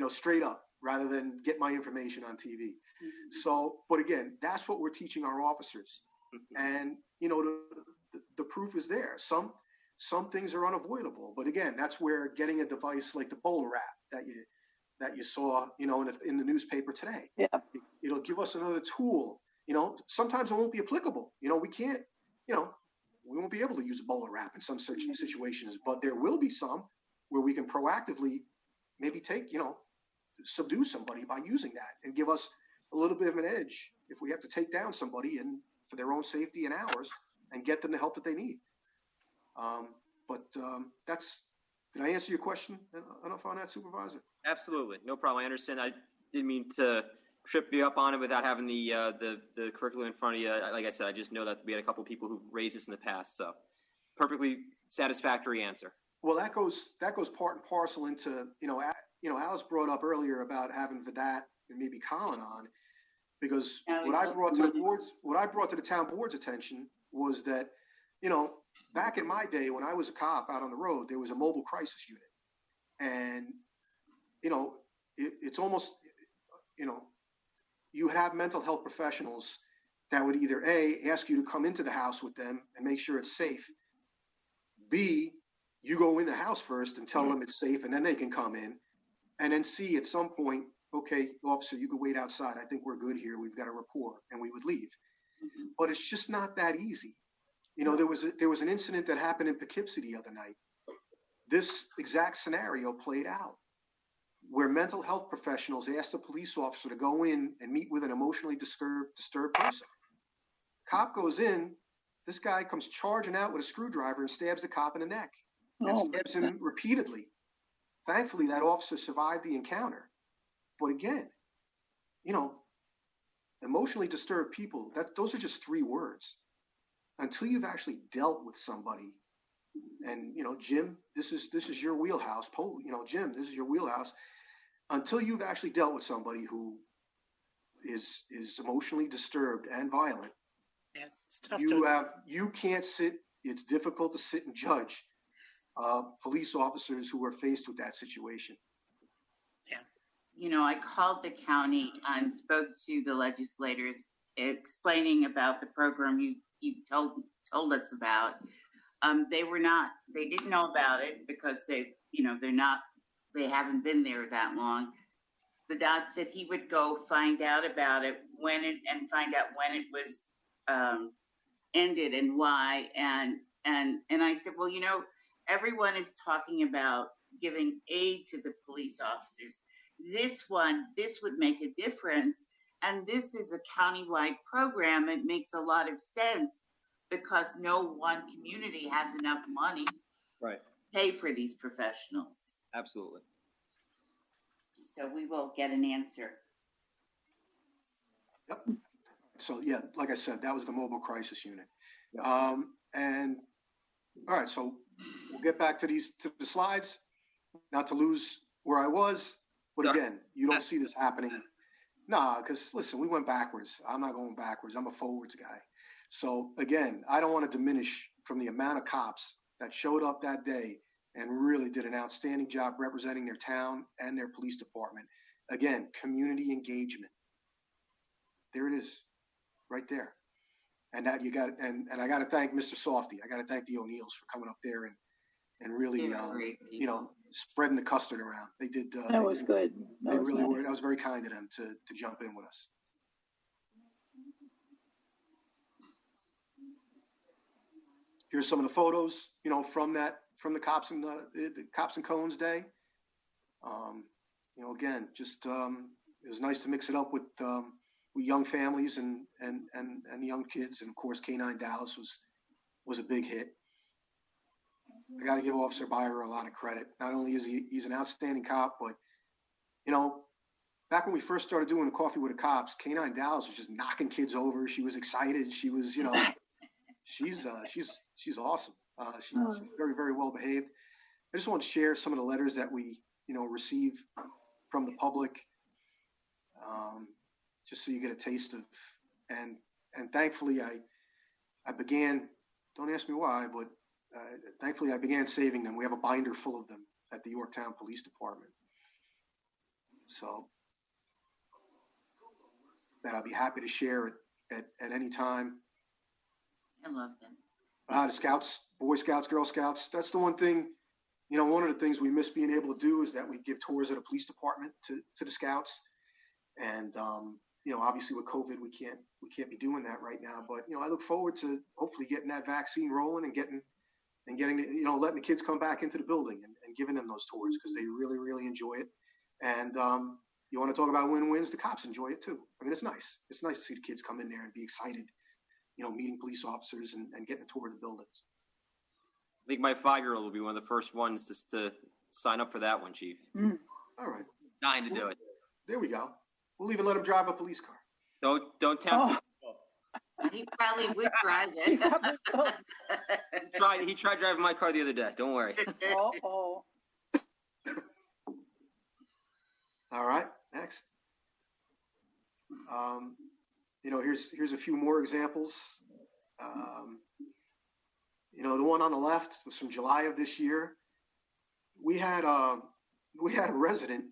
straight up, rather than get my information on TV. So, but again, that's what we're teaching our officers, and the proof is there. Some things are unavoidable, but again, that's where getting a device like the BolaWrap that you saw, in the newspaper today. Yeah. It'll give us another tool. Sometimes it won't be applicable. We can't, we won't be able to use a bowler wrap in some such situations, but there will be some where we can proactively maybe subdue somebody by using that and give us a little bit of an edge if we have to take down somebody and for their own safety and ours and get them the help that they need. Did I answer your question enough on that, Supervisor? Absolutely, no problem. I understand. I didn't mean to trip you up on it without having the curriculum in front of you. Like I said, I just know that we had a couple of people who've raised this in the past, so perfectly satisfactory answer. Well, that goes part and parcel into Alice brought up earlier about having Vidat and maybe Colin on, because what I brought to the town board's attention was that back in my day when I was a cop out on the road, there was a mobile crisis unit, and it's almost you would have mental health professionals that would either A, ask you to come into the house with them and make sure it's safe, B, you go in the house first and tell them it's safe and then they can come in, and then C, at some point, okay, officer, you can wait outside. I think we're good here. We've got a rapport, and we would leave. Mm-hmm. But it's just not that easy. There was an incident that happened in Poughkeepsie the other night. This exact scenario played out, where mental health professionals asked a police officer to go in and meet with an emotionally disturbed person. Cop goes in, this guy comes charging out with a screwdriver and stabs the cop in the neck and stabs him repeatedly. Thankfully, that officer survived the encounter. But again, emotionally disturbed people, those are just 3 words. Until you've actually dealt with somebody, and Jim, this is your wheelhouse. Jim, this is your wheelhouse. Until you've actually dealt with somebody who is emotionally disturbed and violent, it's tough you can't sit. It's difficult to sit and judge police officers who are faced with that situation. Yeah. I called the county and spoke to the legislators, explaining about the program you told us about. They didn't know about it because they haven't been there that long. The doc said he would go find out about it and find out when it was ended and why. And I said, well, everyone is talking about giving aid to the police officers. This would make a difference. And this is a countywide program. It makes a lot of sense because no one community has enough money to pay for these professionals. Absolutely. So we will get an answer. Yep. So yeah, like I said, that was the mobile crisis unit. Yep. And all right, so we'll get back to the slides, not to lose where I was, but again, you don't see this happening. Nah, because listen, we went backwards. I'm not going backwards. I'm a forwards guy. So again, I don't want to diminish from the amount of cops that showed up that day and really did an outstanding job representing their town and their police department. Again, community engagement. There it is, right there. And that and I got to thank Mr. Softy. I got to thank the O'Neills for coming up there and really, spreading the custard around. They did. That was good. They really were. I was very kind to them to jump in with us. Here's some of the photos, from the cops and the cops and cones day. Again, just it was nice to mix it up with young families and the young kids, and of course, K9 Dallas was a big hit. I got to give Officer Byer a lot of credit. Not only is he's an outstanding cop, but back when we first started doing the Coffee with the Cops, K9 Dallas was just knocking kids over. She was excited. She was, she's awesome. She's very, very well behaved. I just want to share some of the letters that we, receive from the public, just so you get a taste of, and thankfully I began, don't ask me why, but thankfully I began saving them. We have a binder full of them at the Yorktown Police Department. So that I'll be happy to share it at any time. I love them. The Scouts, Boy Scouts, Girl Scouts, that's the one thing, one of the things we miss being able to do is that we give tours of the police department to the scouts. And, obviously with COVID, we can't be doing that right now. But, I look forward to hopefully getting that vaccine rolling and getting, letting the kids come back into the building and giving them those tours because they really, really enjoy it. And you want to talk about win-wins, the cops enjoy it too. I mean, it's nice. It's nice to see the kids come in there and be excited, meeting police officers and getting a tour of the buildings. I think my 5-year-old will be one of the first ones to sign up for that one, Chief. All right. Dying to do it. There we go. We'll even let him drive a police car. Don't tempt him. He probably would drive it. He tried driving my car the other day. Don't worry. Oh. All right. Next. Here's a few more examples. The one on the left was from July of this year. We had a resident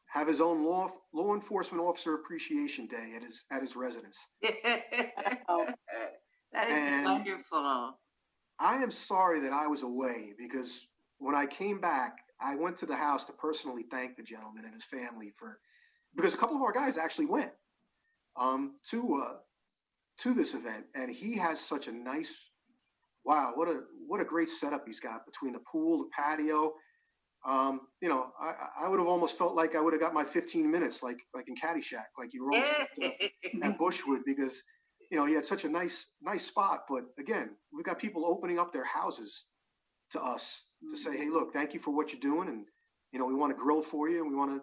have his own law enforcement officer appreciation day at his residence. That is wonderful. I am sorry that I was away because when I came back, I went to the house to personally thank the gentleman and his family because a couple of our guys actually went to this event, and he has such a nice. Wow, what a great setup he's got between the pool, the patio. I would have almost felt like I would have got my 15 minutes, like in Caddyshack, like you were at Bushwood, because he had such a nice spot. But again, we've got people opening up their houses to us to say, hey, look, thank you for what you're doing, and we want to grill for you, and we want to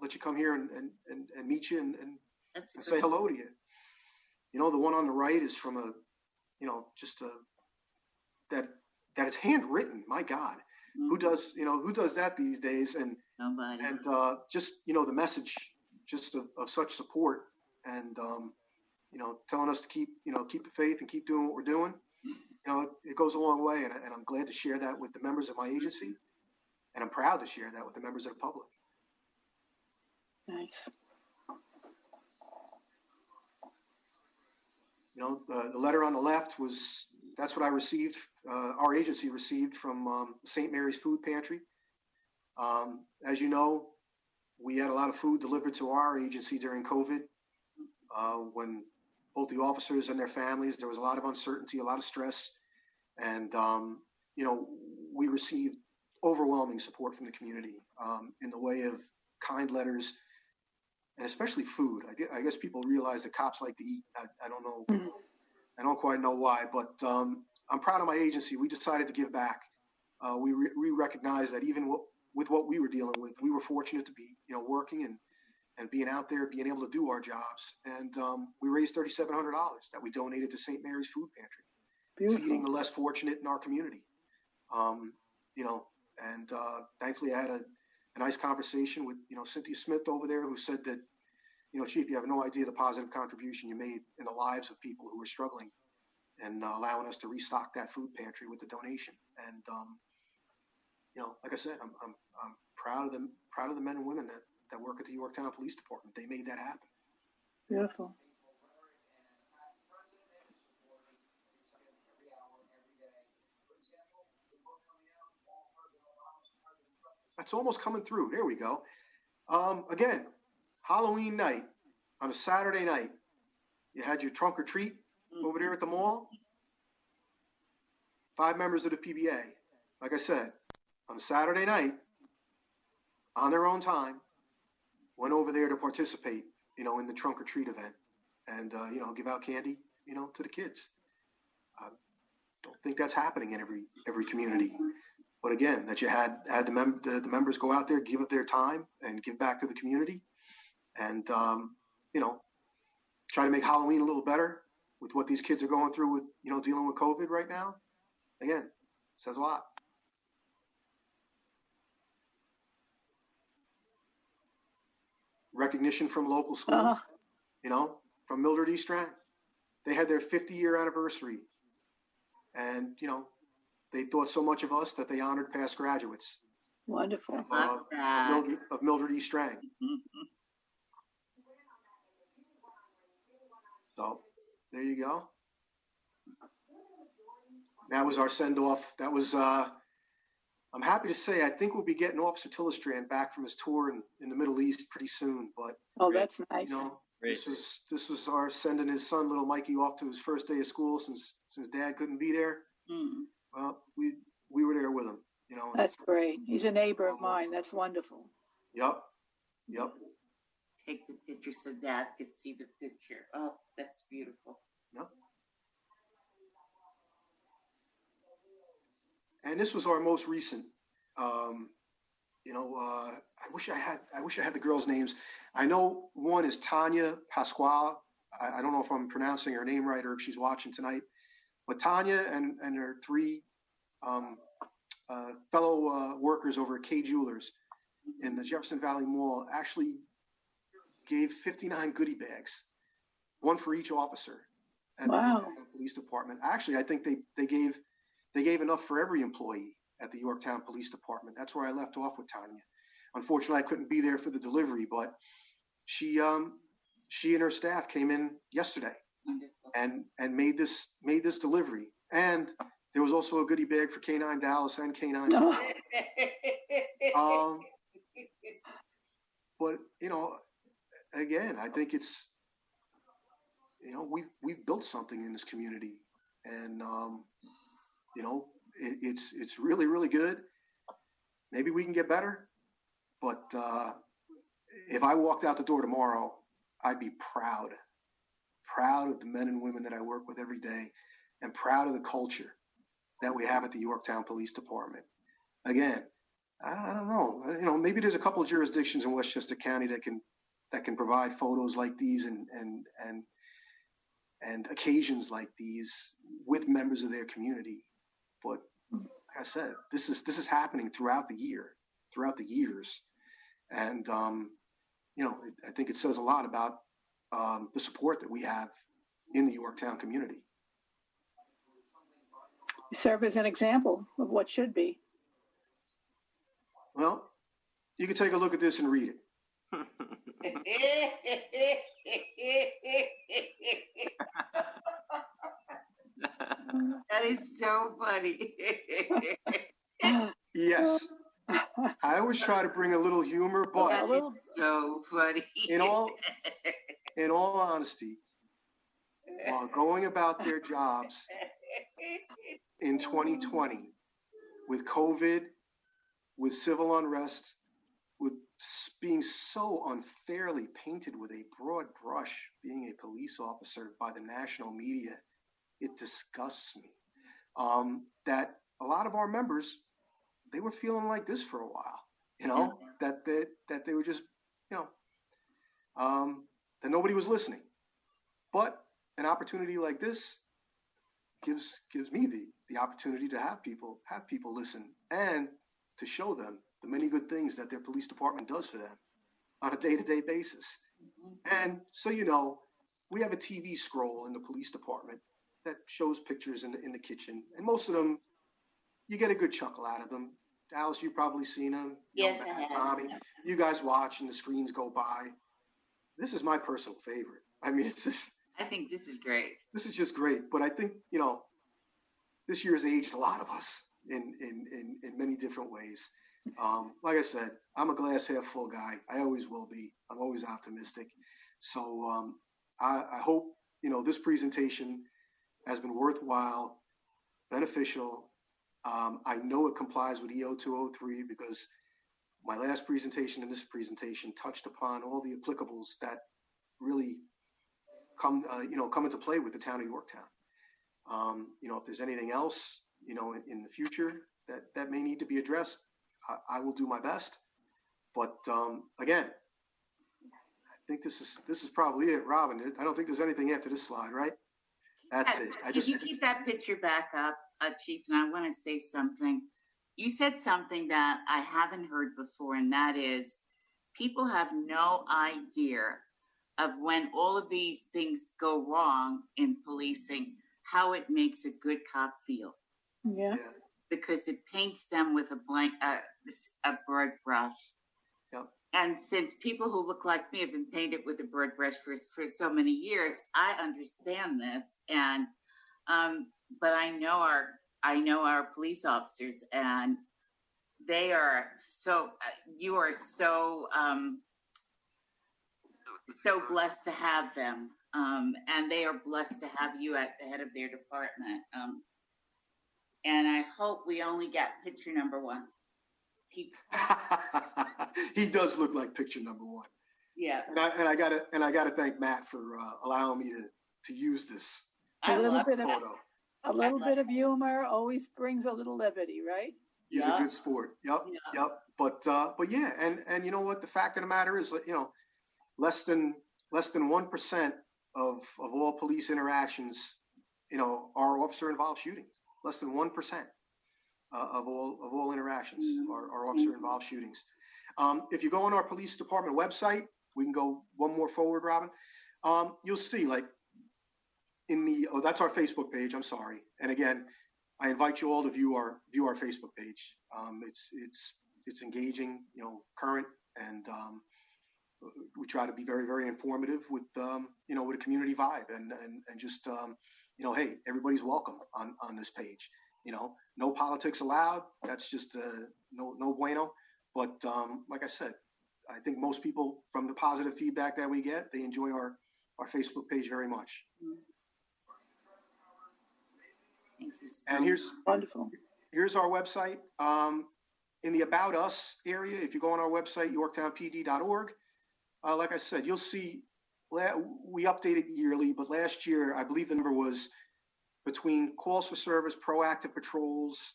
let you come here and meet you and say hello to you. The one on the right is from that it's handwritten. My God, who does that these days? And nobody. And just the message just of such support and telling us to keep the faith and keep doing what we're doing. It goes a long way, and I'm glad to share that with the members of my agency, and I'm proud to share that with the members of the public. Nice. The letter on the left that's what I received. Our agency received from St. Mary's Food Pantry. As you know, we had a lot of food delivered to our agency during COVID. When both the officers and their families, there was a lot of uncertainty, a lot of stress. And, we received overwhelming support from the community in the way of kind letters and especially food. I guess people realize that cops like to eat. I don't know. I don't quite know why, but I'm proud of my agency. We decided to give back. We recognize that even with what we were dealing with, we were fortunate to be, working and being out there, being able to do our jobs. And we raised $3,700 that we donated to St. Mary's Food Pantry, feeding the less fortunate in our community. And thankfully I had a nice conversation with, Cynthia Smith over there, who said that, Chief, you have no idea the positive contribution you made in the lives of people who are struggling, and allowing us to restock that food pantry with the donation. And like I said, I'm proud of the men and women that work at the Yorktown Police Department. They made that happen. Beautiful. That's almost coming through. There we go. Again, Halloween night on a Saturday night. You had your trunk or treat over there at the mall. 5 members of the PBA, like I said, on a Saturday night, on their own time, went over there to participate, in the trunk or treat event, and give out candy, to the kids. I don't think that's happening in every community. But again, that you had the members go out there, give of their time, and give back to the community, and try to make Halloween a little better with what these kids are going through with dealing with COVID right now. Again, says a lot. Recognition from local schools, from Mildred East Strang. They had their 50-year anniversary, and they thought so much of us that they honored past graduates. Wonderful. Of Mildred East Strang. So there you go. That was our send-off. That was I'm happy to say I think we'll be getting Officer Tillerstrand back from his tour in the Middle East pretty soon. But Oh, that's nice. you know, Great. this was our sending his son, little Mikey, off to his first day of school since Dad couldn't be there. Well, we were there with him. You know. That's great. He's a neighbor of mine. That's wonderful. Yep. Take the picture so Dad could see the picture. Oh, that's beautiful. Yep. And this was our most recent. I wish I had the girls' names. I know one is Tanya Pasquale. I don't know if I'm pronouncing her name right or if she's watching tonight. But Tanya and her three fellow workers over at K Jewelers in the Jefferson Valley Mall actually gave 59 goodie bags, one for each officer at the police department. Actually, I think they gave enough for every employee at the Yorktown Police Department. That's where I left off with Tanya. Unfortunately, I couldn't be there for the delivery, but she and her staff came in yesterday and made this delivery. And there was also a goodie bag for K9 Dallas and K9. But again, I think it's we've built something in this community, and it's really, really good. Maybe we can get better, but if I walked out the door tomorrow, I'd be proud of the men and women that I work with every day, and proud of the culture that we have at the Yorktown Police Department. Again, I don't know. Maybe there's a couple of jurisdictions in Westchester County that can provide photos like these and occasions like these with members of their community. But like I said, this is happening throughout the years, and I think it says a lot about the support that we have in the Yorktown community. You serve as an example of what should be. Well, you can take a look at this and read it. That is so funny. Yes. I always try to bring a little humor, but that is so funny. in all honesty, while going about their jobs in 2020 with COVID, with civil unrest, with being so unfairly painted with a broad brush, being a police officer by the national media, it disgusts me. That a lot of our members, they were feeling like this for a while, that they were just, that nobody was listening. But an opportunity like this gives me the opportunity to have people listen and to show them the many good things that their police department does for them on a day-to-day basis. And so, we have a TV scroll in the police department that shows pictures in the kitchen, and most of them, you get a good chuckle out of them. Dallas, you've probably seen them. Yes, I have. Tommy, you guys watch and the screens go by. This is my personal favorite. I mean, I think this is great. This is just great. But I think, this year has aged a lot of us in many different ways. Like I said, I'm a glass half full guy. I always will be. I'm always optimistic. So I hope, this presentation has been worthwhile, beneficial. I know it complies with EO 203 because my last presentation and this presentation touched upon all the applicables that really come into play with the town of Yorktown. If there's anything else, in the future that may need to be addressed, I will do my best. But again, I think this is probably it, Robin. I don't think there's anything after this slide, right? That's it. Can you keep that picture back up, Chief? And I want to say something. You said something that I haven't heard before, and that is people have no idea of when all of these things go wrong in policing, how it makes a good cop feel. Yeah. Because it paints them with a broad brush. Yep. And since people who look like me have been painted with a broad brush for so many years, I understand this. And but I know our police officers, and they are so, you are so, so blessed to have them. And they are blessed to have you at the head of their department. And I hope we only get picture number one. He does look like picture number one. Yeah. And I gotta thank Matt for allowing me to use this A little bit photo. of humor always brings a little levity, right? He's a good sport. Yep. But yeah, and you know what? The fact of the matter is that, you know, less than 1% of all police interactions, you know, are officer involved shootings. Less than 1% of all interactions are officer involved shootings. If you go on our police department website, we can go one more forward, Robin. You'll see, like, that's our Facebook page. I'm sorry. And again, I invite you all to view our Facebook page. It's engaging, you know, current, and we try to be very, very informative with you know, with a community vibe, and just you know, hey, everybody's welcome on this page. You know, no politics allowed. That's just no bueno. But like I said, I think most people, from the positive feedback that we get, they enjoy our Facebook page very much. Thank you so And here's wonderful. Here's our website. In the About Us area, if you go on our website, yorktownpd.org, like I said, you'll see we update it yearly, but last year, I believe the number was, between calls for service, proactive patrols,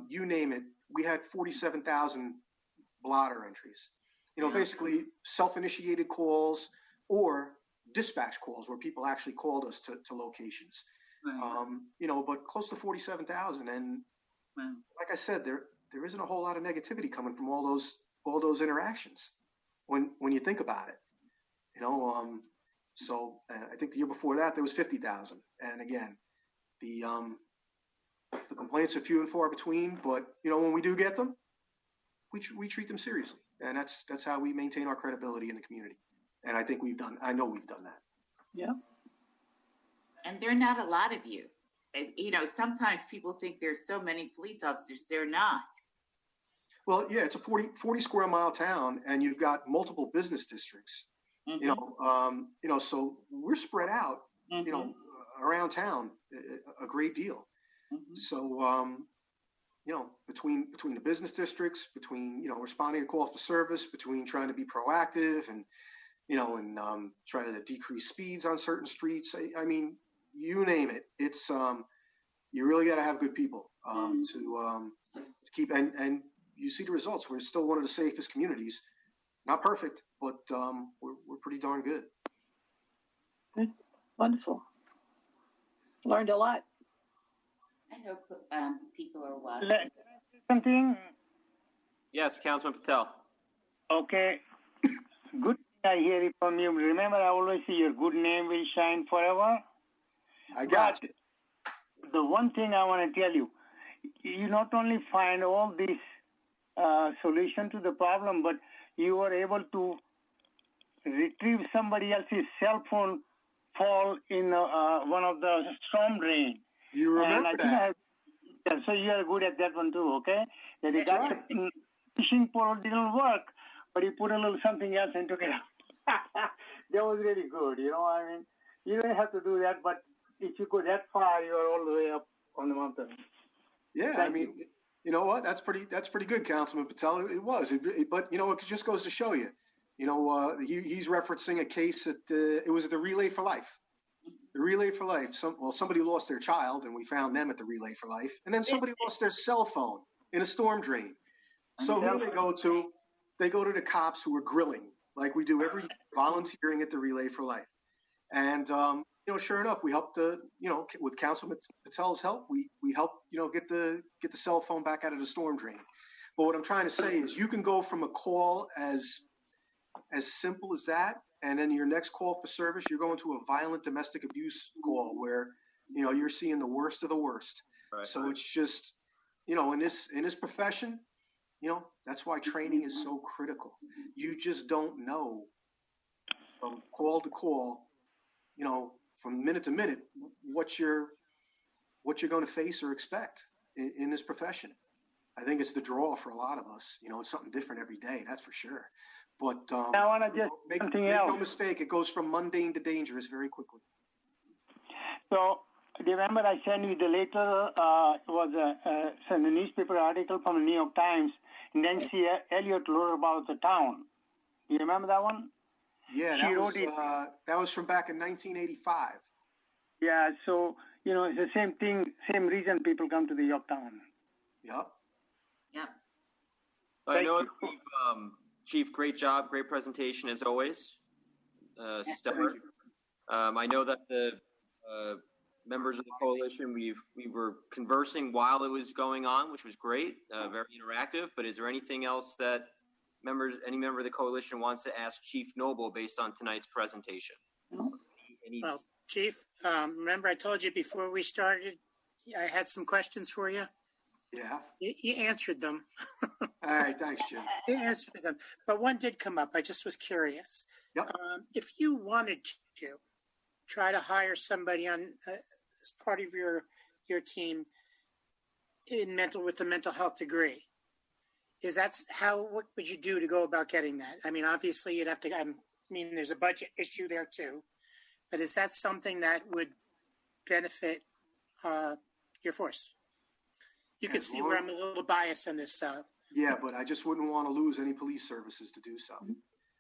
you name it, we had 47,000 blotter entries. You know, basically self-initiated calls or dispatch calls where people actually called us to locations. Right. You know, but close to 47,000. And like I said, there isn't a whole lot of negativity coming from all those interactions when you think about it. You know, so I think the year before that there was 50,000. And again, the complaints are few and far between. But you know, when we do get them, we treat them seriously, and that's how we maintain our credibility in the community. And I think I know we've done that. Yeah. And there are not a lot of you. And, you know, sometimes people think there's so many police officers. They're not. Well, yeah, it's a 40 square mile town, and you've got multiple business districts. Mm-hmm. You know, so we're spread out, Mm-hmm. you know, around town a great deal. Mm-hmm. So, you know, between the business districts, between, you know, responding to calls for service, between trying to be proactive and, you know, and trying to decrease speeds on certain streets. I mean, you name it. It's you really got to have good people to keep, and you see the results. We're still one of the safest communities. Not perfect, but we're pretty darn good. Good. Wonderful. Learned a lot. I hope people are watching. Something. Yes, Councilman Patel. Okay. Good. I hear it from you. Remember, I always say your good name will shine forever. I got you. The one thing I want to tell you, you not only find all these solution to the problem, but you were able to retrieve somebody else's cell phone fall in one of the storm drain. You remember that? So you are good at that one too, okay? That That's got right. the fishing pole didn't work, but you put a little something else and took it out. That was really good, you know. I mean, you don't have to do that, but if you go that far, you are all the way up on the mountain. Yeah, I mean, you know what? That's pretty good, Councilman Patel. It was, but you know, it just goes to show you. You know, he's referencing a case that it was the Relay for Life. The Relay for Life. Somebody lost their child, and we found them at the Relay for Life, and then somebody lost their cell phone in a storm drain. So who do they go to? They go to the cops who are grilling, like we do every year, volunteering at the Relay for Life. And you know, sure enough, we helped with Councilman Patel's help, we helped, you know, get the cell phone back out of the storm drain. But what I'm trying to say is, you can go from a call as simple as that, and then your next call for service, you're going to a violent domestic abuse call where, you know, you're seeing the worst of the worst. Right. So it's just, you know, in this profession, you know, that's why training is so critical. You just don't know from call to call, you know, from minute to minute, what you're going to face or expect in this profession. I think it's the draw for a lot of us. You know, it's something different every day, that's for sure. But I want to just make something no else. mistake, it goes from mundane to dangerous very quickly. So, remember I sent you the letter, was a newspaper article from the New York Times. Nancy Elliott wrote about the town. You remember that one? Yeah, She wrote it. that was from back in 1985. Yeah, so, you know, it's the same thing, same reason people come to the Yorktown. Yep. Yep. I know, Chief, great job, great presentation as always. Stellar. I know that the members of the coalition, we were conversing while it was going on, which was great, very interactive. But is there anything else that any member of the coalition wants to ask Chief Noble based on tonight's presentation? Well, Chief, remember I told you before we started, I had some questions for you. Yeah. You answered them. All right, thanks, Jim. You answered them, but one did come up. I just was curious. Yep. If you wanted to try to hire somebody on as part of your team with a mental health degree, what would you do to go about getting that? I mean, obviously you'd have to. I mean, there's a budget issue there too, but is that something that would benefit your force? You can see where I'm a little biased in this. Yeah, but I just wouldn't want to lose any police services to do so.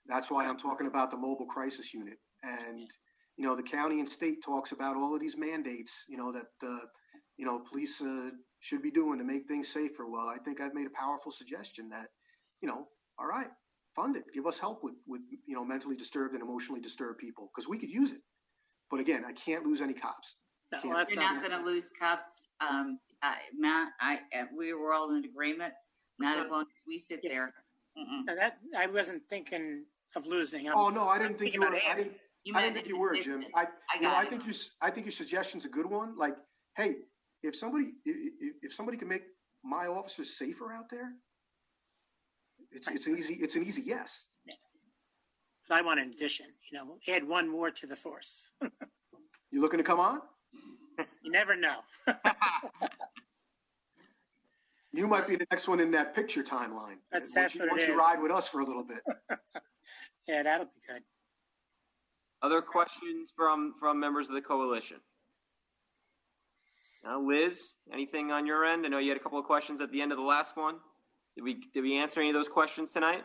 That's why I'm talking about the mobile crisis unit. And, you know, the county and state talks about all of these mandates, you know, that, police should be doing to make things safer. Well, I think I've made a powerful suggestion that, you know, all right, fund it. Give us help with mentally disturbed and emotionally disturbed people, because we could use it. But again, I can't lose any cops. No, You're not going to lose cops. Matt, we were all in agreement. Not as long as we sit there. Now that I wasn't thinking of losing. No, I didn't think you were. I didn't think you were, Jim. I think your suggestion's a good one. Like, hey, if somebody can make my officers safer out there, it's an easy yes. But I want an addition. You know, add one more to the force. You looking to come on? You never know. You might be the next one in that picture timeline. That's once you ride with us for a little bit. Yeah, that'll be good. Other questions from members of the coalition? Now, Liz, anything on your end? I know you had a couple of questions at the end of the last one. Did we answer any of those questions tonight?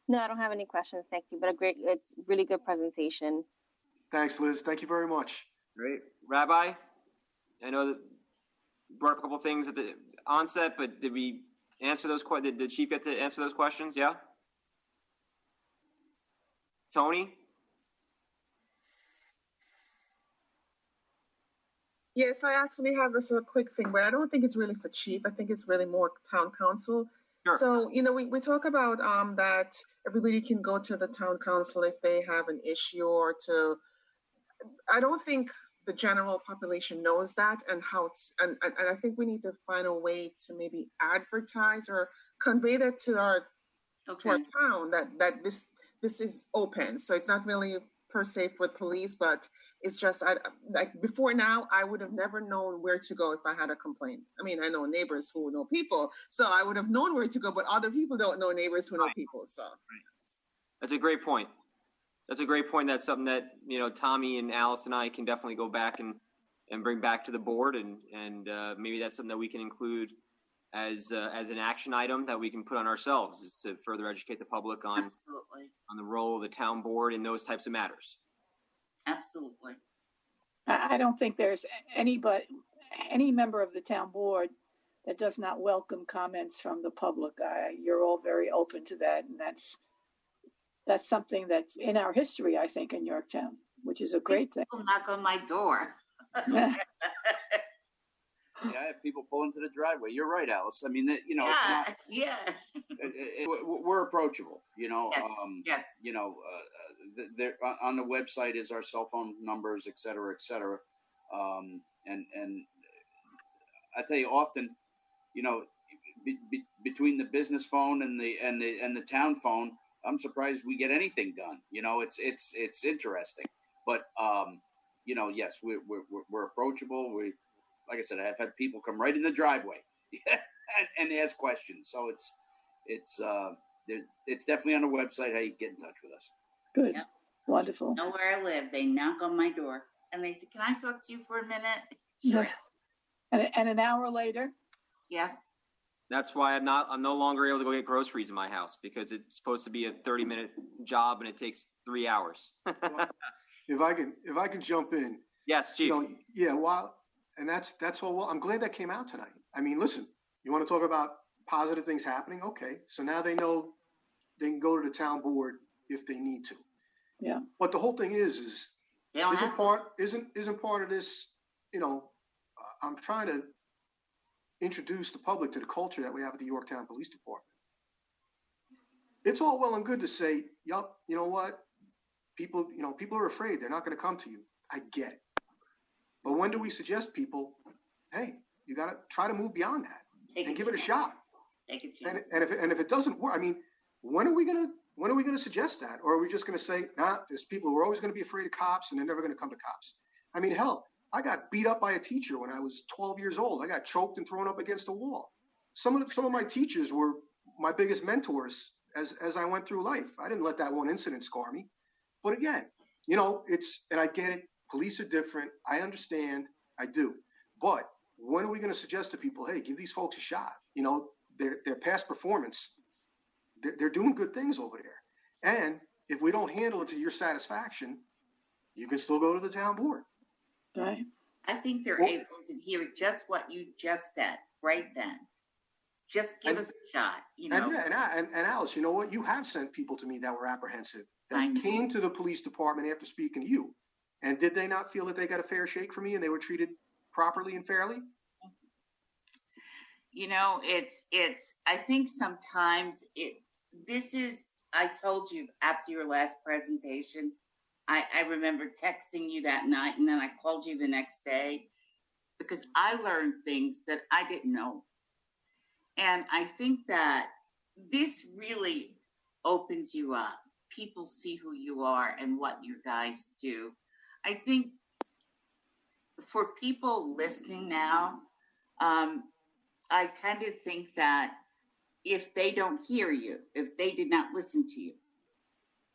No, I don't have any questions. Thank you. But it's really good presentation. Thanks, Liz. Thank you very much. Great. Rabbi, I know that you brought up a couple of things at the onset, but did we answer those questions? Did Chief get to answer those questions? Yeah? Tony? Yes, I actually have this quick thing, but I don't think it's really for Chief. I think it's really more town council. Sure. So, you know, we talk about that everybody can go to the town council if they have an issue or I don't think the general population knows that and and I think we need to find a way to maybe advertise or convey that to our town that this is open. So it's not really per se for police, but it's just like before now, I would have never known where to go if I had a complaint. I mean, I know neighbors who know people, so I would have known where to go, but other people don't know neighbors who know people. So That's a great point. That's something that, you know, Tommy and Alice and I can definitely go back and bring back to the board, and maybe that's something that we can include as an action item that we can put on ourselves, is to further educate the public on the role of the town board in those types of matters. Absolutely. I don't think there's any member of the town board that does not welcome comments from the public. You're all very open to that, and that's something that's in our history, I think, in Yorktown, which is a great thing. People knock on my door. Yeah, I have people pull into the driveway. You're right, Alice. I mean, you know, we're approachable. You know, yes. You know, there on the website is our cell phone numbers, et cetera, et cetera. And I tell you, often, you know, between the business phone and the town phone, I'm surprised we get anything done. You know, it's interesting, but you know, yes, we're approachable. Like I said, I've had people come right in the driveway. and ask questions. So it's definitely on the website how you get in touch with us. Good. Yep. Wonderful. Know where I live. They knock on my door and they say, "Can I talk to you for a minute?" Sure. And an hour later? Yeah. That's why I'm no longer able to go get groceries in my house, because it's supposed to be a 30-minute job and it takes 3 hours. If I can jump in. Yes, Chief. That's all. Well, I'm glad that came out tonight. I mean, listen, you want to talk about positive things happening? Okay. So now they know they can go to the town board if they need to. Yeah. But the whole thing is isn't part of this, I'm trying to introduce the public to the culture that we have at the Yorktown Police Department. It's all well and good to say, yup, you know what? People are afraid. They're not going to come to you. I get it. But when do we suggest people, hey, you got to try to move beyond that and give it a shot? Take a chance. And if it doesn't work, I mean, when are we gonna suggest that? Or are we just gonna say, nah, there's people who are always gonna be afraid of cops and they're never gonna come to cops? I mean, hell, I got beat up by a teacher when I was 12 years old. I got choked and thrown up against a wall. Some of my teachers were my biggest mentors as I went through life. I didn't let that one incident scar me. But again, and I get it. Police are different. I understand. I do. But when are we going to suggest to people, hey, give these folks a shot? Their past performance, they're doing good things over there. And if we don't handle it to your satisfaction, you can still go to the town board. Right. I think they're able to hear just what you just said right then. Just give us a shot, And Alice, you know what? You have sent people to me that were apprehensive, that came to the police department after speaking to you. And did they not feel that they got a fair shake from me and they were treated properly and fairly? I think sometimes I told you after your last presentation, I remember texting you that night and then I called you the next day because I learned things that I didn't know. And I think that this really opens you up. People see who you are and what you guys do. I think for people listening now, I kind of think that if they don't hear you, if they did not listen to you,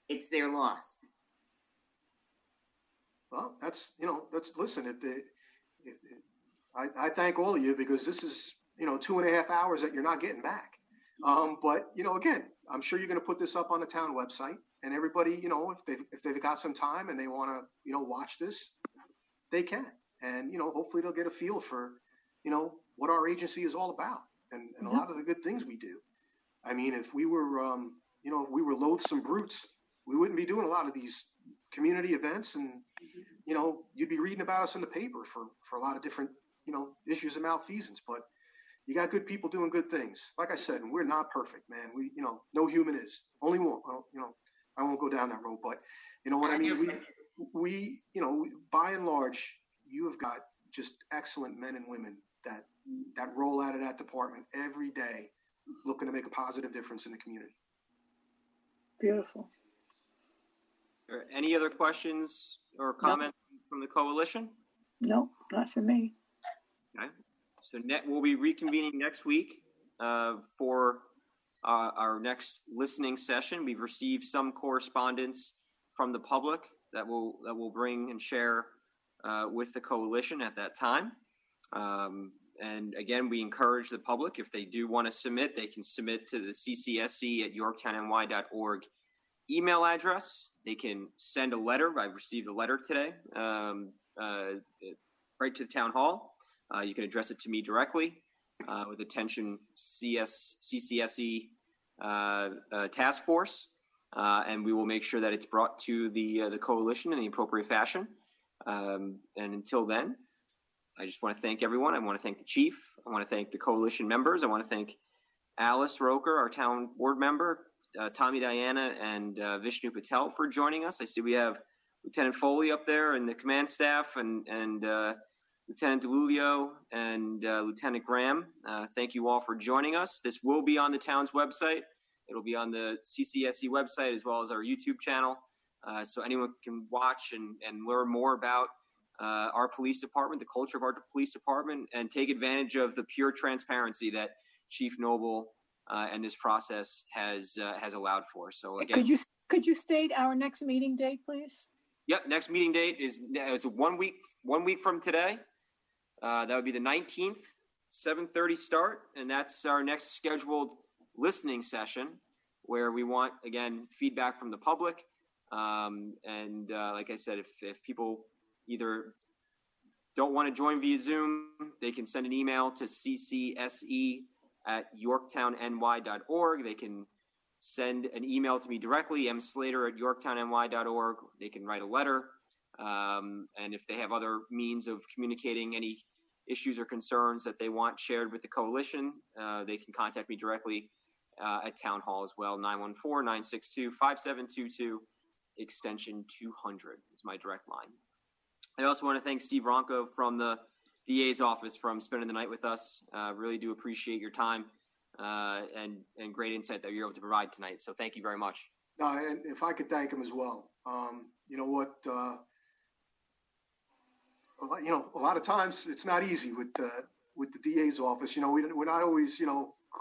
it's their loss. Well, listen, I thank all of you because this is, 2.5 hours that you're not getting back. But, again, I'm sure you're going to put this up on the town website and everybody, if they've got some time and they want to, watch this, they can. And, hopefully they'll get a feel for, what our agency is all about and a lot of the good things we do. I mean, if we were, if we were loathsome brutes, we wouldn't be doing a lot of these community events and, you'd be reading about us in the paper for a lot of different, issues of malfeasance, but you got good people doing good things. Like I said, and we're not perfect, man. We, no human is. Only one. I won't go down that road, but you know what I mean? We by and large, you have got just excellent men and women that roll out of that department every day looking to make a positive difference in the community. Beautiful. Any other questions or comments from the coalition? No, not for me. Okay. So we'll be reconvening next week for our next listening session. We've received some correspondence from the public that we'll bring and share with the coalition at that time. And again, we encourage the public, if they do want to submit, they can submit to the ccsc@yorktownny.org email address. They can send a letter. I've received a letter today right to the town hall. You can address it to me directly with attention CCSE task force, and we will make sure that it's brought to the coalition in the appropriate fashion. And until then, I just want to thank everyone. I want to thank the chief. I want to thank the coalition members. I want to thank Alice Roker, our town board member, Tommy Diana, and Vishnu Patel for joining us. I see we have Lieutenant Foley up there and the command staff and Lieutenant DeLulio and Lieutenant Graham. Thank you all for joining us. This will be on the town's website. It'll be on the CCSE website as well as our YouTube channel. So anyone can watch and learn more about our police department, the culture of our police department, and take advantage of the pure transparency that Chief Noble and this process has allowed for. So again, Could you state our next meeting date, please? yep, next meeting date is 1 week from today. That would be the 19th, 7:30 start, and that's our next scheduled listening session where we want, again, feedback from the public. Like I said, if people either don't want to join via Zoom, they can send an email to ccse@yorktownny.org. They can send an email to me directly, mslater@yorktownny.org. They can write a letter. And if they have other means of communicating any issues or concerns that they want shared with the coalition, they can contact me directly at Town Hall as well. 914-962-5722, extension 200 is my direct line. I also want to thank Steve Ronco from the DA's office for spending the night with us. Really do appreciate your time and great insight that you're able to provide tonight. So thank you very much. And if I could thank him as well. You know what? A lot of times it's not easy with the DA's office. We're not always,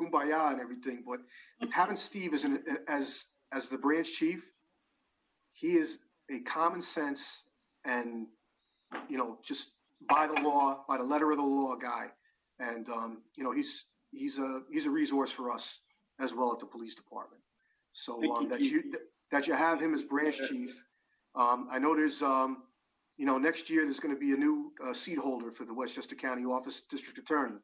kumbaya and everything, but having Steve as the branch chief, he is a common sense and, just by the law, by the letter of the law guy. And, he's a resource for us as well at the police department. So that you have him as branch chief. I know there's, next year there's going to be a new seat holder for the Westchester County Office District Attorney.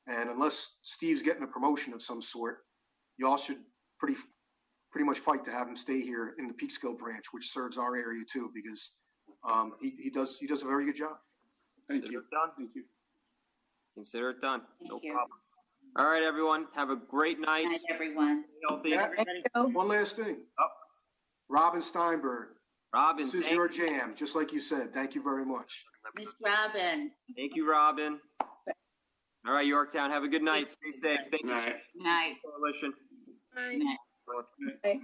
And unless Steve's getting a promotion of some sort, y'all should pretty much fight to have him stay here in the Peekskill branch, which serves our area too, because he does a very good job. Thank you. Thank you. Consider it done. No problem. All right, everyone. Have a great night. Good night, everyone. Stay healthy. One last thing. Robin Steinberg. Robin, this is your jam, just like you said. Thank you very much. Miss Robin. Thank you, Robin. All right, Yorktown. Have a good night. Stay safe. Thank you. Night. Coalition. Bye. Night.